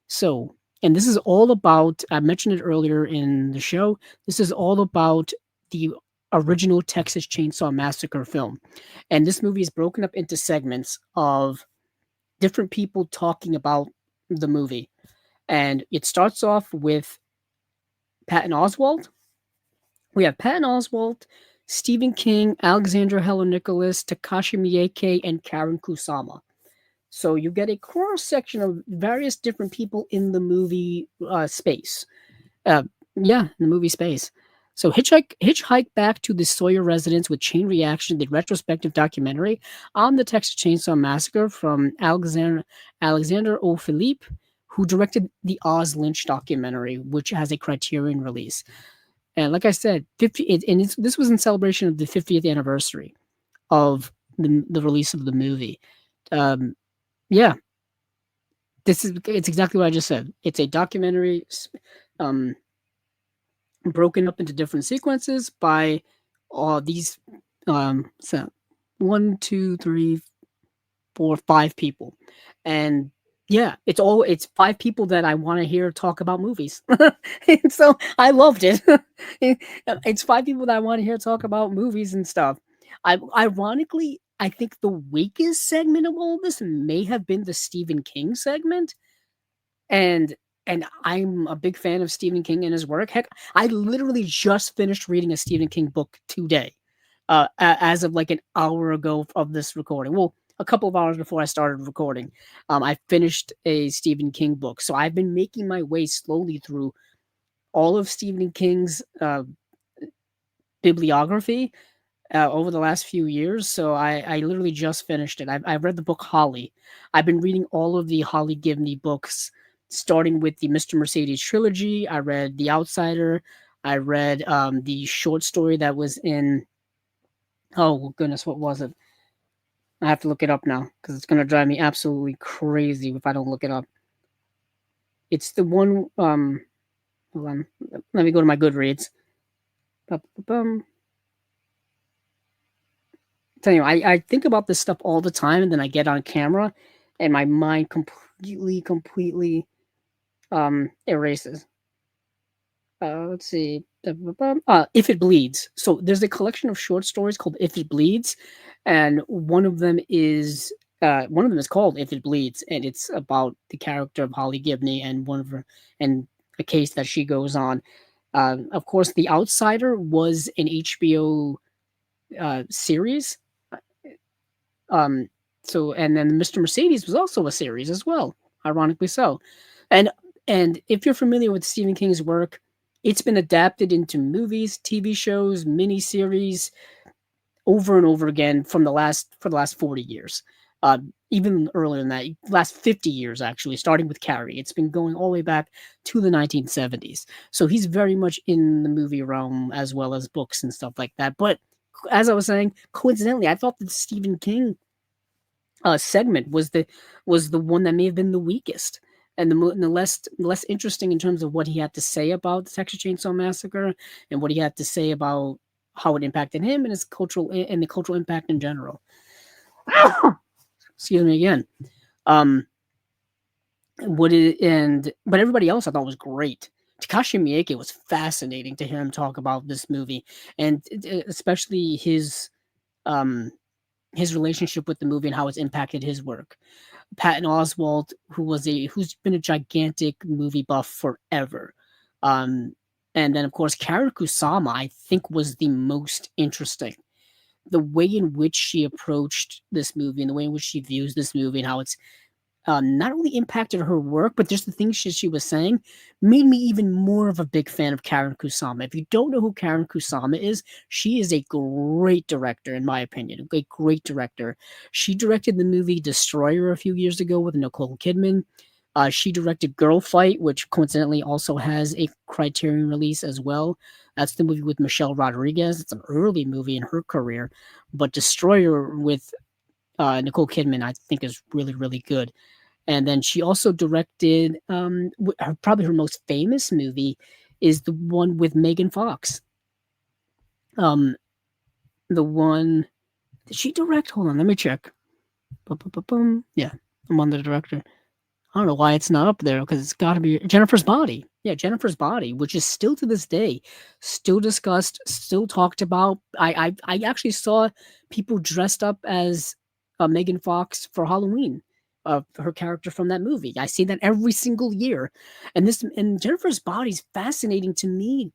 So, and this is all about, I mentioned it earlier in the show, this is all about the original Texas Chainsaw Massacre film. And this movie is broken up into segments of different people talking about the movie. And it starts off with Patton Oswalt. We have Patton Oswalt, Stephen King, Alexandra Helen Nicholas, Takashi Miike, and Karen Kusama. So you get a cross section of various different people in the movie space. Yeah, in the movie space. So hitchhike back to the Sawyer residence with Chain Reaction, the retrospective documentary on the Texas Chainsaw Massacre from Alexander O. Philippe, who directed the Oz Lynch documentary, which has a Criterion release. And like I said, this was in celebration of the 50th anniversary of the release of the movie. Yeah, it's exactly what I just said. It's a documentary, um, broken up into different sequences by all these, so 5 people, and yeah, it's 5 people that I want to hear talk about movies. And so I loved it. It's 5 people that I want to hear talk about movies and stuff. Ironically, I think the weakest segment of all this may have been the Stephen King segment, and I'm a big fan of Stephen King and his work. Heck, I literally just finished reading a Stephen King book today, as of like an hour ago of this recording. Well, a couple of hours before I started recording, I finished a Stephen King book. So I've been making my way slowly through all of Stephen King's bibliography over the last few years. So I literally just finished it. I've read the book Holly. I've been reading all of the Holly Givney books, starting with the Mr. Mercedes trilogy. I read The Outsider. I read the short story that was in, oh goodness, what was it? I have to look it up now because it's going to drive me absolutely crazy if I don't look it up. It's the one, hold on, let me go to my Goodreads. Tell you, I think about this stuff all the time, and then I get on camera, and my mind completely erases. Let's see. If It Bleeds. So there's a collection of short stories called If It Bleeds, and one of them is called If It Bleeds, and it's about the character of Holly Gibney and one of her and a case that she goes on. Of course, The Outsider was an HBO series. So and then Mr. Mercedes was also a series as well, ironically so. And And if you're familiar with Stephen King's work, it's been adapted into movies, TV shows, miniseries, over and over again for the last 40 years. Even earlier than that, last 50 years actually, starting with Carrie. It's been going all the way back to the 1970s. So he's very much in the movie realm as well as books and stuff like that. But as I was saying, coincidentally, I thought the Stephen King segment was the one that may have been the weakest and the less interesting in terms of what he had to say about the Texas Chainsaw Massacre and what he had to say about how it impacted him and his cultural and the cultural impact in general. Excuse me again. Um, what it and but everybody else I thought was great. Takashi Miike was fascinating to hear him talk about this movie, and especially um his relationship with the movie and how it's impacted his work. Patton Oswalt, who's been a gigantic movie buff forever. Um, and then of course Karen Kusama, I think, was the most interesting. The way in which she approached this movie and the way in which she views this movie and how it's not only impacted her work, but just the things she was saying made me even more of a big fan of Karen Kusama. If you don't know who Karen Kusama is, she is a great director, in my opinion. A great director. She directed the movie Destroyer a few years ago with Nicole Kidman. She directed Girl Fight, which coincidentally also has a Criterion release as well. That's the movie with Michelle Rodriguez. It's an early movie in her career, but Destroyer with Nicole Kidman, I think, is really, really good. And then she also directed probably her most famous movie is the one with Megan Fox. Um, the one did she direct? Hold on, let me check. Yeah, I'm on the director. I don't know why it's not up there because it's got to be Jennifer's Body. Yeah, Jennifer's Body, which is still to this day still discussed, still talked about. I actually saw people dressed up as Megan Fox for Halloween. Her character from that movie. I see that every single year, and Jennifer's Body is fascinating to me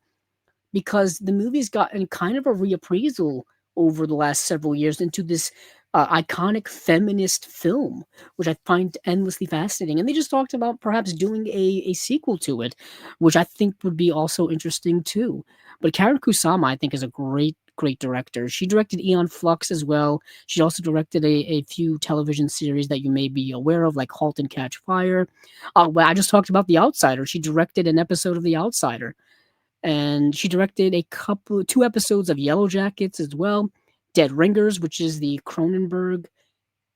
because the movie's gotten kind of a reappraisal over the last several years into this iconic feminist film, which I find endlessly fascinating. And they just talked about perhaps doing a sequel to it, which I think would be also interesting too. But Karen Kusama, I think, is a great director. She directed Eon Flux as well. She also directed a few television series that you may be aware of, like Halt and Catch Fire. Well, I just talked about The Outsider. She directed an episode of The Outsider, and she directed two episodes of Yellow Jackets as well. Dead Ringers, which is the Cronenberg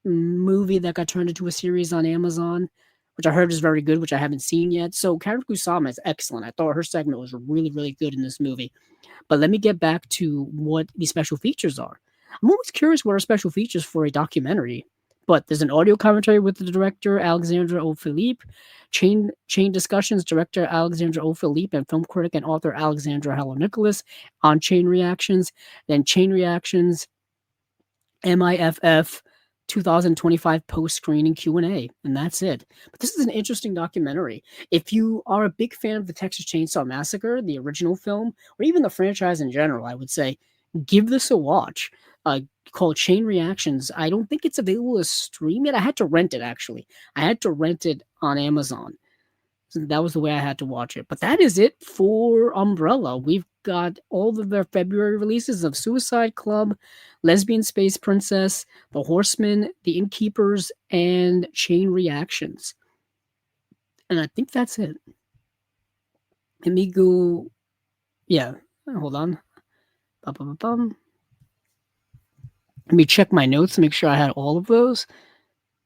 movie that got turned into a series on Amazon, which I heard is very good, which I haven't seen yet. So Karen Kusama is excellent. I thought her segment was really, really good in this movie. But let me get back to what the special features are. I'm always curious what are special features for a documentary. But there's an audio commentary with the director Alexandra O'Philippe, chain discussions director Alexandra O'Philippe, and film critic and author Alexandra Hello Nicholas on chain reactions. Then chain reactions, MIFF 2025 post-screening Q&A, and that's it. But this is an interesting documentary. If you are a big fan of the Texas Chainsaw Massacre, the original film, or even the franchise in general, I would say give this a watch. Called Chain Reactions. I don't think it's available to stream yet. I had to rent it, actually. I had to rent it on Amazon. So that was the way I had to watch it. But that is it for Umbrella. We've got all of their February releases of Suicide Club, Lesbian Space Princess, The Horseman, The Innkeepers, and Chain Reactions. And I think that's it. Let me go. Yeah, hold on. Let me check my notes to make sure I had all of those.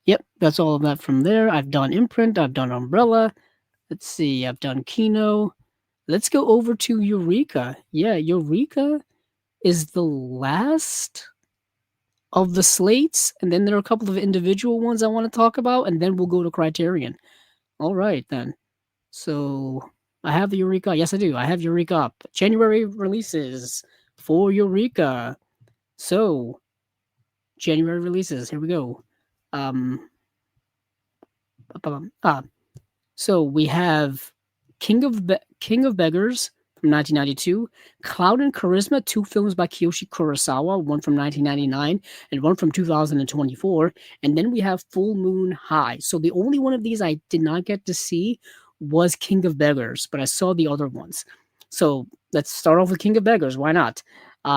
Yep, that's all of that from there. I've done Imprint, I've done Umbrella. Let's see, I've done Kino. Let's go over to Eureka. Yeah, Eureka is the last of the slates, and then there are a couple of individual ones I want to talk about, and then we'll go to Criterion. All right, then. So I have the Eureka. Yes, I do. I have Eureka up. January releases for Eureka. So January releases. Here we go. So we have King of Beggars from 1992, Cloud and Charisma, two films by Kiyoshi Kurosawa, one from 1999 and one from 2024, and then we have Full Moon High. So the only one of these I did not get to see was King of Beggars, but I saw the other ones. So let's start off with King of Beggars. Why not?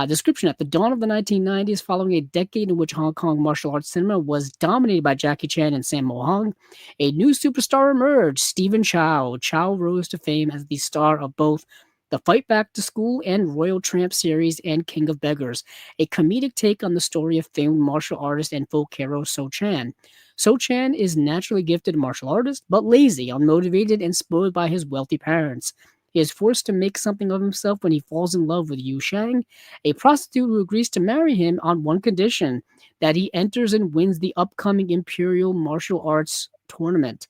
Description: at the dawn of the 1990s, following a decade in which Hong Kong martial arts cinema was dominated by Jackie Chan and Sammo Hung, a new superstar emerged, Stephen Chow. Chow rose to fame as the star of both the Fight Back to School and Royal Tramp series and King of Beggars, a comedic take on the story of famed martial artist and folk hero So Chan. So Chan is naturally gifted martial artist, but lazy, unmotivated, and spoiled by his wealthy parents. He is forced to make something of himself when he falls in love with Yu Shang, a prostitute who agrees to marry him on one condition: that he enters and wins the upcoming Imperial Martial Arts tournament.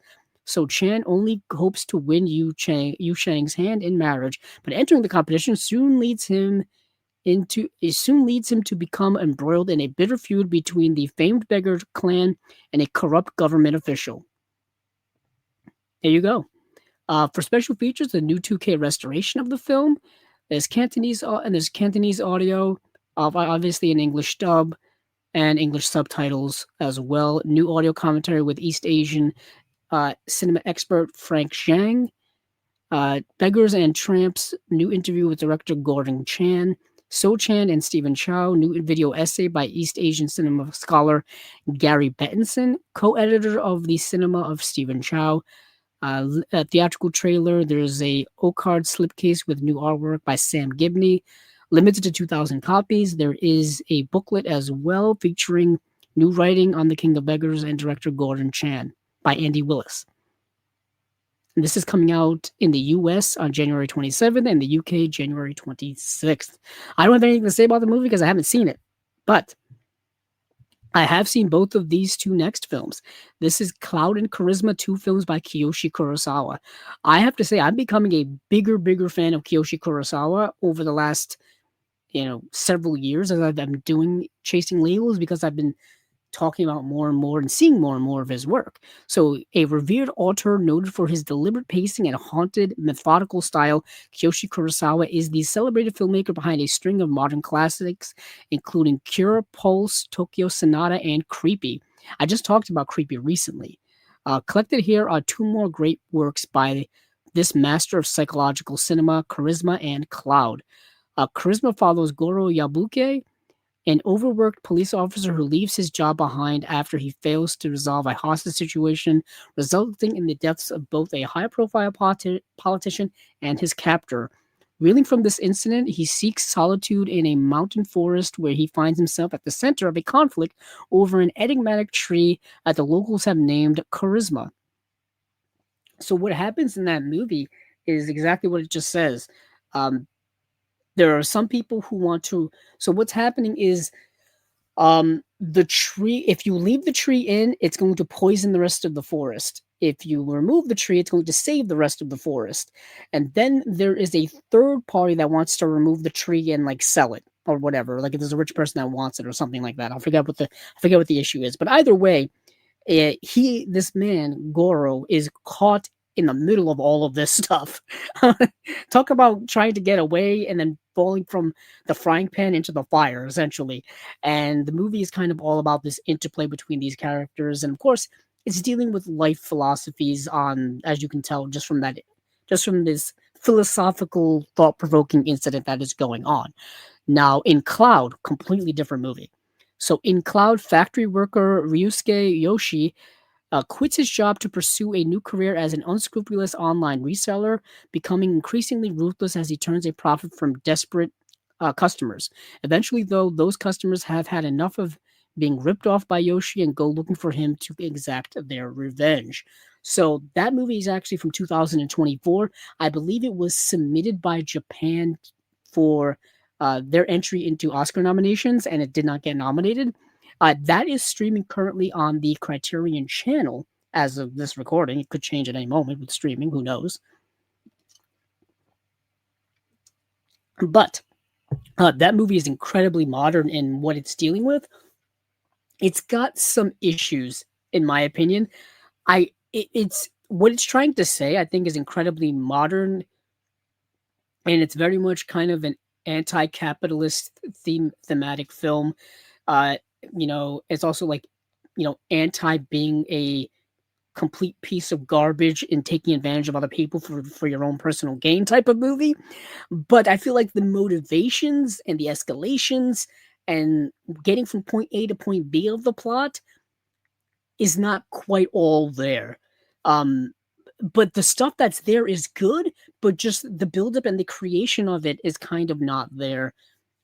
So Chan only hopes to win Yu Shang's hand in marriage, but entering the competition soon leads him to become embroiled in a bitter feud between the famed beggar clan and a corrupt government official. There you go. For special features, the new 2K restoration of the film. There's Cantonese audio, obviously an English dub and English subtitles as well. New audio commentary with East Asian cinema expert Frank Zhang. Beggars and Tramps, new interview with director Gordon Chan. So Chan and Stephen Chow, new video essay by East Asian cinema scholar Gary Bettinson, co-editor of the Cinema of Stephen Chow. A theatrical trailer, there's a O-card slipcase with new artwork by Sam Gibney, limited to 2,000 copies. There is a booklet as well featuring new writing on The King of Beggars and director Gordon Chan by Andy Willis. And this is coming out in the US on January 27th and the UK January 26th. I don't have anything to say about the movie because I haven't seen it, but I have seen both of these two next films. This is Cloud and Charisma, two films by Kiyoshi Kurosawa. I have to say, I'm becoming a bigger fan of Kiyoshi Kurosawa over the last, several years as I've been doing Chasing Labels, because I've been talking about more and more and seeing more and more of his work. So, a revered author noted for his deliberate pacing and haunted, methodical style, Kiyoshi Kurosawa is the celebrated filmmaker behind a string of modern classics, including Cure, Pulse, Tokyo Sonata, and Creepy. I just talked about Creepy recently. Collected here are two more great works by this master of psychological cinema, Charisma and Cloud. Charisma follows Goro Yabuke, an overworked police officer who leaves his job behind after he fails to resolve a hostage situation, resulting in the deaths of both a high profile politician and his captor. Reeling from this incident, he seeks solitude in a mountain forest where he finds himself at the center of a conflict over an enigmatic tree that the locals have named Charisma. So, what happens in that movie is exactly what it just says. Um, there are some people who want to. So, what's happening is the tree, if you leave the tree in, it's going to poison the rest of the forest. If you remove the tree, it's going to save the rest of the forest. And then there is a third party that wants to remove the tree and like sell it or whatever. Like if there's a rich person that wants it or something like that. I forget what the issue is. But either way, this man Goro is caught in the middle of all of this stuff. Talk about trying to get away and then falling from the frying pan into the fire, essentially. And the movie is kind of all about this interplay between these characters, and of course, it's dealing with life philosophies on, as you can tell, just from this philosophical, thought-provoking incident that is going on. Now, in Cloud, completely different movie. So in Cloud, factory worker Ryusuke Yoshi quits his job to pursue a new career as an unscrupulous online reseller, becoming increasingly ruthless as he turns a profit from desperate customers. Eventually, though, those customers have had enough of being ripped off by Yoshi and go looking for him to exact their revenge. So that movie is actually from 2024. I believe it was submitted by Japan for their entry into Oscar nominations, and it did not get nominated. That is streaming currently on the Criterion channel as of this recording. It could change at any moment with streaming, who knows? But that movie is incredibly modern in what it's dealing with. It's got some issues, in my opinion. It's what it's trying to say, I think, is incredibly modern, and it's very much kind of an anti-capitalist thematic film. Uh, it's also like, anti being a complete piece of garbage and taking advantage of other people for your own personal gain type of movie. But I feel like the motivations and the escalations and getting from point A to point B of the plot is not quite all there. Um, but the stuff that's there is good, but just the buildup and the creation of it is kind of not there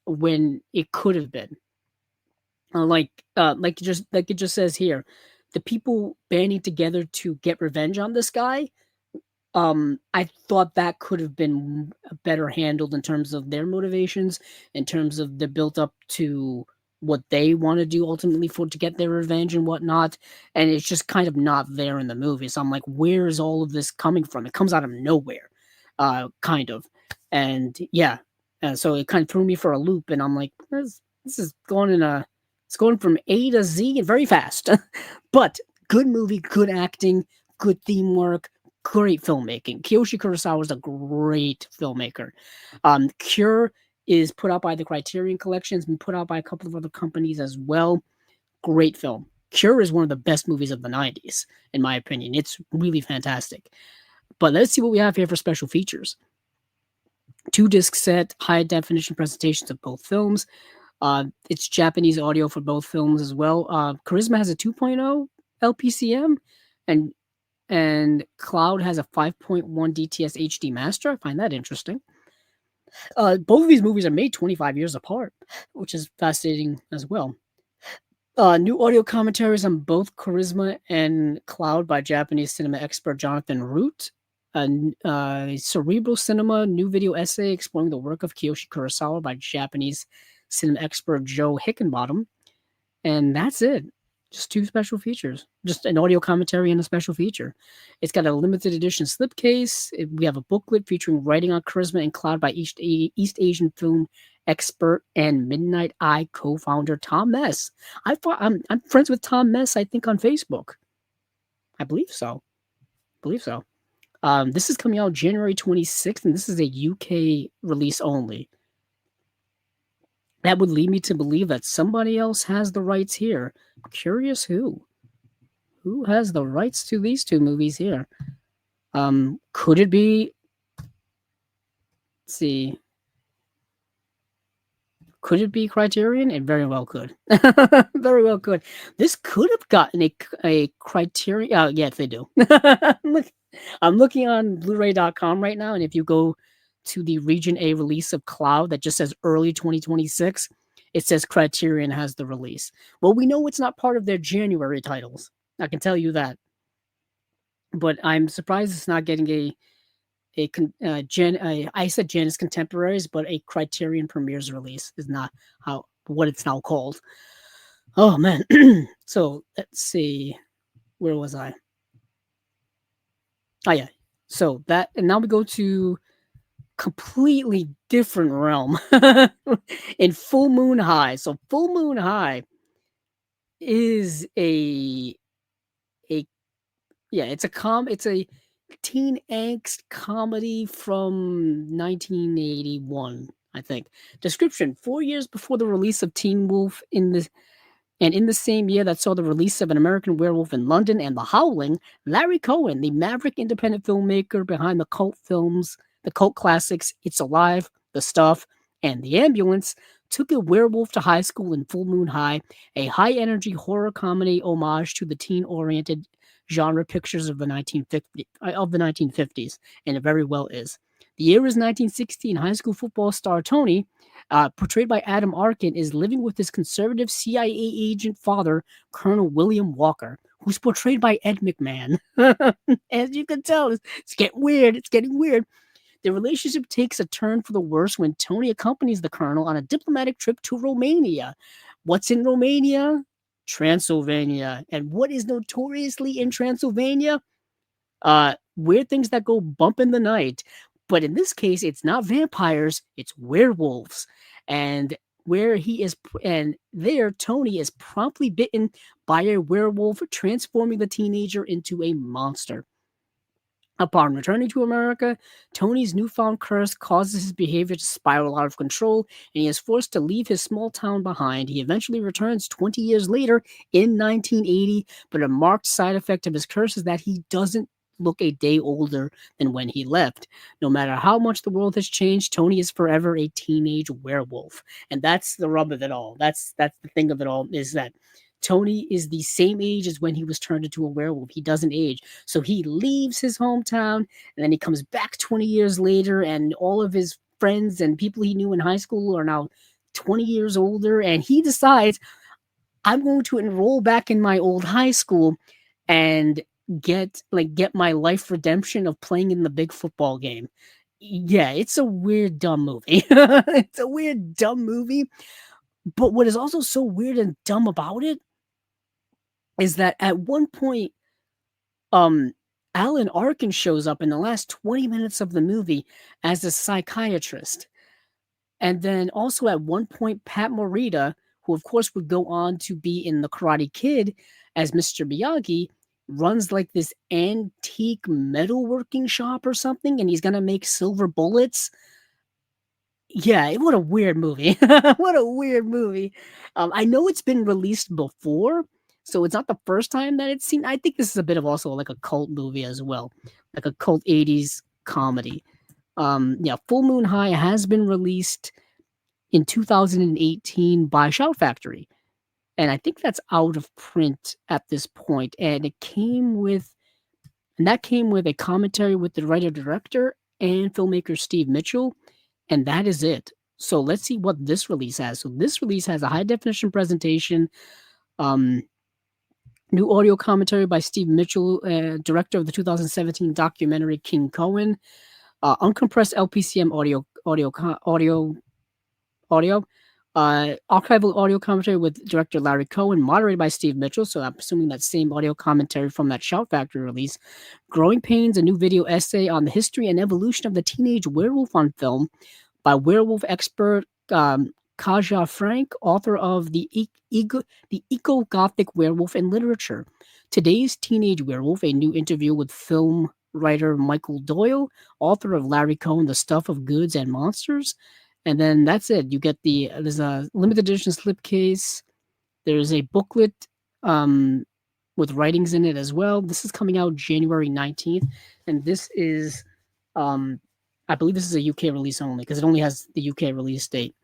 when it could have been. Like it just says here, the people banding together to get revenge on this guy. I thought that could have been better handled in terms of their motivations, in terms of the built up to what they want to do ultimately for to get their revenge and whatnot. And it's just kind of not there in the movie. So I'm like, where is all of this coming from? It comes out of nowhere, kind of. And yeah, so it kind of threw me for a loop. And I'm like, this is going it's going from A to Z very fast. But good movie, good acting, good theme work, great filmmaking. Kiyoshi Kurosawa is a great filmmaker. Cure is put out by the Criterion Collection. It's been put out by a couple of other companies as well. Great film. Cure is one of the best movies of the 90s, in my opinion. It's really fantastic. But let's see what we have here for special features. 2-disc set, high definition presentations of both films. It's Japanese audio for both films as well. Charisma has a 2.0 LPCM, and Cloud has a 5.1 DTS HD master. I find that interesting. Both of these movies are made 25 years apart, which is fascinating as well. New audio commentaries on both Charisma and Cloud by Japanese cinema expert Jonathan Root. Cerebral Cinema, new video essay exploring the work of Kiyoshi Kurosawa by Japanese cinema expert Joe Hickenbottom. And that's it. Just 2 special features. Just an audio commentary and a special feature. It's got a limited edition slipcase. We have a booklet featuring writing on Charisma and Cloud by East Asian film expert and Midnight Eye co-founder Tom Mess. I'm friends with Tom Mess, I think, on Facebook. I believe so. This is coming out January 26th, and this is a UK release only. That would lead me to believe that somebody else has the rights here. Curious who? Who has the rights to these 2 movies here? Could it be... Let's see. Could it be Criterion? It very well could. Very well could. This could have gotten a Criterion... yes, they do. I'm looking on Blu-ray.com right now, and if you go to the Region A release of Cloud that just says early 2026, it says Criterion has the release. Well, we know it's not part of their January titles. I can tell you that. But I'm surprised it's not getting I said Janus Contemporaries, but a Criterion Premieres release is not what it's now called. Oh, man. So, let's see. Where was I? Oh, yeah. So, and now we go to completely different realm in Full Moon High. So Full Moon High is it's a teen angst comedy from 1981, I think. Description: 4 years before the release of Teen Wolf in the same year that saw the release of An American Werewolf in London and The Howling, Larry Cohen, the maverick independent filmmaker behind the cult classics It's Alive, The Stuff, and The Ambulance, took a werewolf to high school in Full Moon High, a high-energy horror comedy homage to the teen-oriented genre pictures of the 1950s, and it very well is. The year is 1960, and high school football star Tony, portrayed by Adam Arkin, is living with his conservative CIA agent father, Colonel William Walker, who's portrayed by Ed McMahon. As you can tell, it's getting weird. The relationship takes a turn for the worse when Tony accompanies the Colonel on a diplomatic trip to Romania. What's in Romania? Transylvania. And what is notoriously in Transylvania? Weird things that go bump in the night. But in this case, it's not vampires, it's werewolves. And Tony is promptly bitten by a werewolf, transforming the teenager into a monster. Upon returning to America, Tony's newfound curse causes his behavior to spiral out of control, and he is forced to leave his small town behind. He eventually returns 20 years later in 1980, but a marked side effect of his curse is that he doesn't look a day older than when he left. No matter how much the world has changed, Tony is forever a teenage werewolf. And that's the rub of it all. That's the thing of it all, is that Tony is the same age as when he was turned into a werewolf. He doesn't age. So he leaves his hometown and then he comes back 20 years later, and all of his friends and people he knew in high school are now 20 years older. And he decides, I'm going to enroll back in my old high school and get my life redemption of playing in the big football game. Yeah, it's a weird, dumb movie. It's a weird, dumb movie. But what is also so weird and dumb about it is that at one point, um, Alan Arkin shows up in the last 20 minutes of the movie as a psychiatrist. And then also at one point, Pat Morita, who of course would go on to be in The Karate Kid as Mr. Miyagi, runs like this antique metalworking shop or something, and he's gonna make silver bullets. Yeah, what a weird movie. What a weird movie. I know it's been released before, so it's not the first time that it's seen. I think this is a bit of also like a cult movie as well, like a cult 80s comedy. Yeah, Full Moon High has been released in 2018 by Shout Factory, and I think that's out of print at this point. And that came with a commentary with the writer director and filmmaker Steve Mitchell, and that is it. So let's see what this release has. So this release has a high definition presentation, um, new audio commentary by Steve Mitchell, director of the 2017 documentary King Cohen, uncompressed LPCM audio, archival audio commentary with director Larry Cohen, moderated by Steve Mitchell. So I'm assuming that same audio commentary from that Shout Factory release. Growing Pains, a new video essay on the history and evolution of the teenage werewolf on film by werewolf expert Kaja Frank, author of the Eco-Gothic Werewolf in Literature. Today's Teenage Werewolf, a new interview with film writer Michael Doyle, author of Larry Cohen, The Stuff of Goods and Monsters. And then that's it. You get there's a limited edition slipcase. There's a booklet with writings in it as well. This is coming out January 19th. And this is, I believe this is a UK release only because it only has the UK release date.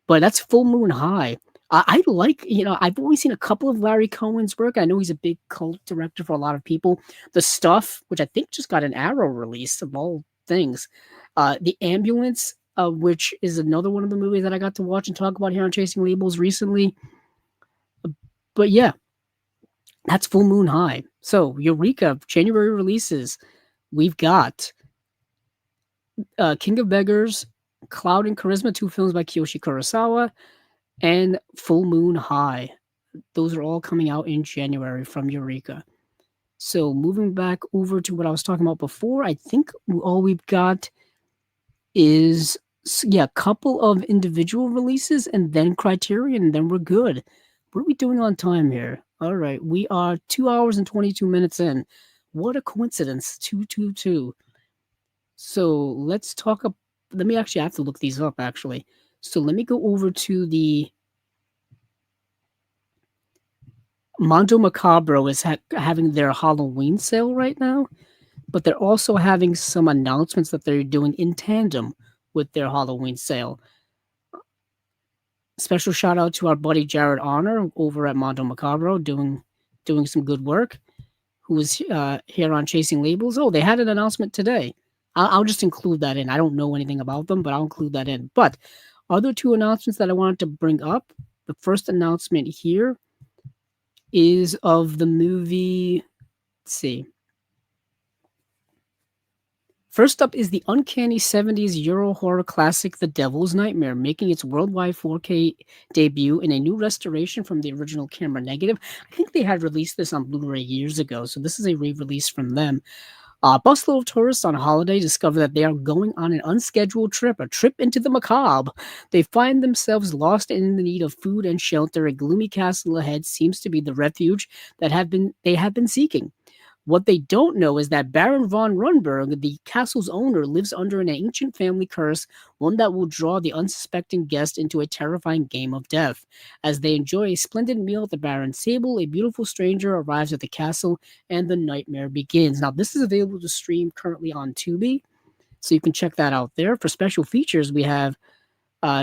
But that's Full Moon High. I like, I've only seen a couple of Larry Cohen's work. I know he's a big cult director for a lot of people. The Stuff, which I think just got an Arrow release of all things. The Ambulance, which is another one of the movies that I got to watch and talk about here on Chasing Labels recently. But yeah, that's Full Moon High. So, Eureka, January releases. We've got King of Beggars, Cloud and Charisma, 2 films by Kiyoshi Kurosawa, and Full Moon High. Those are all coming out in January from Eureka. So moving back over to what I was talking about before, I think all we've got is, a couple of individual releases and then Criterion, and then we're good. What are we doing on time here? All right, we are 2 hours and 22 minutes in. What a coincidence, 222. So let's talk about, let me actually have to look these up actually. So let me go over to the Mondo Macabro is having their Halloween sale right now, but they're also having some announcements that they're doing in tandem with their Halloween sale. Special shout out to our buddy Jared Honor over at Mondo Macabro doing some good work, who is here on Chasing Labels. Oh, they had an announcement today. I'll just include that in. I don't know anything about them, but I'll include that in. But other 2 announcements that I wanted to bring up. The first announcement here is of the movie. Let's see. First up is the uncanny 70s Euro horror classic The Devil's Nightmare, making its worldwide 4K debut in a new restoration from the original camera negative. I think they had released this on Blu-ray years ago, so this is a re-release from them. Busload of tourists on holiday discover that they are going on an unscheduled trip, a trip into the macabre. They find themselves lost and in the need of food and shelter. A gloomy castle ahead seems to be the refuge that they have been seeking. What they don't know is that Baron von Runberg, the castle's owner, lives under an ancient family curse, one that will draw the unsuspecting guest into a terrifying game of death. As they enjoy a splendid meal at the Baron's table, a beautiful stranger arrives at the castle and the nightmare begins. Now, this is available to stream currently on Tubi, so you can check that out there. For special features, we have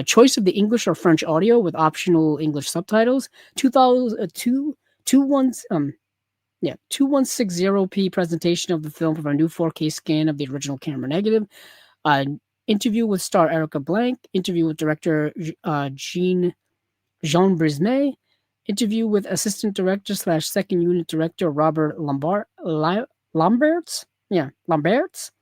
choice of the English or French audio with optional English subtitles, 2000, 2160p presentation of the film from a new 4K scan of the original camera negative. Uh, interview with star Erica Blank. Interview with director Jean Brismet. Interview with assistant director slash second unit director Robert Lamberts. Yeah, Lamberts.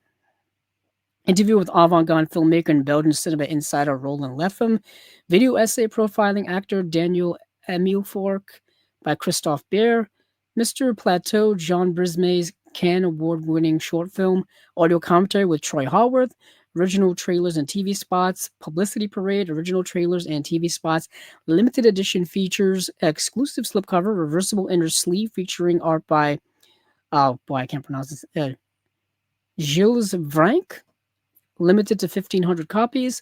Interview with avant-garde filmmaker and Belgian cinema insider Roland Leffem. Video essay profiling actor Daniel Emilfork by Christophe Beer. Mr. Plateau, Jean Brismet's Cannes Award-winning short film. Audio commentary with Troy Haworth. Original trailers and TV spots. Publicity parade, original trailers and TV spots. Limited edition features. Exclusive slipcover, reversible inner sleeve featuring art by, oh boy, I can't pronounce this. Gilles Vranck. Limited to 1,500 copies.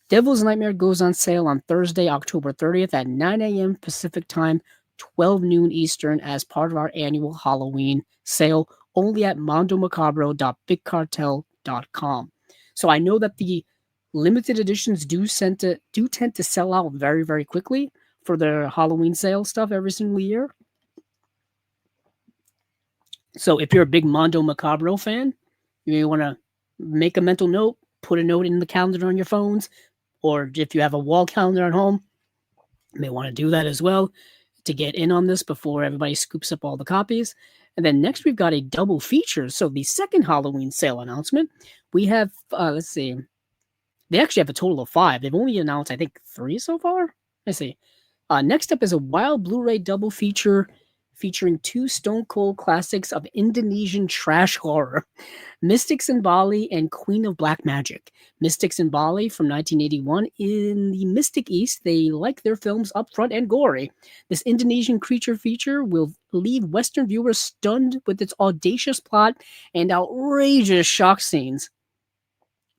Devil's Nightmare goes on sale on Thursday, October 30th at 9 a.m. Pacific Time, 12 noon Eastern, as part of our annual Halloween sale, only at mondomacabro.bigcartel.com. So I know that the limited editions do tend to sell out very, very quickly for their Halloween sale stuff every single year. So if you're a big Mondo Macabro fan, you may want to make a mental note, put a note in the calendar on your phones, or if you have a wall calendar at home, you may want to do that as well to get in on this before everybody scoops up all the copies. And then next we've got a double feature. So the second Halloween sale announcement, we have, let's see, they actually have a total of 5. They've only announced, I think, 3 so far. Let's see. Next up is a wild Blu-ray double feature featuring 2 stone cold classics of Indonesian trash horror, Mystics in Bali and Queen of Black Magic. Mystics in Bali from 1981. In the Mystic East, they like their films upfront and gory. This Indonesian creature feature will leave Western viewers stunned with its audacious plot and outrageous shock scenes.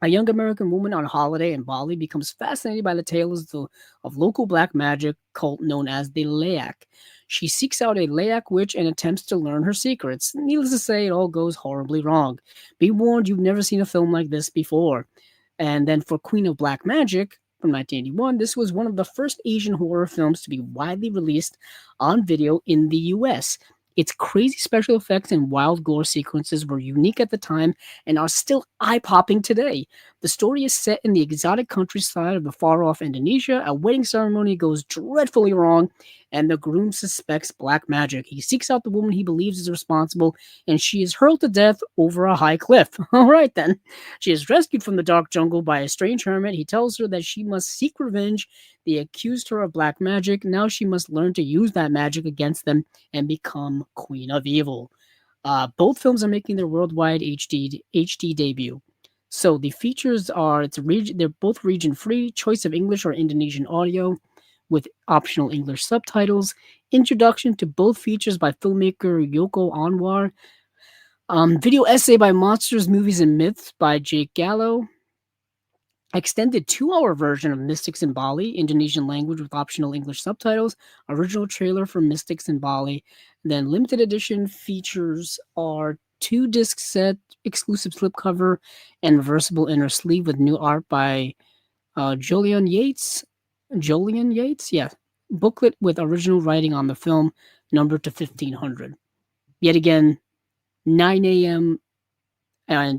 A young American woman on holiday in Bali becomes fascinated by the tales of local black magic cult known as the Layak. She seeks out a Layak witch and attempts to learn her secrets. Needless to say, it all goes horribly wrong. Be warned, you've never seen a film like this before. And then for Queen of Black Magic from 1981, this was one of the first Asian horror films to be widely released on video in the US. Its crazy special effects and wild gore sequences were unique at the time and are still eye-popping today. The story is set in the exotic countryside of the far-off Indonesia. A wedding ceremony goes dreadfully wrong, and the groom suspects black magic. He seeks out the woman he believes is responsible, and she is hurled to death over a high cliff. All right, then. She is rescued from the dark jungle by a strange hermit. He tells her that she must seek revenge. They accused her of black magic. Now she must learn to use that magic against them and become Queen of Evil. Both films are making their worldwide HD debut. So the features are they're both region free, choice of English or Indonesian audio with optional English subtitles. Introduction to both features by filmmaker Yoko Anwar. Video essay by Monsters, Movies, and Myths by Jake Gallo. Extended 2-hour version of Mystics in Bali, Indonesian language with optional English subtitles. Original trailer for Mystics in Bali. Then limited edition features are 2-disc set, exclusive slipcover, and reversible inner sleeve with new art by Julian Yates. Yeah. Booklet with original writing on the film, numbered to 1,500. Yet again, 9 a.m.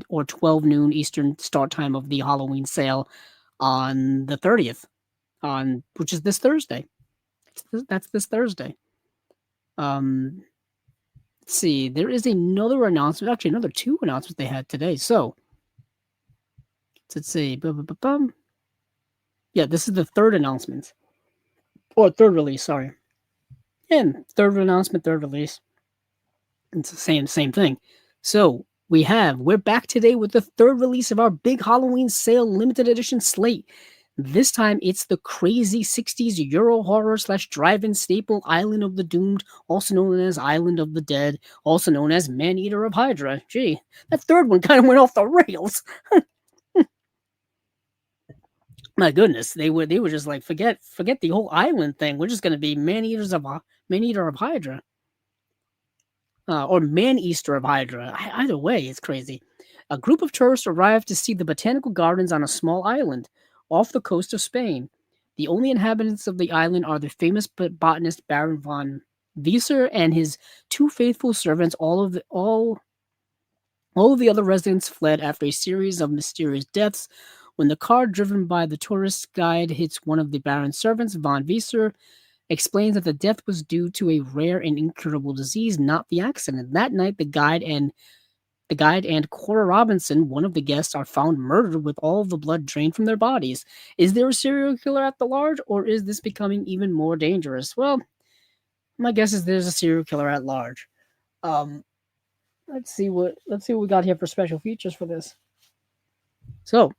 or 12 noon Eastern start time of the Halloween sale on the 30th, which is this Thursday. That's this Thursday. Let's see. There is another announcement. Actually, another 2 announcements they had today. So let's see. Yeah, this is the third announcement. Or third release, sorry. And third announcement, third release. It's the same thing. So we're back today with the third release of our big Halloween sale limited edition slate. This time it's the crazy 60s Euro horror slash drive-in staple Island of the Doomed, also known as Island of the Dead, also known as Man-Eater of Hydra. Gee, that third one kind of went off the rails. My goodness, they were just like forget the whole island thing. We're just gonna be Man-Eater of Hydra, or Man-Easter of Hydra. Either way, it's crazy. A group of tourists arrive to see the botanical gardens on a small island off the coast of Spain. The only inhabitants of the island are the famous botanist Baron von Wieser and his two faithful servants. All of the other residents fled after a series of mysterious deaths. When the car driven by the tourist guide hits one of the Baron's servants, von Wieser explains that the death was due to a rare and incurable disease, not the accident. That night, the guide and Cora Robinson, one of the guests, are found murdered with all of the blood drained from their bodies. Is there a serial killer at the large, or is this becoming even more dangerous? Well, my guess is there's a serial killer at large. Um, let's see what we got here for special features for this. So,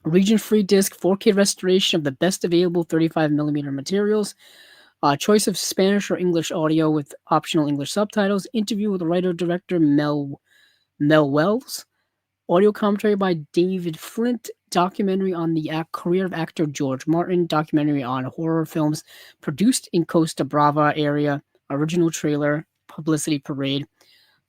region free disc 4K restoration of the best available 35mm materials. Choice of Spanish or English audio with optional English subtitles. Interview with writer director Mel Wells. Audio commentary by David Flint. Documentary on the career of actor George Martin. Documentary on horror films produced in Costa Brava area. Original trailer. Publicity parade.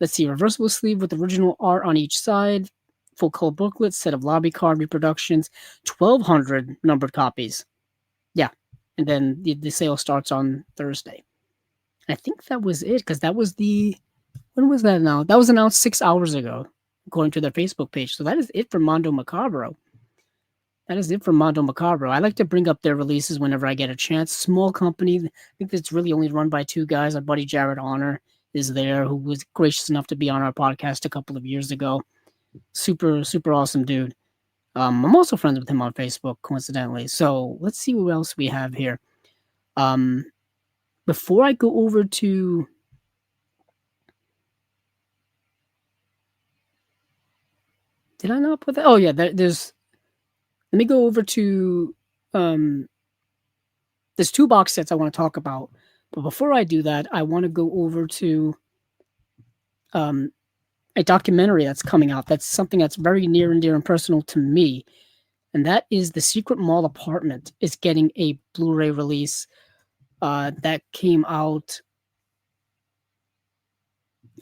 Let's see. Reversible sleeve with original art on each side. Full color booklet. Set of lobby card reproductions. 1,200 numbered copies. Yeah. And then the sale starts on Thursday. I think that was it, because that was when was that now? That was announced 6 hours ago, according to their Facebook page. So that is it for Mondo Macabro. That is it for Mondo Macabro. I like to bring up their releases whenever I get a chance. Small company. I think it's really only run by two guys. Our buddy Jared Honor is there, who was gracious enough to be on our podcast a couple of years ago. Super, super awesome dude. I'm also friends with him on Facebook, coincidentally. So let's see what else we have here. Before I go over to did I not put that? Oh yeah, there's. Let me go over to. There's two box sets I want to talk about, but before I do that, I want to go over to a documentary that's coming out. That's something that's very near and dear and personal to me, and that is The Secret Mall Apartment is getting a Blu-ray release. That came out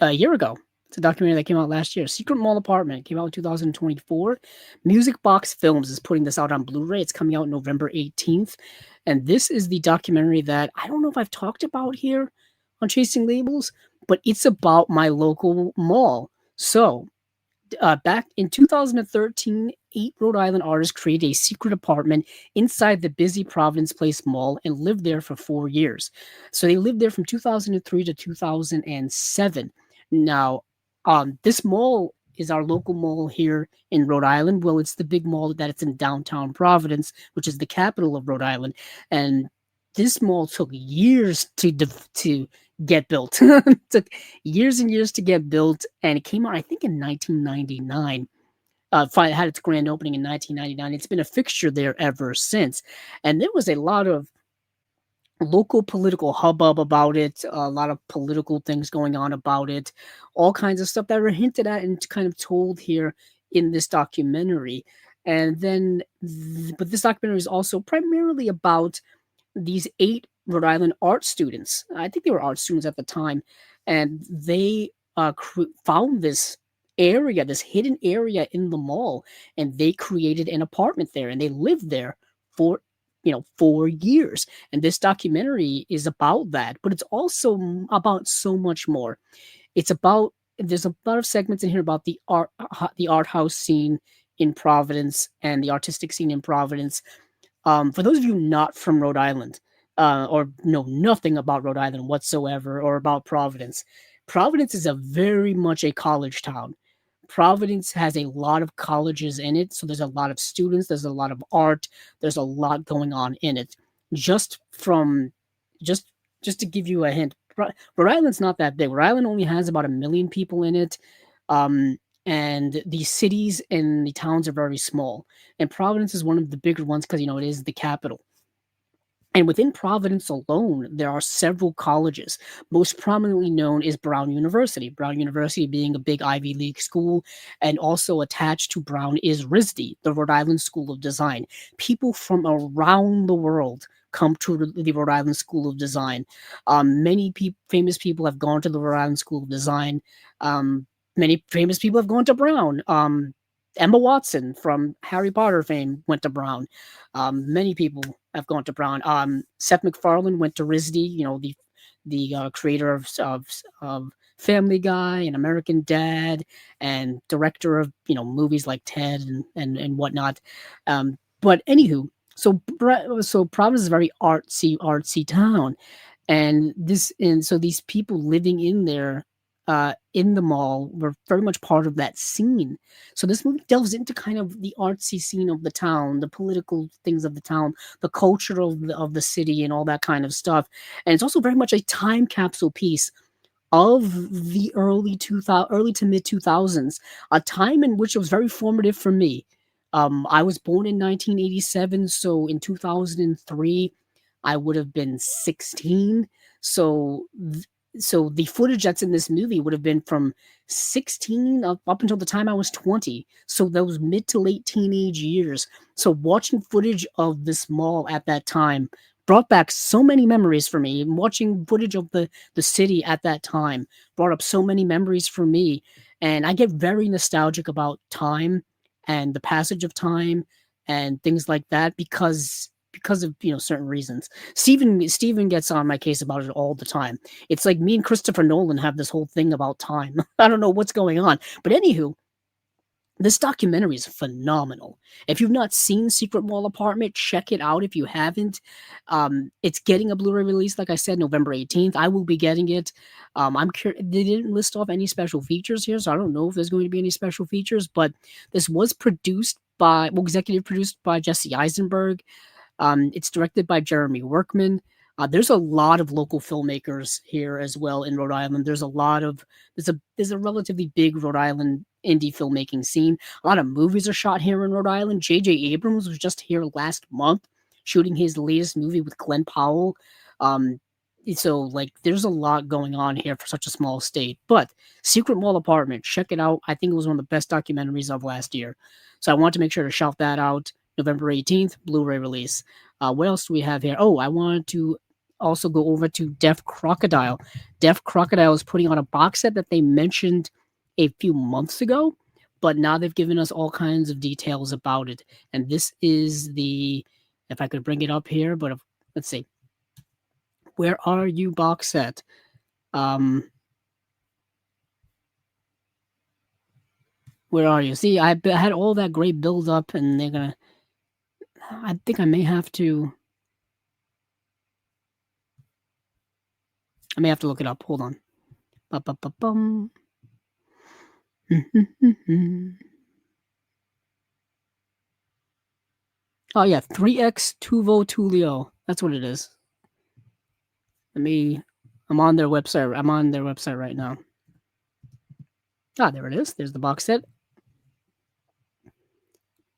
a year ago. It's a documentary that came out last year. Secret Mall Apartment came out in 2024. Music Box Films is putting this out on Blu-ray. It's coming out November 18th. And this is the documentary that I don't know if I've talked about here on Chasing Labels, but it's about my local mall. So, back in 2013, 8 Rhode Island artists created a secret apartment inside the busy Providence Place Mall and lived there for 4 years. So they lived there from 2003 to 2007. Now, this mall is our local mall here in Rhode Island. Well, it's the big mall that it's in downtown Providence, which is the capital of Rhode Island. And this mall took years to get built. It took years and years to get built, and it came out, I think, in 1999. It had its grand opening in 1999. It's been a fixture there ever since. And there was a lot of local political hubbub about it, a lot of political things going on about it, all kinds of stuff that were hinted at and kind of told here in this documentary. And then, but this documentary is also primarily about these 8 Rhode Island art students. I think they were art students at the time, and they found this area, this hidden area in the mall, and they created an apartment there, and they lived there for 4 years. And this documentary is about that, but it's also about so much more. There's a lot of segments in here about the art house scene in Providence and the artistic scene in Providence. For those of you not from Rhode Island, or know nothing about Rhode Island whatsoever, or about Providence, Providence is a very much a college town. Providence has a lot of colleges in it, so there's a lot of students, there's a lot of art, there's a lot going on in it. Just to give you a hint, Rhode Island's not that big. Rhode Island only has about 1 million people in it, and and the cities and the towns are very small. And Providence is one of the bigger ones because it is the capital. And within Providence alone, there are several colleges. Most prominently known is Brown University. Brown University being a big Ivy League school, and also attached to Brown is RISD, the Rhode Island School of Design. People from around the world come to the Rhode Island School of Design. Many famous people have gone to the Rhode Island School of Design. Many famous people have gone to Brown. Emma Watson from Harry Potter fame went to Brown. Many people have gone to Brown. Seth MacFarlane went to RISD. The creator of Family Guy and American Dad, and director of movies like Ted and whatnot. But anywho, so Providence is a very artsy town, and so these people living in there, in the mall, were very much part of that scene. So this movie delves into kind of the artsy scene of the town, the political things of the town, the culture of the city, and all that kind of stuff. And it's also very much a time capsule piece of the early to mid 2000s, a time in which it was very formative for me. I was born in 1987, so in 2003 I would have been 16. So so the footage that's in this movie would have been from 16 up until the time I was 20. So those mid to late teenage years. So watching footage of this mall at that time brought back so many memories for me. And watching footage of the city at that time brought up so many memories for me. And I get very nostalgic about time and the passage of time and things like that because of certain reasons. Steven gets on my case about it all the time. It's like me and Christopher Nolan have this whole thing about time. I don't know what's going on. But anywho, this documentary is phenomenal. If you've not seen Secret Mall Apartment, check it out if you haven't. It's getting a Blu-ray release, like I said, November 18th. I will be getting it. I'm curious. They didn't list off any special features here, so I don't know if there's going to be any special features. But this was executive produced by Jesse Eisenberg. It's directed by Jeremy Workman. There's a lot of local filmmakers here as well in Rhode Island. There's a relatively big Rhode Island indie filmmaking scene. A lot of movies are shot here in Rhode Island. J.J. Abrams was just here last month shooting his latest movie with Glenn Powell. Um, so like there's a lot going on here for such a small state. But Secret Mall Apartment, check it out. I think it was one of the best documentaries of last year. So I want to make sure to shout that out. November 18th, Blu-ray release. What else do we have here? Oh, I wanted to also go over to Deaf Crocodile. Deaf Crocodile is putting on a box set that they mentioned a few months ago, but now they've given us all kinds of details about it. And this is if I could bring it up here, but let's see. Where are you, box set? Where are you? See, I had all that great build up, and I think I may have to look it up. Hold on. Ba-ba-ba-bum. Oh yeah, 3x Tuvo Tulio. That's what it is. I'm on their website. I'm on their website right now. There it is. There's the box set.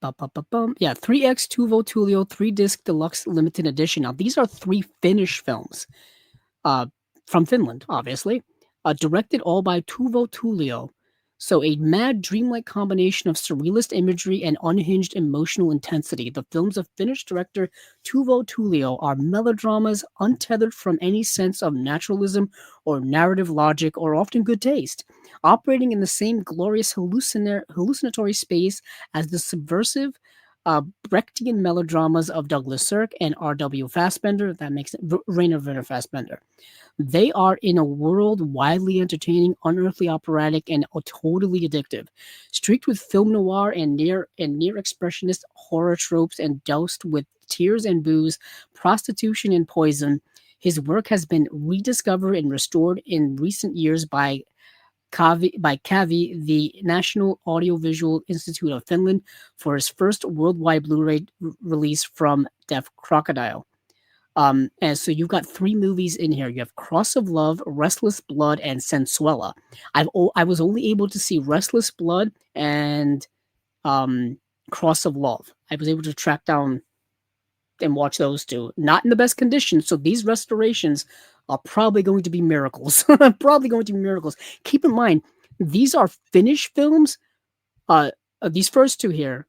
Yeah, 3x Tuvo Tulio 3-disc deluxe limited edition. Now these are 3 Finnish films. From Finland, obviously. Directed all by Tuvo Tullio. So a mad, dreamlike combination of surrealist imagery and unhinged emotional intensity. The films of Finnish director Tuvo Tullio are melodramas untethered from any sense of naturalism or narrative logic or often good taste, operating in the same glorious hallucinatory space as the subversive Brechtian melodramas of Douglas Sirk and R.W. Fassbender. That makes it Rainer Werner Fassbender. They are in a world widely entertaining, unearthly, operatic, and totally addictive, streaked with film noir and near expressionist horror tropes, and doused with tears and booze, prostitution and poison. His work has been rediscovered and restored in recent years by KAVI, the National Audiovisual Institute of Finland, for his first worldwide Blu-ray release from Deaf Crocodile. And so you've got three movies in here. You have Cross of Love, Restless Blood, and Sensuela. I was only able to see Restless Blood and um, Cross of Love. I was able to track down and watch those two. Not in the best condition, so these restorations are probably going to be miracles. Probably going to be miracles. Keep in mind, these are finished films. Uh, these first two here,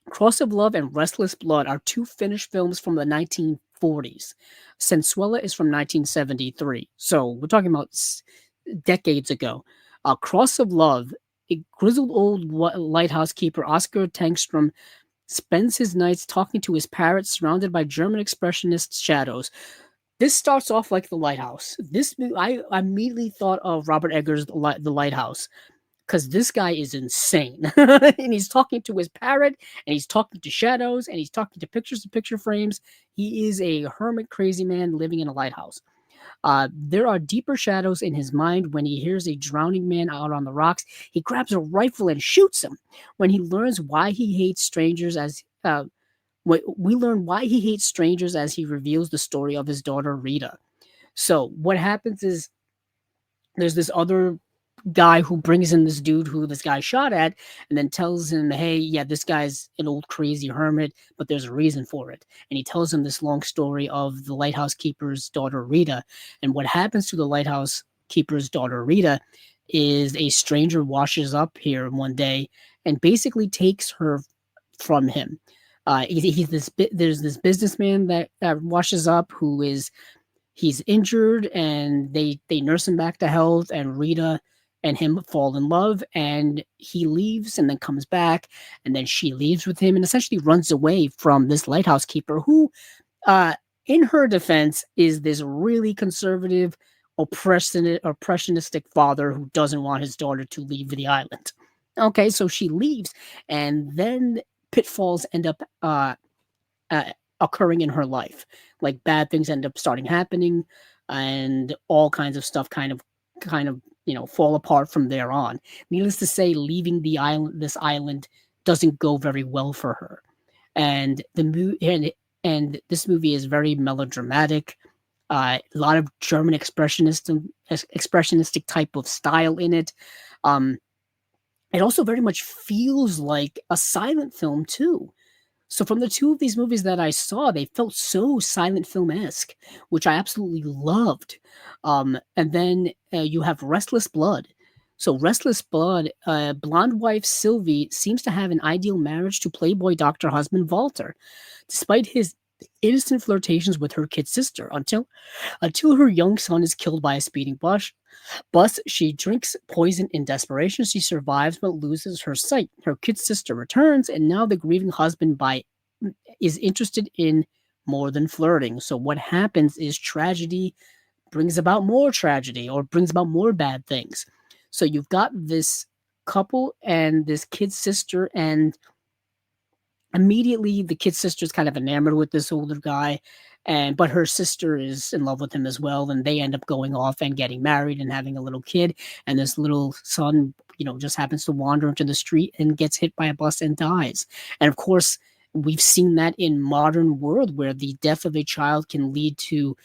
Cross of Love and Restless Blood, are two finished films from the 1940s. Sensuela is from 1973. So we're talking about decades ago. Cross of Love, a grizzled old lighthouse keeper, Oscar Tangstrom, spends his nights talking to his parrot surrounded by German expressionist shadows. This starts off like The Lighthouse. I immediately thought of Robert Eggers' The Lighthouse, because this guy is insane. And he's talking to his parrot, and he's talking to shadows, and he's talking to pictures and picture frames. He is a hermit crazy man living in a lighthouse. There are deeper shadows in his mind. When he hears a drowning man out on the rocks, he grabs a rifle and shoots him. When he learns why he hates strangers, we learn why he hates strangers as he reveals the story of his daughter Rita. So what happens is there's this other guy who brings in this dude who this guy shot at, and then tells him, hey, yeah, this guy's an old crazy hermit, but there's a reason for it. And he tells him this long story of the lighthouse keeper's daughter Rita. And what happens to the lighthouse keeper's daughter Rita is a stranger washes up here one day and basically takes her from him. There's this businessman that washes up who is he's injured, and they nurse him back to health, and Rita and him fall in love, and he leaves and then comes back, and then she leaves with him and essentially runs away from this lighthouse keeper who, uh in her defense, is this really conservative oppressionistic father who doesn't want his daughter to leave the island. Okay, so she leaves, and then pitfalls end up uh, occurring in her life. Like bad things end up starting happening, and all kinds of stuff kind of fall apart from there on. Needless to say, leaving this island doesn't go very well for her. And and this movie is very melodramatic. A lot of German expressionistic type of style in it. Um, it also very much feels like a silent film too. So from the two of these movies that I saw, they felt so silent film-esque, which I absolutely loved. And then you have Restless Blood. So Restless Blood, blonde wife Sylvie seems to have an ideal marriage to playboy doctor husband Walter, despite his innocent flirtations with her kid sister, until her young son is killed by a speeding bus. She drinks poison in desperation. She survives but loses her sight. Her kid sister returns, and now the grieving husband is interested in more than flirting. So what happens is tragedy brings about more tragedy, or brings about more bad things. So you've got this couple and this kid's sister, and immediately the kid's sister's kind of enamored with this older guy, but her sister is in love with him as well, and they end up going off and getting married and having a little kid. And this little son, just happens to wander into the street and gets hit by a bus and dies. And of course, we've seen that in modern world, where the death of a child can lead to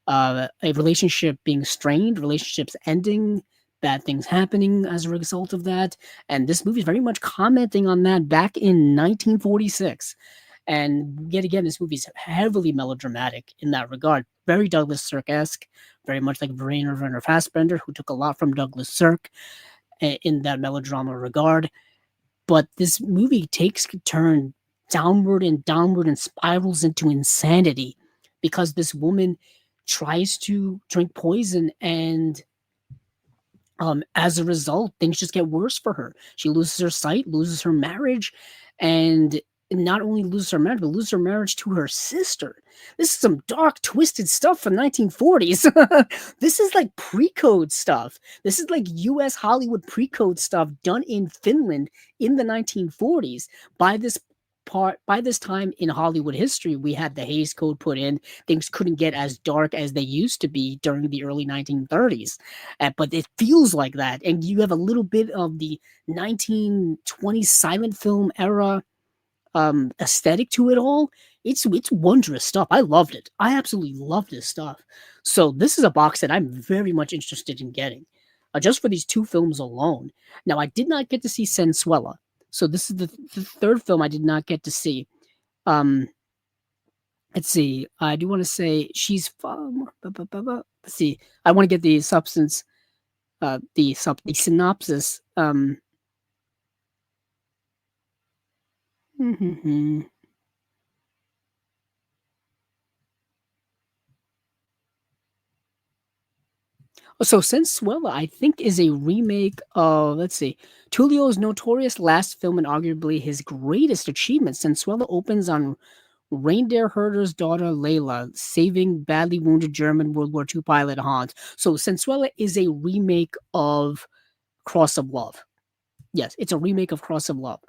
a relationship being strained, relationships ending, bad things happening as a result of that. And this movie is very much commenting on that back in 1946. And yet again, this movie is heavily melodramatic in that regard. Very Douglas Sirk-esque, very much like Werner Fassbender, who took a lot from Douglas Sirk in that melodrama regard. But this movie takes a turn downward and downward and spirals into insanity, because this woman tries to drink poison, and as a result, things just get worse for her. She loses her sight, loses her marriage, and not only loses her marriage, but loses her marriage to her sister. This is some dark, twisted stuff from 1940s. This is like pre-code stuff. This is like U.S. Hollywood pre-code stuff done in Finland in the 1940s. By this time in Hollywood history, we had the Hays Code put in. Things couldn't get as dark as they used to be during the early 1930s, but it feels like that. And you have a little bit of the 1920s silent film era aesthetic to it all. It's wondrous stuff. I loved it. I absolutely loved this stuff. So this is a box that I'm very much interested in getting, just for these two films alone. Now I did not get to see Sensuela, so this is the third film I did not get to see. Um, let's see. I do want to say she's from. Let's see. I want to get the substance, the synopsis. So Sensuela, I think, is a remake of, let's see, Tullio's notorious last film and arguably his greatest achievement. Sensuela opens on reindeer herder's daughter Layla saving badly wounded German World War II pilot Hans. So Sensuela is a remake of Cross of Love. Yes, it's a remake of Cross of Love.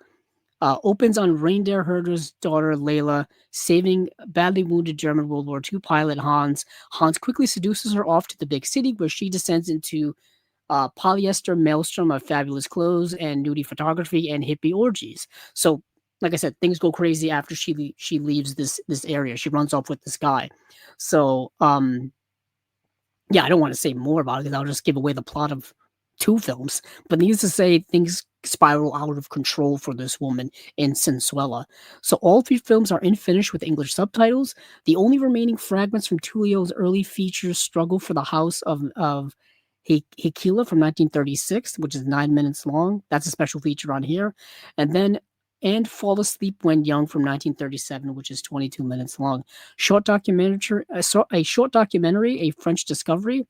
Opens on reindeer herder's daughter Layla saving badly wounded German World War II pilot Hans. Hans quickly seduces her off to the big city where she descends into polyester maelstrom of fabulous clothes and nudie photography and hippie orgies. So, like I said, things go crazy after she leaves this area. She runs off with this guy. So, yeah, I don't want to say more about it because I'll just give away the plot of two films. But needless to say, things spiral out of control for this woman in Sensuela. So all three films are in Finnish with English subtitles. The only remaining fragments from Tullio's early features struggle for the House of Hikila from 1936, which is 9 minutes long. That's a special feature on here. And then and Fall Asleep When Young from 1937, which is 22 minutes long. A short documentary, A French Discovery,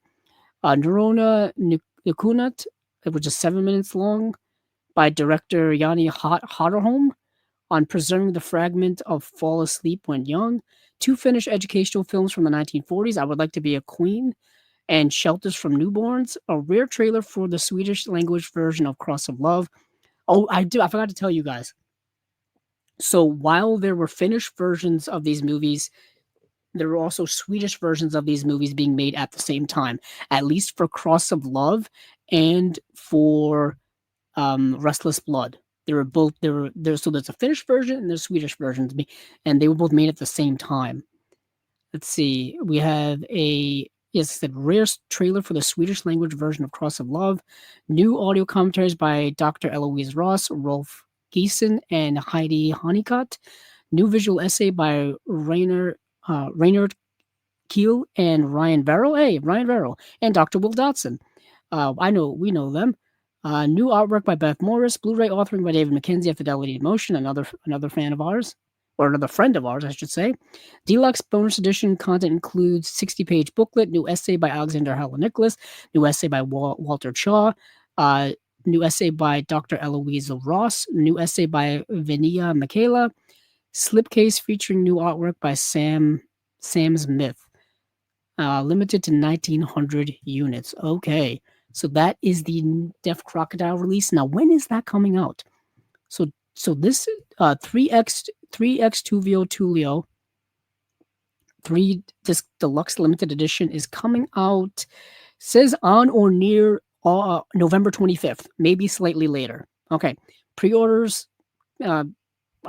Neurona Nikunat, which is 7 minutes long, by director Yanni Hatterholm on preserving the fragment of Fall Asleep When Young. Two Finnish educational films from the 1940s, I Would Like to Be a Queen and Shelters from Newborns, a rare trailer for the Swedish language version of Cross of Love. Oh, I forgot to tell you guys. So while there were Finnish versions of these movies, there were also Swedish versions of these movies being made at the same time, at least for Cross of Love and for Restless Blood. They were both there. So there's a Finnish version and there's a Swedish version, and they were both made at the same time. Let's see. We have a yes, the rare trailer for the Swedish language version of Cross of Love. New audio commentaries by Dr. Eloise Ross, Rolf Giesen, and Heidi Honeycutt. New visual essay by Raynard Keel and Ryan Verrill. Hey, Ryan Verrill and Dr. Will Dotson. We know them. New artwork by Beth Morris. Blu-ray authoring by David Mackenzie at Fidelity Motion, another fan of ours, or another friend of ours, I should say. Deluxe bonus edition content includes 60-page booklet, new essay by Alexander Helen Nicholas, new essay by Walter Chaw, new essay by Dr. Eloise Ross, new essay by Vinia Michaela, slipcase featuring new artwork by Sam Smith. Limited to 1,900 units. Okay, so that is the Deaf Crocodile release. Now, when is that coming out? So this 3x Tuvio Tullio 3 disc deluxe limited edition is coming out. Says on or near November 25th, maybe slightly later. Okay, pre-orders are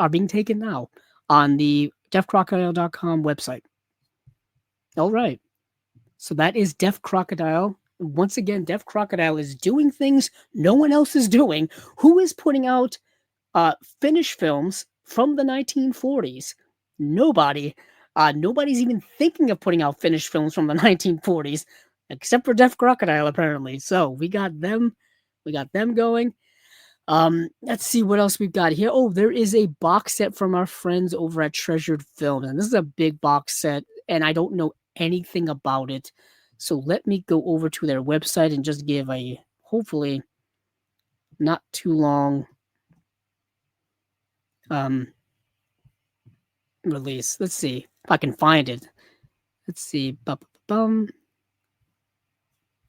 being taken now on the deafcrocodile.com website. All right. So that is Deaf Crocodile. Once again, Deaf Crocodile is doing things no one else is doing. Who is putting out Finnish films from the 1940s? Nobody. Nobody's even thinking of putting out Finnish films from the 1940s, except for Deaf Crocodile, apparently. So we got them. We got them going. Let's see what else we've got here. Oh, there is a box set from our friends over at Treasured Films, and this is a big box set, and I don't know anything about it. So let me go over to their website and just give a hopefully not too long release. Let's see if I can find it. Let's see.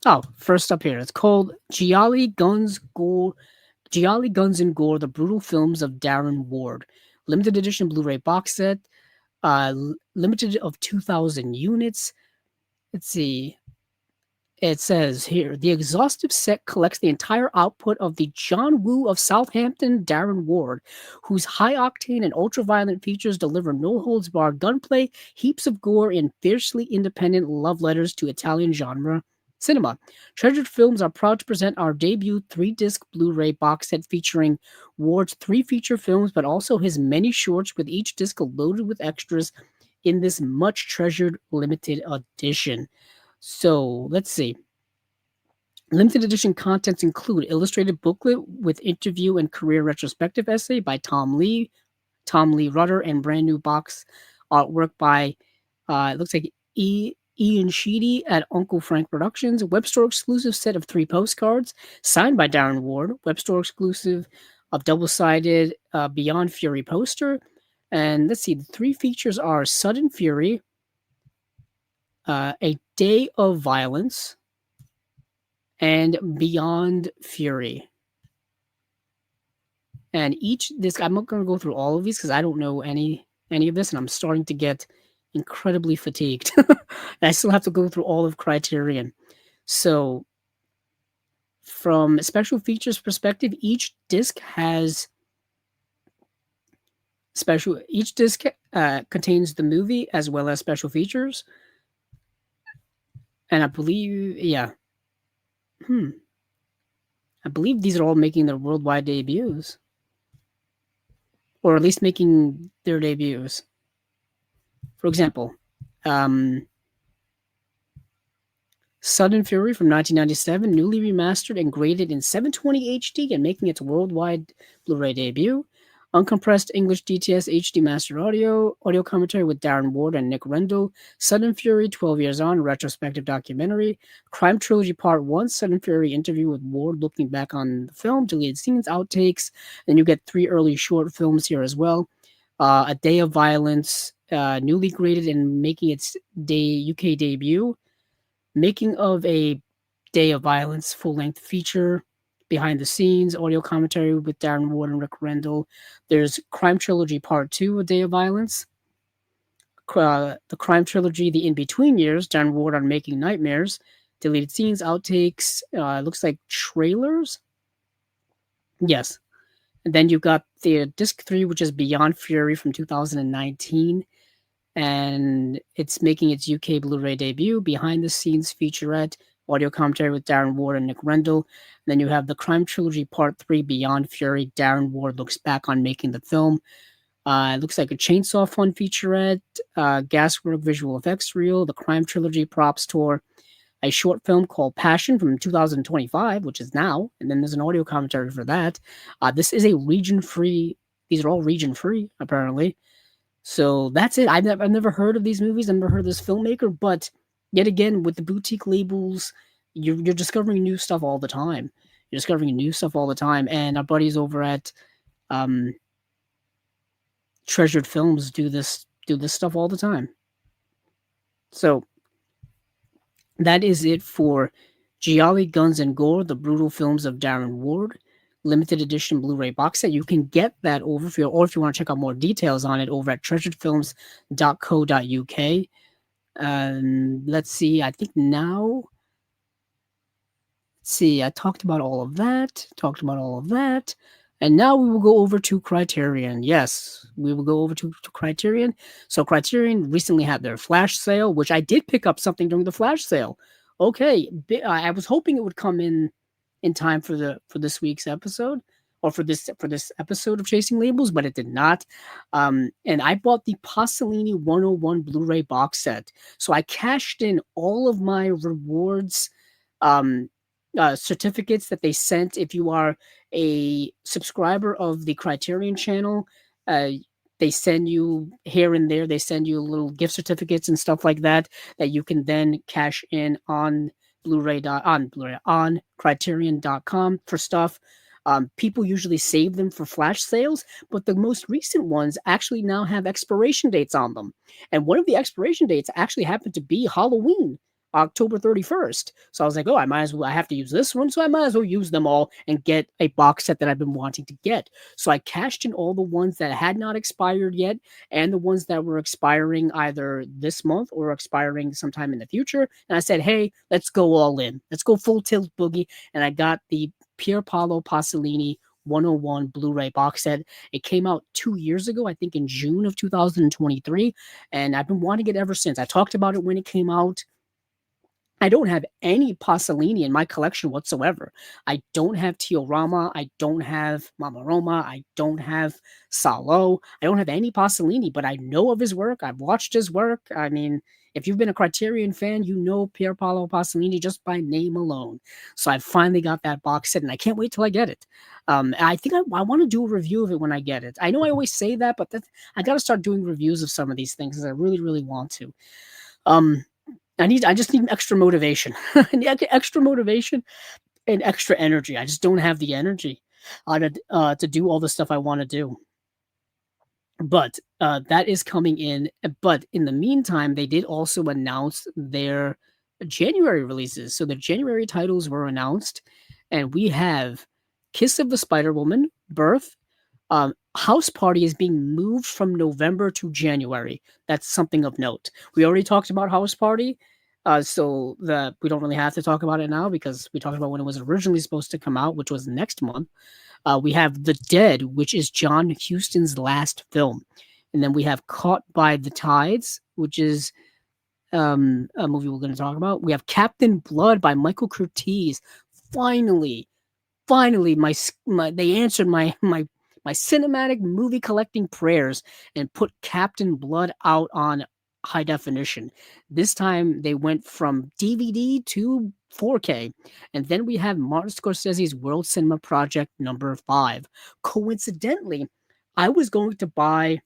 Oh, first up here. It's called Gialli Guns and Gore, The Brutal Films of Darren Ward. Limited edition Blu-ray box set. Limited of 2,000 units. Let's see. It says here the exhaustive set collects the entire output of the John Woo of Southampton, Darren Ward, whose high octane and ultra violent features deliver no holds barred gunplay, heaps of gore, and fiercely independent love letters to Italian genre cinema. Treasured Films are proud to present our debut 3-disc Blu ray box set featuring Ward's 3 feature films, but also his many shorts, with each disc loaded with extras in this much treasured limited edition. So let's see. Limited edition contents include illustrated booklet with interview and career retrospective essay by Tom Lee Rutter, and brand new box artwork by it looks like Ian Sheedy at Uncle Frank Productions. Web store exclusive set of 3 postcards signed by Darren Ward. Web store exclusive of double-sided Beyond Fury poster. And let's see, the 3 features are Sudden Fury, A Day of Violence, and Beyond Fury. And each disc, I'm not going to go through all of these because I don't know any of this, and I'm starting to get incredibly fatigued. And I still have to go through all of Criterion. So, from a special features perspective, each disc contains the movie as well as special features. And I believe, I believe these are all making their worldwide debuts. Or at least making their debuts. For example, Sudden Fury from 1997, newly remastered and graded in 720 HD and making its worldwide Blu-ray debut. Uncompressed English DTS HD mastered audio commentary with Darren Ward and Nick Rendell. Sudden Fury, 12 Years On, retrospective documentary. Crime Trilogy Part 1, Sudden Fury interview with Ward looking back on the film, deleted scenes, outtakes. Then you get 3 early short films here as well. A Day of Violence, newly graded and making its UK debut. Making of a Day of Violence full-length feature, behind the scenes, audio commentary with Darren Ward and Rick Rendell. There's Crime Trilogy Part 2, A Day of Violence. The Crime Trilogy, The In-Between Years, Darren Ward on Making Nightmares. Deleted scenes, outtakes, looks like trailers. Yes. And then you've got the Disc 3, which is Beyond Fury from 2019. And it's making its UK Blu-ray debut, behind the scenes featurette, audio commentary with Darren Ward and Nick Rendell. And then you have the Crime Trilogy Part 3, Beyond Fury. Darren Ward looks back on making the film. It looks like a Chainsaw Fun featurette, Gaswork visual effects reel, the Crime Trilogy props tour, a short film called Passion from 2025, which is now, and then there's an audio commentary for that. This is a region-free, these are all region-free, apparently. So that's it. I've never heard of these movies. I've never heard of this filmmaker, but yet again, with the boutique labels, you're discovering new stuff all the time. You're discovering new stuff all the time. And our buddies over at Treasured Films do this stuff all the time. So that is it for Gialli, Guns, and Gore, the brutal films of Darren Ward. Limited edition Blu-ray box set. You can get that over if you want to check out more details on it over at treasuredfilms.co.uk. Let's see. I think now. Let's see. I talked about all of that. And now we will go over to Criterion. Yes, we will go over to Criterion. So Criterion recently had their flash sale, which I did pick up something during the flash sale. Okay, I was hoping it would come in time for this week's episode, or for this episode of Chasing Labels, but it did not. And I bought the Pasolini 101 Blu-ray box set. So I cashed in all of my rewards certificates that they sent. If you are a subscriber of the Criterion channel, they send you here and there. They send you little gift certificates and stuff like that you can then cash in on on Criterion.com for stuff. People usually save them for flash sales, but the most recent ones actually now have expiration dates on them. And one of the expiration dates actually happened to be Halloween October 31st. So I was like, oh, I have to use this one. So I might as well use them all and get a box set that I've been wanting to get. So I cashed in all the ones that had not expired yet and the ones that were expiring either this month or expiring sometime in the future. And I said, hey, let's go all in. Let's go full tilt boogie. And I got the Pier Paolo Pasolini 101 Blu-ray box set. It came out 2 years ago, I think in June of 2023, and I've been wanting it ever since. I talked about it when it came out. I don't have any Pasolini in my collection whatsoever. I don't have Teorama. I don't have Mama Roma. I don't have Salo. I don't have any Pasolini, but I know of his work. I've watched his work. I mean, if you've been a Criterion fan, you know Pier Paolo Pasolini just by name alone. So I finally got that box set, and I can't wait till I get it. I think I want to do a review of it when I get it. I know I always say that, but I got to start doing reviews of some of these things because I really, really want to. Um, I just need extra motivation. I need extra motivation and extra energy. I just don't have the energy to do all the stuff I want to do. But that is coming in. But in the meantime, they did also announce their January releases. So the January titles were announced, and we have Kiss of the Spider Woman, Birth. House Party is being moved from November to January. That's something of note. We already talked about House Party, so we don't really have to talk about it now because we talked about when it was originally supposed to come out, which was next month. We have The Dead, which is John Huston's last film. And then we have Caught by the Tides, which is a movie we're going to talk about. We have Captain Blood by Michael Curtiz. Finally, they answered my cinematic movie collecting prayers and put Captain Blood out on high definition. This time they went from DVD to 4K. And then we have Martin Scorsese's World Cinema Project number 5. Coincidentally, I was going to buy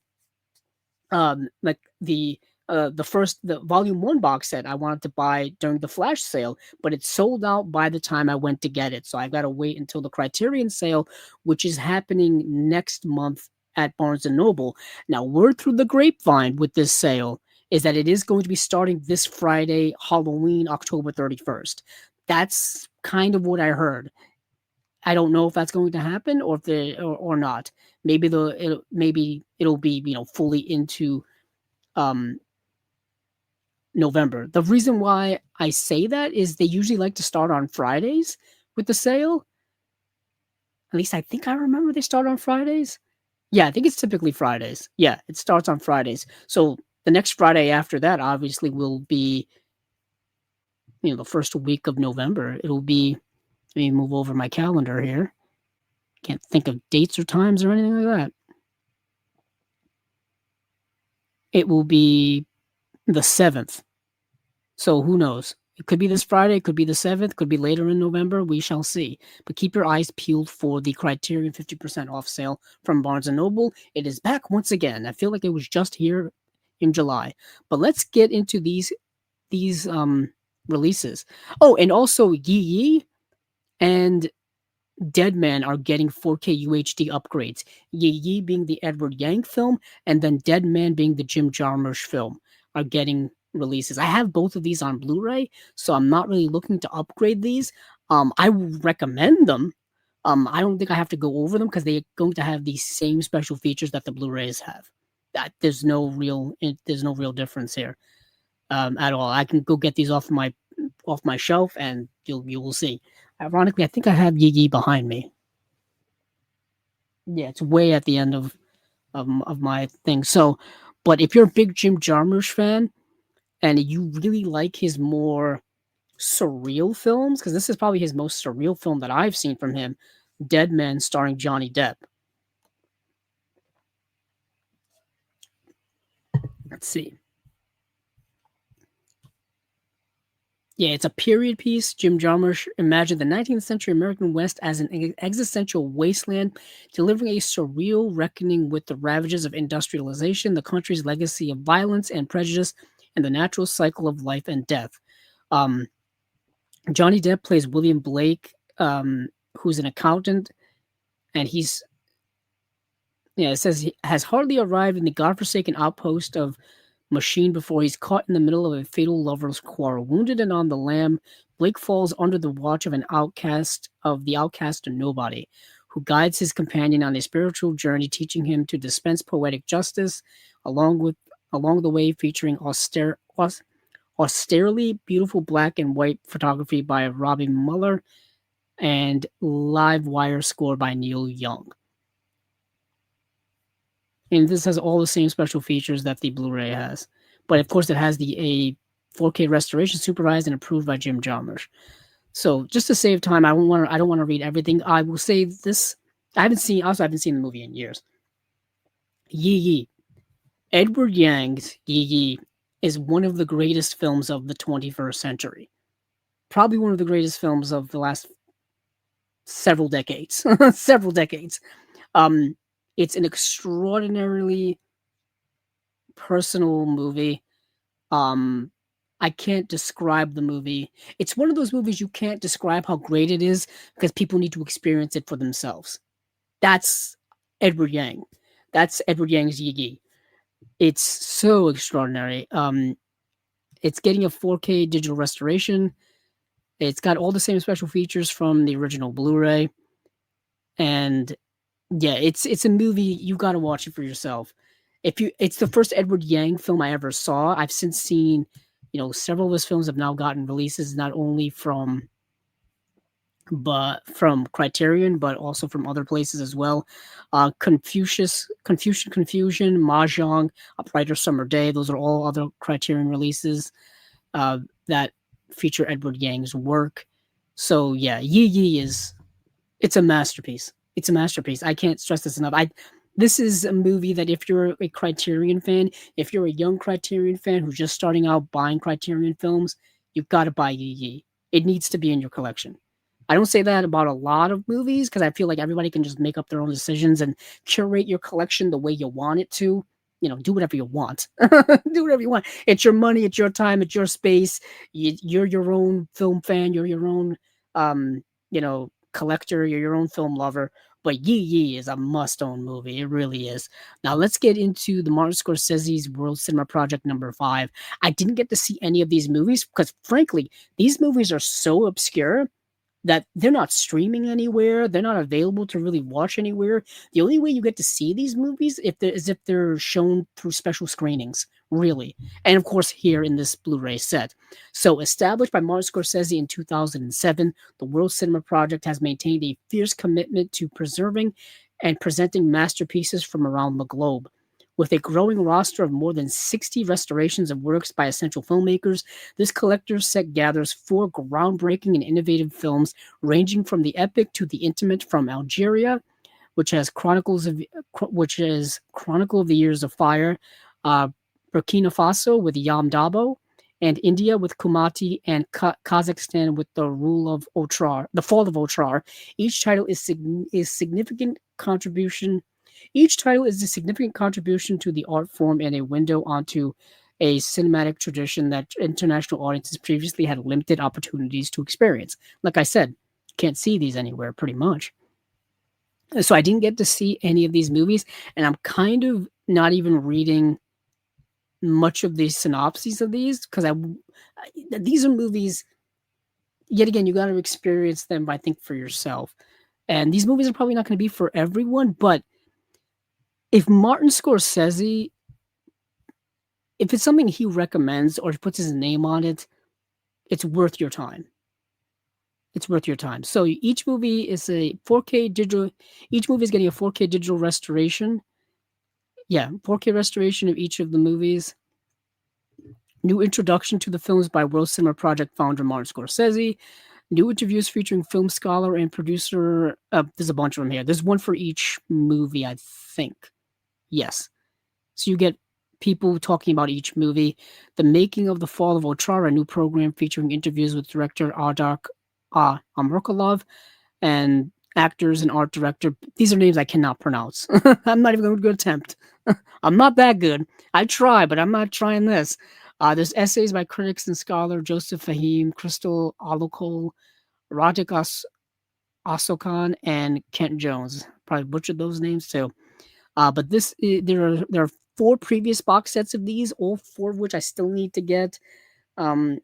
like the volume 1 box set I wanted to buy during the flash sale, but it sold out by the time I went to get it. So I've got to wait until the Criterion sale, which is happening next month at Barnes and Noble. Now, word through the grapevine with this sale is that it is going to be starting this Friday, Halloween, October 31st. That's kind of what I heard. I don't know if that's going to happen or or not. Maybe it'll be fully into November. The reason why I say that is they usually like to start on Fridays with the sale. At least I think I remember they start on Fridays. Yeah, I think it's typically Fridays. Yeah, it starts on Fridays. So the next Friday after that obviously will be the first week of November. It'll be, let me move over my calendar here. Can't think of dates or times or anything like that. It will be the 7th. So who knows? It could be this Friday, it could be the 7th, could be later in November. We shall see. But keep your eyes peeled for the Criterion 50% off sale from Barnes & Noble. It is back once again. I feel like it was just here in July. But let's get into these releases. Oh, and also Yi Yi and Dead Man are getting 4K UHD upgrades. Yi Yi being the Edward Yang film, and then Dead Man being the Jim Jarmusch film are getting releases. I have both of these on Blu-ray, so I'm not really looking to upgrade these. I would recommend them. I don't think I have to go over them because they're going to have the same special features that the Blu-rays have. There's no real difference here at all. I can go get these off my shelf, and you will see. Ironically, I think I have Yi Yi behind me. Yeah, it's way at the end of my thing. So, but if you're a big Jim Jarmusch fan and you really like his more surreal films, because this is probably his most surreal film that I've seen from him, Dead Man starring Johnny Depp. Let's see. Yeah, it's a period piece. Jim Jarmusch imagined the 19th century American West as an existential wasteland, delivering a surreal reckoning with the ravages of industrialization, the country's legacy of violence and prejudice, and the natural cycle of life and death. Johnny Depp plays William Blake, who's an accountant, and it says he has hardly arrived in the godforsaken outpost of machine before he's caught in the middle of a fatal lovers' quarrel. Wounded and on the lam, Blake falls under the watch of the outcast and nobody, who guides his companion on a spiritual journey, teaching him to dispense poetic justice, along with along the way featuring austerely beautiful black and white photography by Robbie Muller and live wire score by Neil Young. And this has all the same special features that the Blu-ray has, but of course it has the a 4K restoration supervised and approved by Jim Jarmusch. So just to save time, I don't want to read everything. I will say this: I haven't seen the movie in years. Yi Yi, Edward Yang's Yi Yi is one of the greatest films of the 21st century. Probably one of the greatest films of the last several decades. several decades. Um, it's an extraordinarily personal movie. Um, I can't describe the movie. It's one of those movies you can't describe how great it is because people need to experience it for themselves. That's Edward Yang. That's Edward Yang's Yi Yi. It's so extraordinary. It's getting a 4K digital restoration. It's got all the same special features from the original Blu-ray, and yeah, it's a movie you got to watch it for yourself. It's the first Edward Yang film I ever saw. I've since seen, several of his films have now gotten releases not only from Criterion, but also from other places as well. Confusion, Mahjong, A Brighter Summer Day. Those are all other Criterion releases that feature Edward Yang's work. So yeah, Yi Yi it's a masterpiece. It's a masterpiece. I can't stress this enough. This is a movie that if you're a Criterion fan, if you're a young Criterion fan who's just starting out buying Criterion films, you've got to buy Yi Yi. It needs to be in your collection. I don't say that about a lot of movies because I feel like everybody can just make up their own decisions and curate your collection the way you want it to. Do whatever you want. Do whatever you want. It's your money, it's your time, it's your space. You're your own film fan. You're your own, collector. You're your own film lover. But Yi Yi is a must-own movie. It really is. Now let's get into the Martin Scorsese's World Cinema Project #5. I didn't get to see any of these movies because, frankly, these movies are so obscure that they're not streaming anywhere. They're not available to really watch anywhere. The only way you get to see these movies is if they're shown through special screenings, really. And of course, here in this Blu-ray set. So established by Martin Scorsese in 2007, the World Cinema Project has maintained a fierce commitment to preserving and presenting masterpieces from around the globe. With a growing roster of more than 60 restorations of works by essential filmmakers, this collector's set gathers 4 groundbreaking and innovative films ranging from the epic to the intimate, from Algeria, which is Chronicle of the Years of Fire, Burkina Faso with Yam Dabo, and India with Kumati, and Kazakhstan with the Fall of Otrar. Each title is significant contribution. Each title is a significant contribution to the art form and a window onto a cinematic tradition that international audiences previously had limited opportunities to experience. Like I said, can't see these anywhere pretty much. So I didn't get to see any of these movies, and I'm kind of not even reading much of the synopses of these because these are movies. Yet again, you got to experience them, I think, for yourself. And these movies are probably not going to be for everyone, but if Martin Scorsese, if it's something he recommends or he puts his name on it, it's worth your time. It's worth your time. So each movie is a 4K digital. Each movie is getting a 4K digital restoration. Yeah, 4K restoration of each of the movies. New introduction to the films by World Cinema Project founder Martin Scorsese. New interviews featuring film scholar and producer. There's a bunch of them here. There's one for each movie, I think. Yes. So you get people talking about each movie. The Making of the Fall of Otrar, a new program featuring interviews with director Ardak Amirkalov and actors and art director. These are names I cannot pronounce. I'm not even going to attempt. I'm not that good. I try, but I'm not trying this. There's essays by critics and scholar Joseph Fahim, Crystal Alokol, Radik Asokan, and Kent Jones. Probably butchered those names too. But there are 4 previous box sets of these, all 4 of which I still need to get. Um,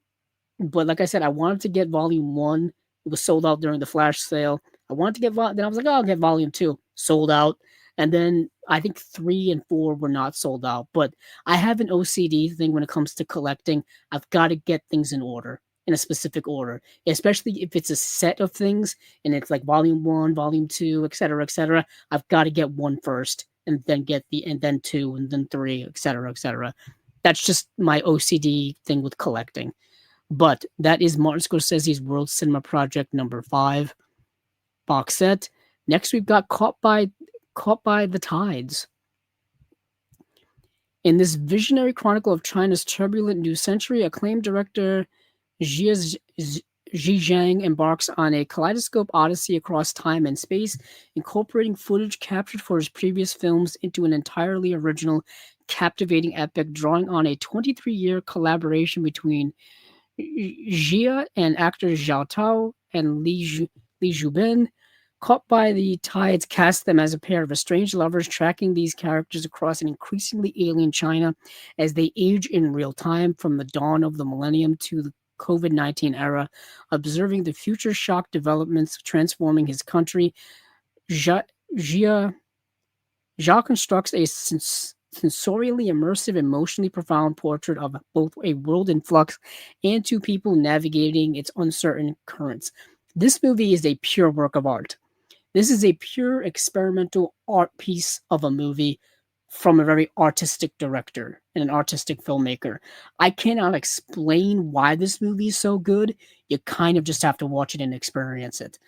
but like I said, I wanted to get volume 1. It was sold out during the flash sale. I wanted to get then I was like, "Oh, I'll get volume 2." Sold out. And then I think 3 and 4 were not sold out. But I have an OCD thing when it comes to collecting. I've got to get things in order, in a specific order, especially if it's a set of things and it's like volume 1, volume 2, etc., etc. I've got to get 1 first and then and then 2 and then 3, etc., etc. That's just my OCD thing with collecting. But that is Martin Scorsese's World Cinema Project number 5 box set. Next, we've got Caught by the Tides. In this visionary chronicle of China's turbulent new century, acclaimed director Xi Zhang embarks on a kaleidoscope odyssey across time and space, incorporating footage captured for his previous films into an entirely original, captivating epic, drawing on a 23-year collaboration between Jia and actors Zhao Tao and Li Zhubin. Caught by the Tides cast them as a pair of estranged lovers, tracking these characters across an increasingly alien China as they age in real time from the dawn of the millennium to the COVID-19 era, observing the future shock developments transforming his country. Jia, Jia constructs a sensorially immersive, emotionally profound portrait of both a world in flux and two people navigating its uncertain currents. This movie is a pure work of art. This is a pure experimental art piece of a movie from a very artistic director and an artistic filmmaker. I cannot explain why this movie is so good. You kind of just have to watch it and experience it.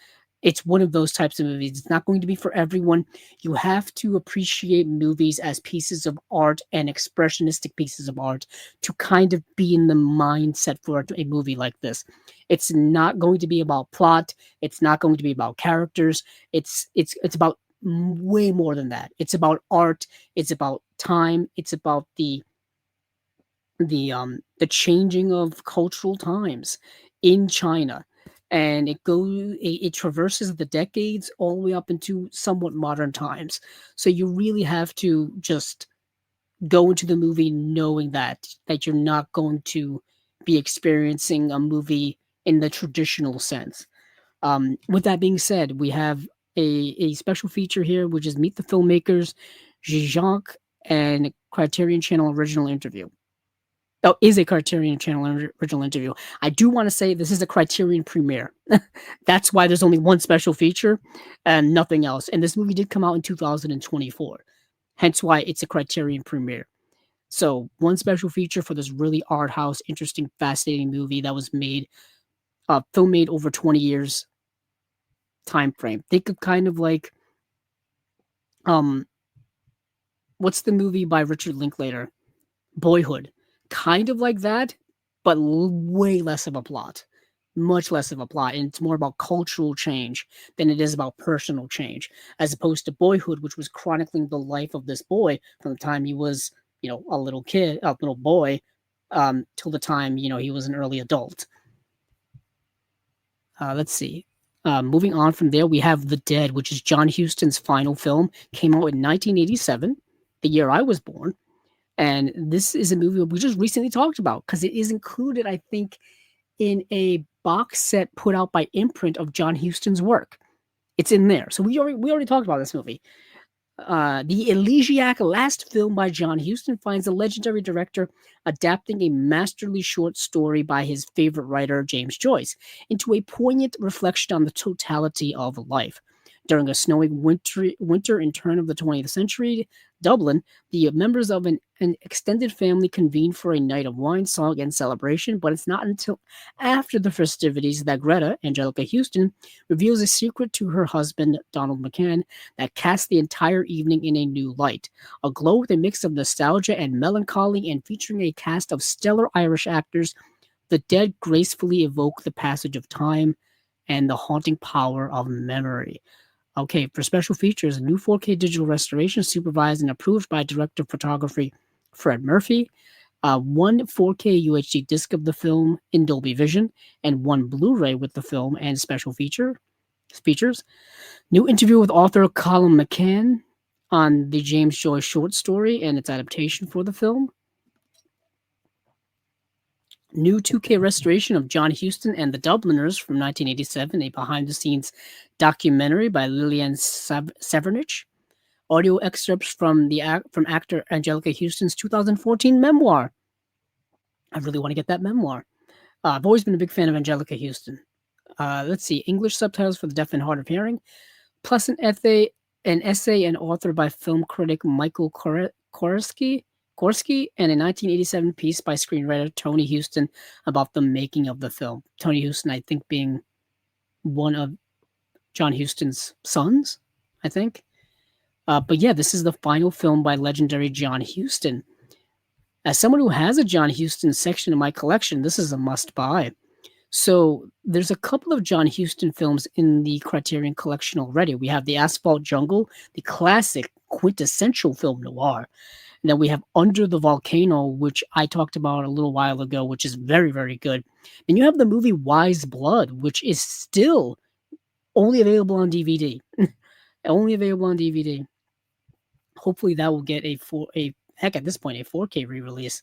It's one of those types of movies. It's not going to be for everyone. You have to appreciate movies as pieces of art and expressionistic pieces of art to kind of be in the mindset for a movie like this. It's not going to be about plot. It's not going to be about characters. It's about way more than that. It's about art. It's about time. It's about the changing of cultural times in China, and it traverses the decades all the way up into somewhat modern times. So you really have to just go into the movie knowing that you're not going to be experiencing a movie in the traditional sense. With that being said, we have a special feature here, which is Meet the Filmmakers, Zhizhonk, and Criterion Channel original interview. Oh, is a Criterion Channel original interview. I do want to say this is a Criterion premiere. That's why there's only one special feature and nothing else. And this movie did come out in 2024. Hence why it's a Criterion premiere. So one special feature for this really art house, interesting, fascinating movie that was film made over 20 years time frame. Think of kind of like um what's the movie by Richard Linklater? Boyhood. Kind of like that, but way less of a plot. Much less of a plot. And it's more about cultural change than it is about personal change. As opposed to Boyhood, which was chronicling the life of this boy from the time he was, a little kid, a little boy, till the time, he was an early adult. Let's see. Moving on from there, we have The Dead, which is John Huston's final film. Came out in 1987, the year I was born. And this is a movie we just recently talked about because it is included, I think, in a box set put out by Imprint of John Huston's work. It's in there. So we already talked about this movie. The elegiac last film by John Huston finds the legendary director adapting a masterly short story by his favorite writer, James Joyce, into a poignant reflection on the totality of life. During a snowy winter in turn of the 20th century, Dublin, the members of an extended family convene for a night of wine, song, and celebration, but it's not until after the festivities that Greta, Angelica Houston, reveals a secret to her husband, Donald McCann, that casts the entire evening in a new light. Aglow with a mix of nostalgia and melancholy and featuring a cast of stellar Irish actors, The Dead gracefully evoke the passage of time and the haunting power of memory. Okay, for special features, a new 4K digital restoration supervised and approved by director of photography Fred Murphy, one 4K UHD disc of the film in Dolby Vision, and one Blu-ray with the film and special features. New interview with author Colin McCann, on the James Joyce short story and its adaptation for the film. New 2K restoration of John Huston and the Dubliners from 1987, a behind the scenes documentary by Lillian Severnich. Audio excerpts from from actor Angelica Houston's 2014 memoir. I really want to get that memoir. I've always been a big fan of Angelica Houston. Let's see, English subtitles for the deaf and hard of hearing, plus an essay and author by film critic Michael Korsky, and a 1987 piece by screenwriter Tony Houston about the making of the film. Tony Houston, I think, being one of John Huston's sons, I think. But yeah, this is the final film by legendary John Huston. As someone who has a John Huston section in my collection, this is a must-buy. So there's a couple of John Huston films in the Criterion collection already. We have The Asphalt Jungle, the classic quintessential film noir. And then we have Under the Volcano, which I talked about a little while ago, which is very, very good. And you have the movie Wise Blood, which is still only available on DVD. Only available on DVD. Hopefully that will get at this point, a 4K re-release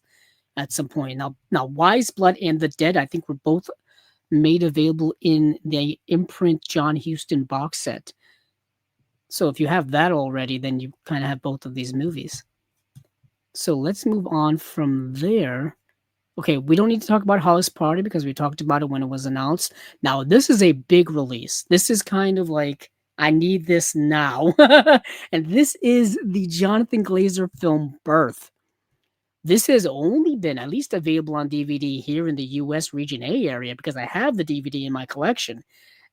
at some point. Now Wise Blood and The Dead, I think, were both made available in the imprint John Huston box set. So if you have that already, then you kind of have both of these movies. So let's move on from there. Okay, we don't need to talk about House Party because we talked about it when it was announced. Now, this is a big release. This is kind of like, I need this now. And this is the Jonathan Glazer film Birth. This has only been at least available on DVD here in the US Region A area because I have the DVD in my collection.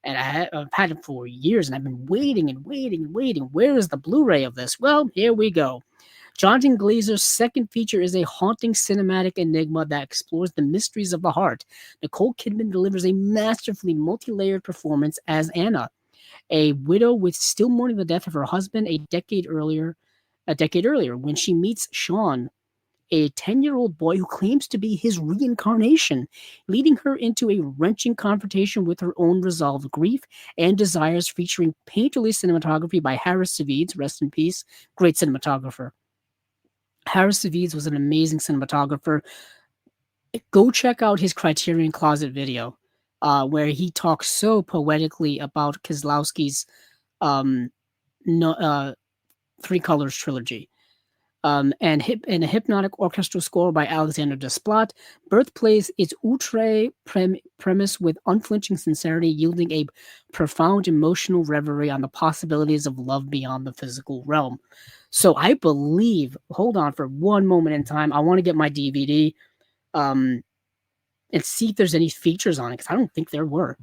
And I've had it for years and I've been waiting and waiting and waiting. Where is the Blu-ray of this? Well, here we go. Jonathan Glazer's second feature is a haunting cinematic enigma that explores the mysteries of the heart. Nicole Kidman delivers a masterfully multi-layered performance as Anna, a widow with still mourning the death of her husband a decade earlier, when she meets Sean, a 10-year-old boy who claims to be his reincarnation, leading her into a wrenching confrontation with her own resolved grief and desires, featuring painterly cinematography by Harris Savides, rest in peace, great cinematographer. Harris Savides was an amazing cinematographer. Go check out his Criterion Closet video, where he talks so poetically about Kieslowski's Three Colors trilogy. And a hypnotic orchestral score by Alexander Desplat. Birth plays its outre premise with unflinching sincerity, yielding a profound emotional reverie on the possibilities of love beyond the physical realm. So I believe, hold on for one moment in time, I want to get my DVD and see if there's any features on it, because I don't think there were.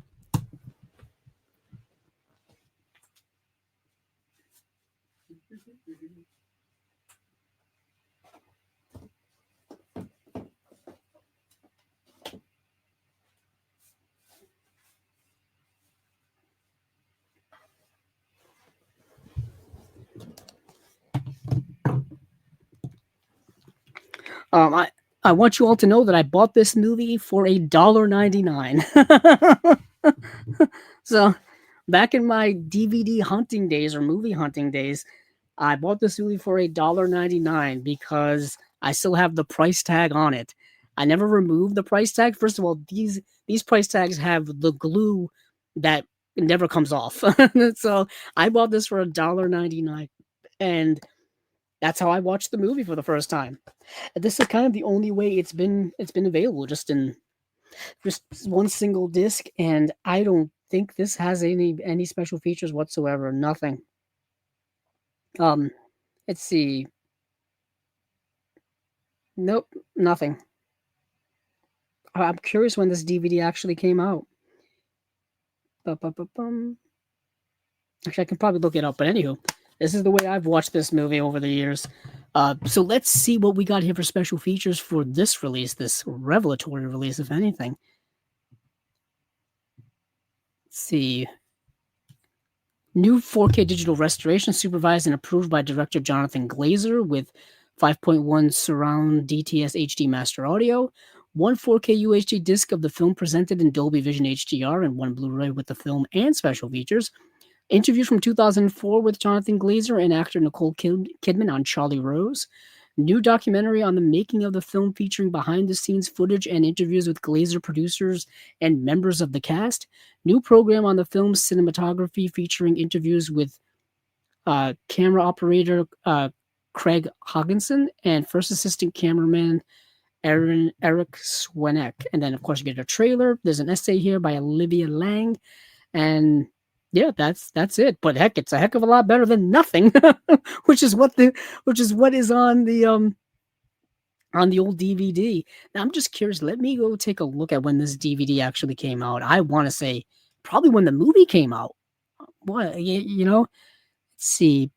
I want you all to know that I bought this movie for $1.99. So back in my DVD hunting days or movie hunting days, I bought this movie for $1.99 because I still have the price tag on it. I never removed the price tag. First of all, these price tags have the glue that never comes off. So I bought this for $1.99, and that's how I watched the movie for the first time. This is kind of the only way it's been available, just one single disc, and I don't think this has any special features whatsoever. Nothing. Let's see. Nope, nothing. I'm curious when this DVD actually came out. Actually, I can probably look it up, but anywho, this is the way I've watched this movie over the years. So let's see what we got here for special features for this release, this revelatory release, if anything. Let's see. New 4K digital restoration supervised and approved by director Jonathan Glazer with 5.1 surround DTS HD master audio, one 4K UHD disc of the film presented in Dolby Vision HDR, and one Blu-ray with the film and special features. Interviews from 2004 with Jonathan Glazer and actor Nicole Kidman on Charlie Rose. New documentary on the making of the film featuring behind the scenes footage and interviews with Glazer producers and members of the cast. New program on the film's cinematography featuring interviews with camera operator Craig Hogginson and first assistant cameraman Eric Swenek. And then, of course, you get a trailer. There's an essay here by Olivia Lang. And yeah, that's it. But heck, it's a heck of a lot better than nothing, which is what is on the old DVD. Now I'm just curious. Let me go take a look at when this DVD actually came out. I want to say probably when the movie came out. What you know? Let's see.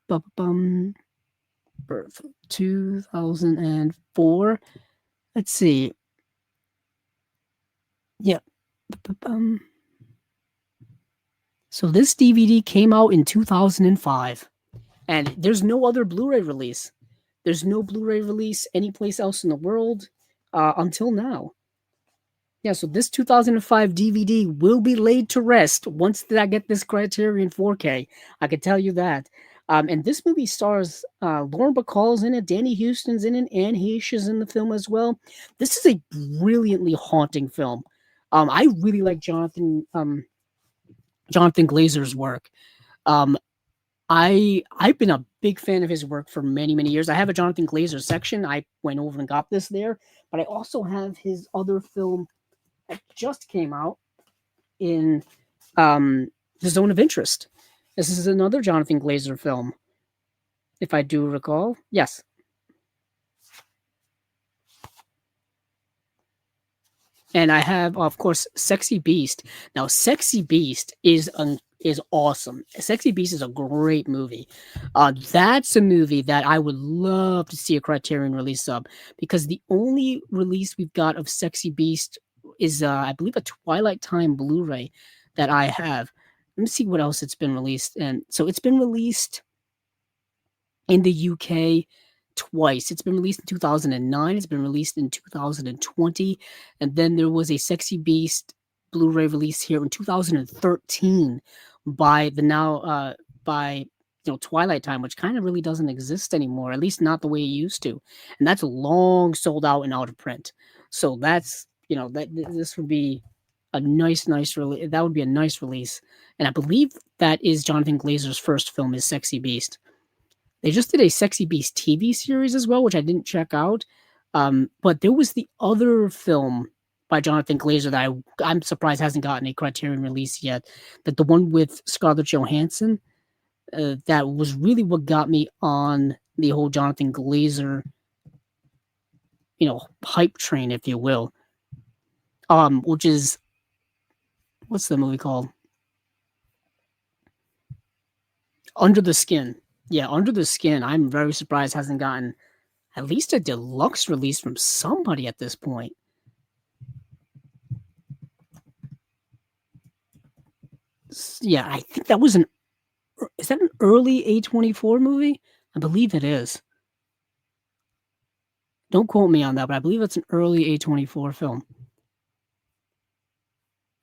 Birth 2004. Let's see. Yep. So this DVD came out in 2005, and there's no other Blu-ray release. There's no Blu-ray release anyplace else in the world until now. Yeah, so this 2005 DVD will be laid to rest once I get this Criterion 4K. I can tell you that. And this movie stars Lauren Bacall's in it, Danny Houston's in it, Anne Heche is in the film as well. This is a brilliantly haunting film. I really like Jonathan Glazer's work. I've been a big fan of his work for many, many years. I have a Jonathan Glazer section. I went over and got this there, but I also have his other film that just came out in The Zone of Interest. This is another Jonathan Glazer film, if I do recall. Yes. And I have, of course, Sexy Beast. Now, Sexy Beast is awesome. Sexy Beast is a great movie. That's a movie that I would love to see a Criterion release of, because the only release we've got of Sexy Beast is, I believe, a Twilight Time Blu-ray that I have. Let me see what else it's been released. And so it's been released in the UK twice. It's been released in 2009. It's been released in 2020. And then there was a Sexy Beast Blu-ray release here in 2013 by Twilight Time, which kind of really doesn't exist anymore, at least not the way it used to. And that's long sold out and out of print. So that's, this would be a nice release. That would be a nice release. And I believe that is Jonathan Glazer's first film, is Sexy Beast. They just did a Sexy Beast TV series as well, which I didn't check out. But there was the other film by Jonathan Glazer that I'm surprised hasn't gotten a Criterion release yet. That the one with Scarlett Johansson, that was really what got me on the whole Jonathan Glazer, hype train, if you will. Which is, what's the movie called? Under the Skin. Yeah, Under the Skin. I'm very surprised hasn't gotten at least a deluxe release from somebody at this point. Yeah, I think that was is that an early A24 movie? I believe it is. Don't quote me on that, but I believe it's an early A24 film.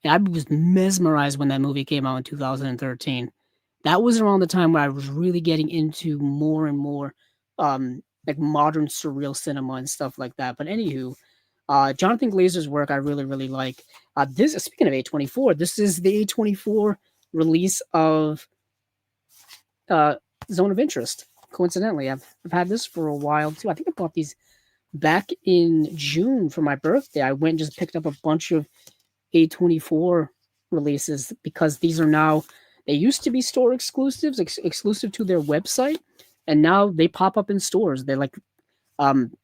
Yeah, I was mesmerized when that movie came out in 2013. That was around the time where I was really getting into more and more like modern surreal cinema and stuff like that. But anywho, Jonathan Glazer's work I really, really like. Speaking of A24, this is the A24 release of Zone of Interest. Coincidentally, I've had this for a while too. I think I bought these back in June for my birthday. I went and just picked up a bunch of A24 releases because these are now, they used to be store exclusives, exclusive to their website, and now they pop up in stores. They're like, Barnes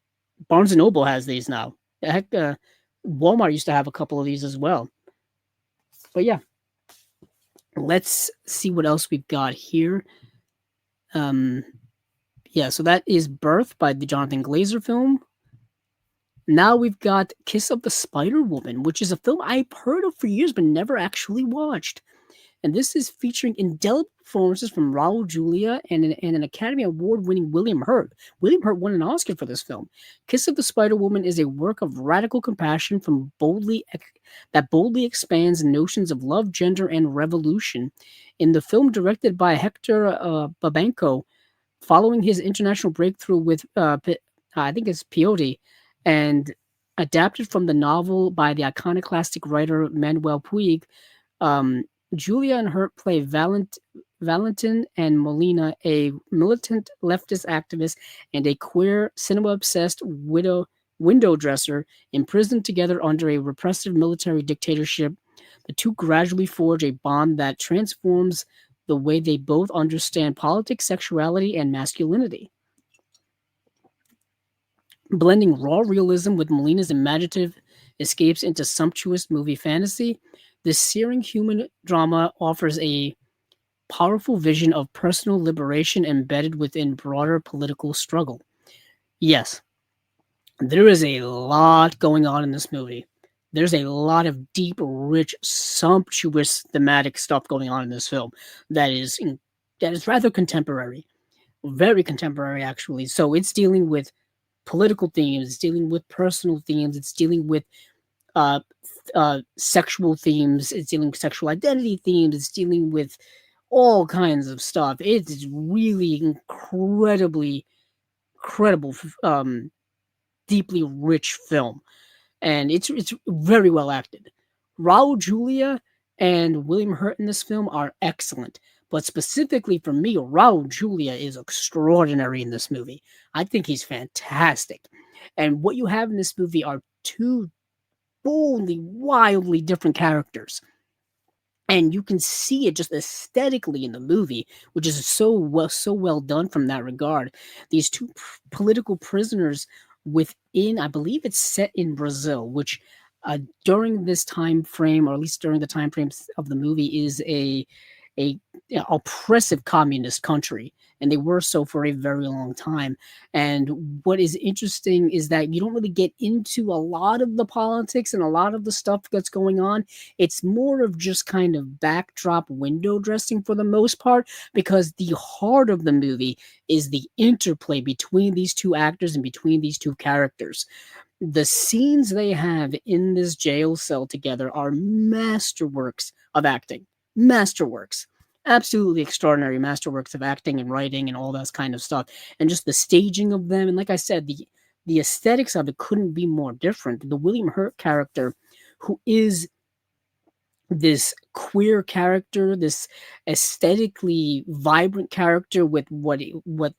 and Noble has these now. Heck, Walmart used to have a couple of these as well. But yeah, let's see what else we've got here. Yeah, so that is Birth by the Jonathan Glazer film. Now we've got Kiss of the Spider Woman, which is a film I've heard of for years but never actually watched. And this is featuring indelible performances from Raul Julia and an Academy Award winning William Hurt. William Hurt won an Oscar for this film. Kiss of the Spider Woman is a work of radical compassion that boldly expands notions of love, gender, and revolution. In the film directed by Hector Babenco, following his international breakthrough with, I think it's Peyote, and adapted from the novel by the iconoclastic writer Manuel Puig, um, Julia and Hurt play Valentin and Molina, a militant leftist activist and a queer, cinema obsessed window dresser, imprisoned together under a repressive military dictatorship. The two gradually forge a bond that transforms the way they both understand politics, sexuality, and masculinity. Blending raw realism with Molina's imaginative escapes into sumptuous movie fantasy, this searing human drama offers a powerful vision of personal liberation embedded within broader political struggle. Yes, there is a lot going on in this movie. There's a lot of deep, rich, sumptuous thematic stuff going on in this film that is rather contemporary, very contemporary actually. So it's dealing with political themes, it's dealing with personal themes, it's dealing with uh, sexual themes, it's dealing with sexual identity themes, it's dealing with all kinds of stuff. It is really incredible, deeply rich film, and it's very well acted. Raul Julia and William Hurt in this film are excellent, but specifically for me, Raul Julia is extraordinary in this movie. I think he's fantastic, and what you have in this movie are two boldly, wildly different characters, and you can see it just aesthetically in the movie, which is so well done from that regard. These two political prisoners within, I believe it's set in Brazil, which during this time frame, or at least during the time frames of the movie, is a oppressive communist country, and they were so for a very long time. And what is interesting is that you don't really get into a lot of the politics and a lot of the stuff that's going on. It's more of just kind of backdrop window dressing for the most part, because the heart of the movie is the interplay between these two actors and between these two characters. The scenes they have in this jail cell together are masterworks of acting. Masterworks. Absolutely extraordinary masterworks of acting and writing and all that kind of stuff. And just the staging of them. And like I said, the aesthetics of it couldn't be more different. The William Hurt character, who is this queer character, this aesthetically vibrant character with what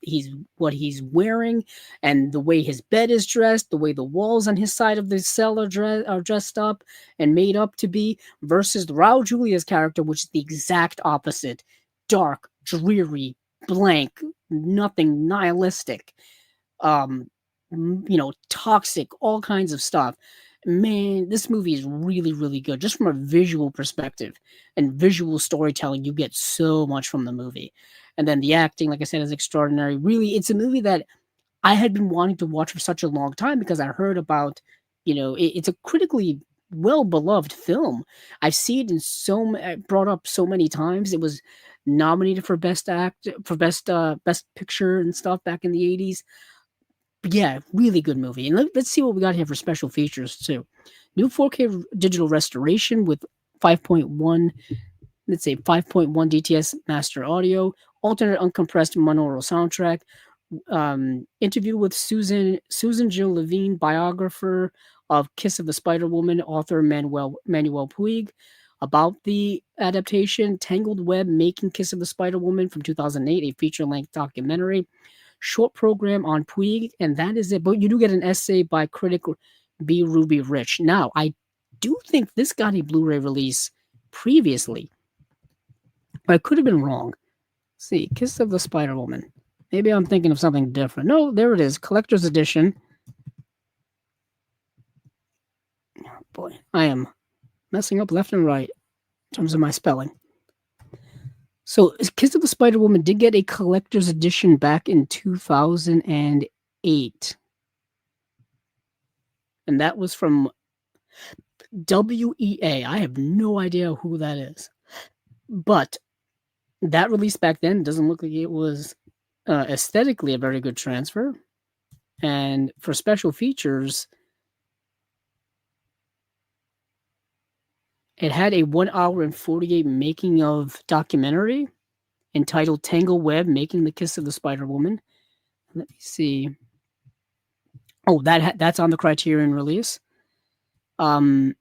he's wearing, and the way his bed is dressed, the way the walls on his side of the cell are dressed up and made up to be, versus Raul Julia's character, which is the exact opposite: dark, dreary, blank, nothing, nihilistic, um, toxic, all kinds of stuff. Man, this movie is really, really good. Just from a visual perspective and visual storytelling, you get so much from the movie. And then the acting, like I said, is extraordinary. Really, it's a movie that I had been wanting to watch for such a long time because I heard about, it's a critically well beloved film. I've seen it brought up so many times. It was nominated for best picture and stuff back in the 80s. But yeah, really good movie. And let's see what we got here for special features too. New 4K digital restoration with 5.1, let's say 5.1 DTS master audio, alternate uncompressed monaural soundtrack, interview with Susan Jill Levine, biographer of Kiss of the Spider Woman, author Manuel Puig, about the adaptation, Tangled Web: Making Kiss of the Spider Woman from 2008, a feature-length documentary, short program on Puig, and that is it. But you do get an essay by critic B. Ruby Rich. Now, I do think this got a Blu-ray release previously, but I could have been wrong. Let's see, Kiss of the Spider Woman. Maybe I'm thinking of something different. No, there it is, collector's edition. Oh boy, I am messing up left and right in terms of my spelling. So, Kiss of the Spider Woman did get a collector's edition back in 2008. And that was from WEA. I have no idea who that is. But that release back then doesn't look like it was aesthetically a very good transfer. And for special features, it had a 1 hour and 48 making of documentary entitled Tangle Web Making the Kiss of the Spider Woman. Let me see. Oh, that's on the Criterion release. Um,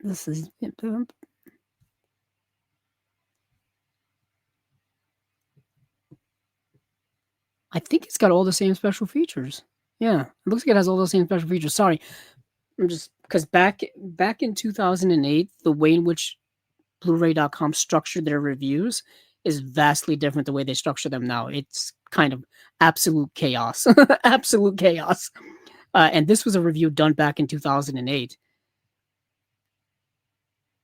this is. I think it's got all the same special features. Yeah, it looks like it has all the same special features. Sorry, I'm just because back in 2008, the way in which Blu-ray.com structured their reviews is vastly different the way they structure them now. It's kind of absolute chaos, absolute chaos. And this was a review done back in 2008.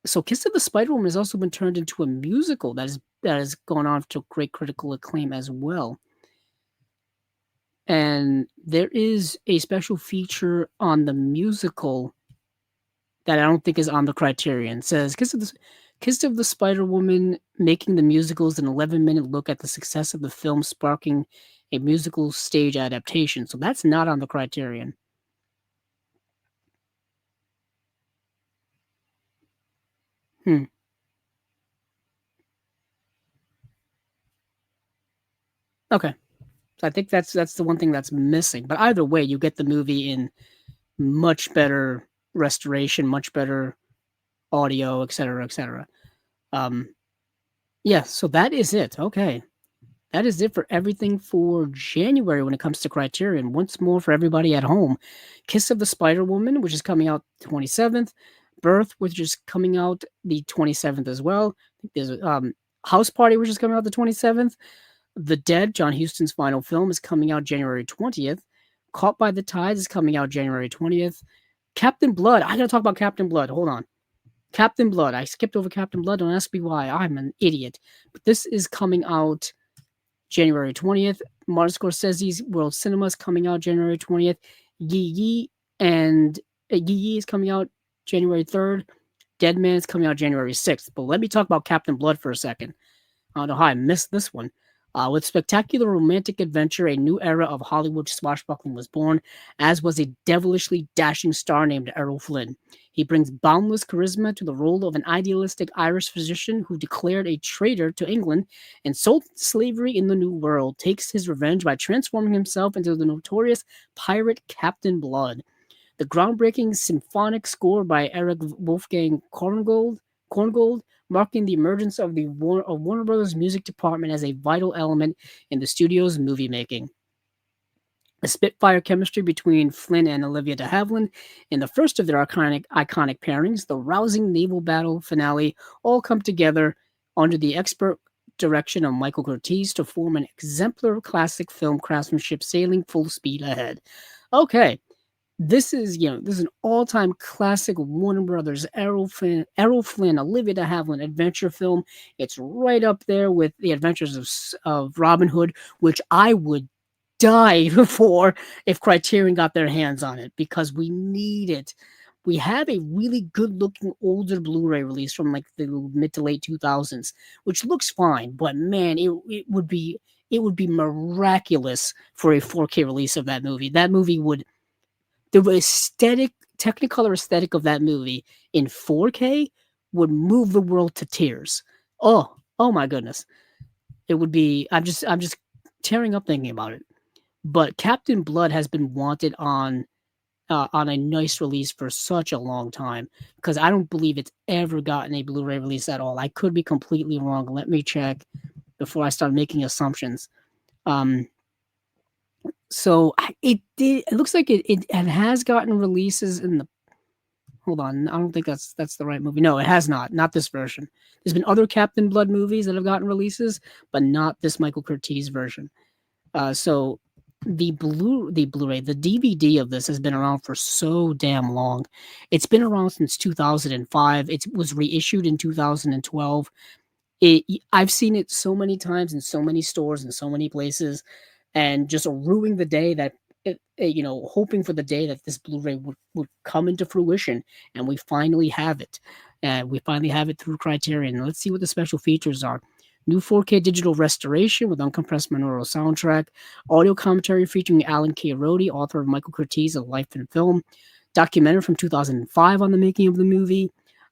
So, Kiss of the Spider Woman has also been turned into a musical that has gone on to great critical acclaim as well. And there is a special feature on the musical that I don't think is on the Criterion. It says Kiss of the Spider Woman making the musical is an 11-minute look at the success of the film, sparking a musical stage adaptation. So that's not on the Criterion. Hmm. Okay. So I think that's the one thing that's missing. But either way, you get the movie in much better restoration, much better audio, etc., etc. Um, yeah. So that is it. Okay. That is it for everything for January when it comes to Criterion. Once more for everybody at home, Kiss of the Spider Woman, which is coming out 27th, Birth, which is coming out the 27th as well. I think there's House Party, which is coming out the 27th. The Dead, John Huston's final film, is coming out January 20th. Caught by the Tides is coming out January 20th. Captain Blood, I gotta talk about Captain Blood. Hold on. Captain Blood. I skipped over Captain Blood. Don't ask me why. I'm an idiot. But this is coming out January 20th. Martin Scorsese's World Cinema is coming out January 20th. Yi Yi and Yi Yi is coming out January 3rd. Dead Man is coming out January 6th. But let me talk about Captain Blood for a second. I don't know how I missed this one. With spectacular romantic adventure, a new era of Hollywood swashbuckling was born, as was a devilishly dashing star named Errol Flynn. He brings boundless charisma to the role of an idealistic Irish physician who declared a traitor to England and sold slavery in the New World, takes his revenge by transforming himself into the notorious pirate Captain Blood. The groundbreaking symphonic score by Eric Wolfgang Korngold, marking the emergence of the Warner Brothers music department as a vital element in the studio's movie making. The Spitfire chemistry between Flynn and Olivia de Havilland in the first of their iconic pairings, the rousing naval battle finale, all come together under the expert direction of Michael Curtiz to form an exemplar classic film craftsmanship sailing full speed ahead. Okay, this is an all-time classic Warner Brothers Errol Flynn, Olivia de Havilland adventure film. It's right up there with the Adventures of Robin Hood, which I would die for if Criterion got their hands on it because we need it. We have a really good-looking older Blu-ray release from like the mid to late 2000s, which looks fine, but man, it would be miraculous for a 4K release of that movie. That movie would the aesthetic, Technicolor aesthetic of that movie in 4K would move the world to tears. Oh my goodness. It would be I'm just tearing up thinking about it. But Captain Blood has been wanted on a nice release for such a long time because I don't believe it's ever gotten a Blu-ray release at all. I could be completely wrong. Let me check before I start making assumptions. Um, so it did. It looks like it has gotten releases in the. Hold on, I don't think that's the right movie. No, it has not. Not this version. There's been other Captain Blood movies that have gotten releases, but not this Michael Curtiz version. So the Blu-ray, the DVD of this has been around for so damn long. It's been around since 2005. It was reissued in 2012. I've seen it so many times in so many stores and so many places, and just ruining the day that hoping for the day that this Blu-ray would come into fruition, and we finally have it. and we finally have it through Criterion. Let's see what the special features are. New 4K digital restoration with uncompressed monaural soundtrack, audio commentary featuring Alan K. Rode, author of Michael Curtiz' A Life in Film, documentary from 2005 on the making of the movie,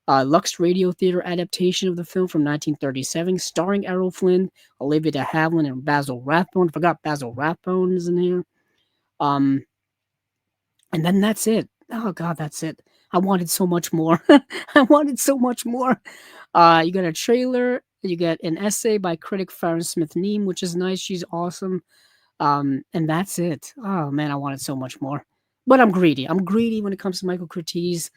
Lux Radio Theater adaptation of the film from 1937, starring Errol Flynn, Olivia de Havilland, and Basil Rathbone. I forgot Basil Rathbone is in here. Um, and then that's it. Oh God, that's it. I wanted so much more. I wanted so much more. You got a trailer. You get an essay by critic Farron Smith Neame, which is nice. She's awesome. And that's it. Oh man, I wanted so much more. But I'm greedy. I'm greedy when it comes to Michael Curtiz.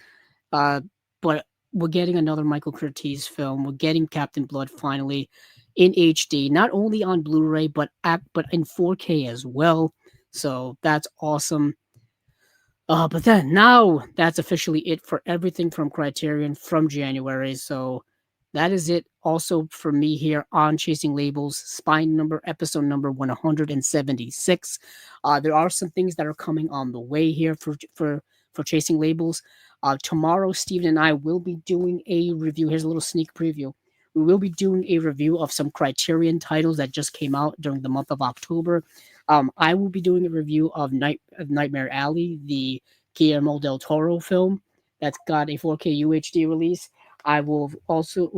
Uh, but we're getting another Michael Curtiz film. We're getting Captain Blood finally in HD, not only on Blu-ray but in 4K as well. So that's awesome. But then now that's officially it for everything from Criterion from January. So that is it also for me here on Chasing Labels, Spine number, episode number 176. There are some things that are coming on the way here for Chasing Labels. Tomorrow, Steven and I will be doing a review. Here's a little sneak preview. We will be doing a review of some Criterion titles that just came out during the month of October. I will be doing a review of Nightmare Alley, the Guillermo del Toro film that's got a 4K UHD release. I will also,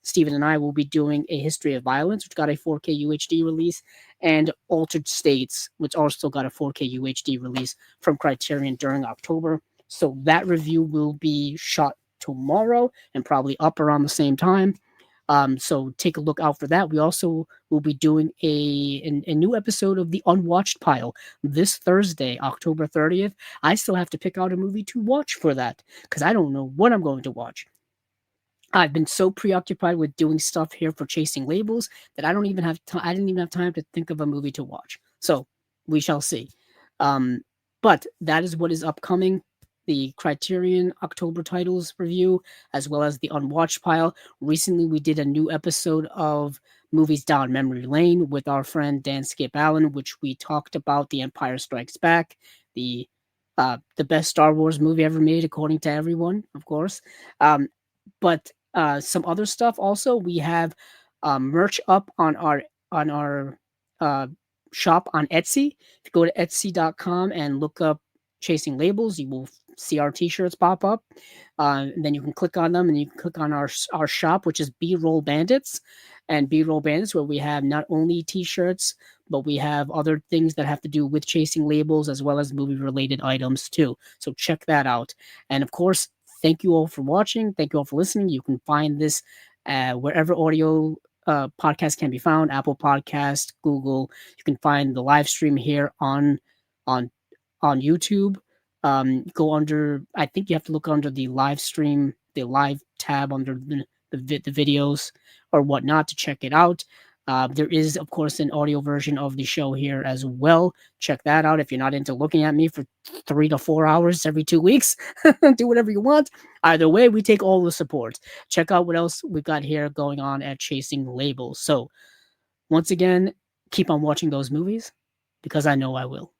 Stephen and I, will be doing A History of Violence, which got a 4K UHD release, and Altered States, which also got a 4K UHD release from Criterion during October. So that review will be shot tomorrow and probably up around the same time. So take a look out for that. We also will be doing a new episode of the Unwatched Pile this Thursday, October 30th. I still have to pick out a movie to watch for that because I don't know what I'm going to watch. I've been so preoccupied with doing stuff here for Chasing Labels that I don't even have I didn't even have time to think of a movie to watch. So we shall see. But that is what is upcoming. The Criterion October titles review, as well as the Unwatched Pile. Recently, we did a new episode of Movies Down Memory Lane with our friend Dan Skip Allen, which we talked about The Empire Strikes Back, the best Star Wars movie ever made, according to everyone, of course. But some other stuff also. We have merch up on our uh, shop on Etsy. If you go to Etsy.com and look up Chasing Labels, you will see our t-shirts pop up. And then you can click on them, and you can click on our shop, which is B-Roll Bandits. And B-Roll Bandits, where we have not only t-shirts, but we have other things that have to do with Chasing Labels, as well as movie-related items too. So check that out. And of course, thank you all for watching. Thank you all for listening. You can find this wherever audio podcasts can be found: Apple Podcast, Google. You can find the live stream here on YouTube. Go under. I think you have to look under the live stream, the live tab under the videos or whatnot to check it out. There is, of course, an audio version of the show here as well. Check that out if you're not into looking at me for 3 to 4 hours every 2 weeks. Do whatever you want. Either way, we take all the support. Check out what else we've got here going on at Chasing Labels. So, once again, keep on watching those movies because I know I will.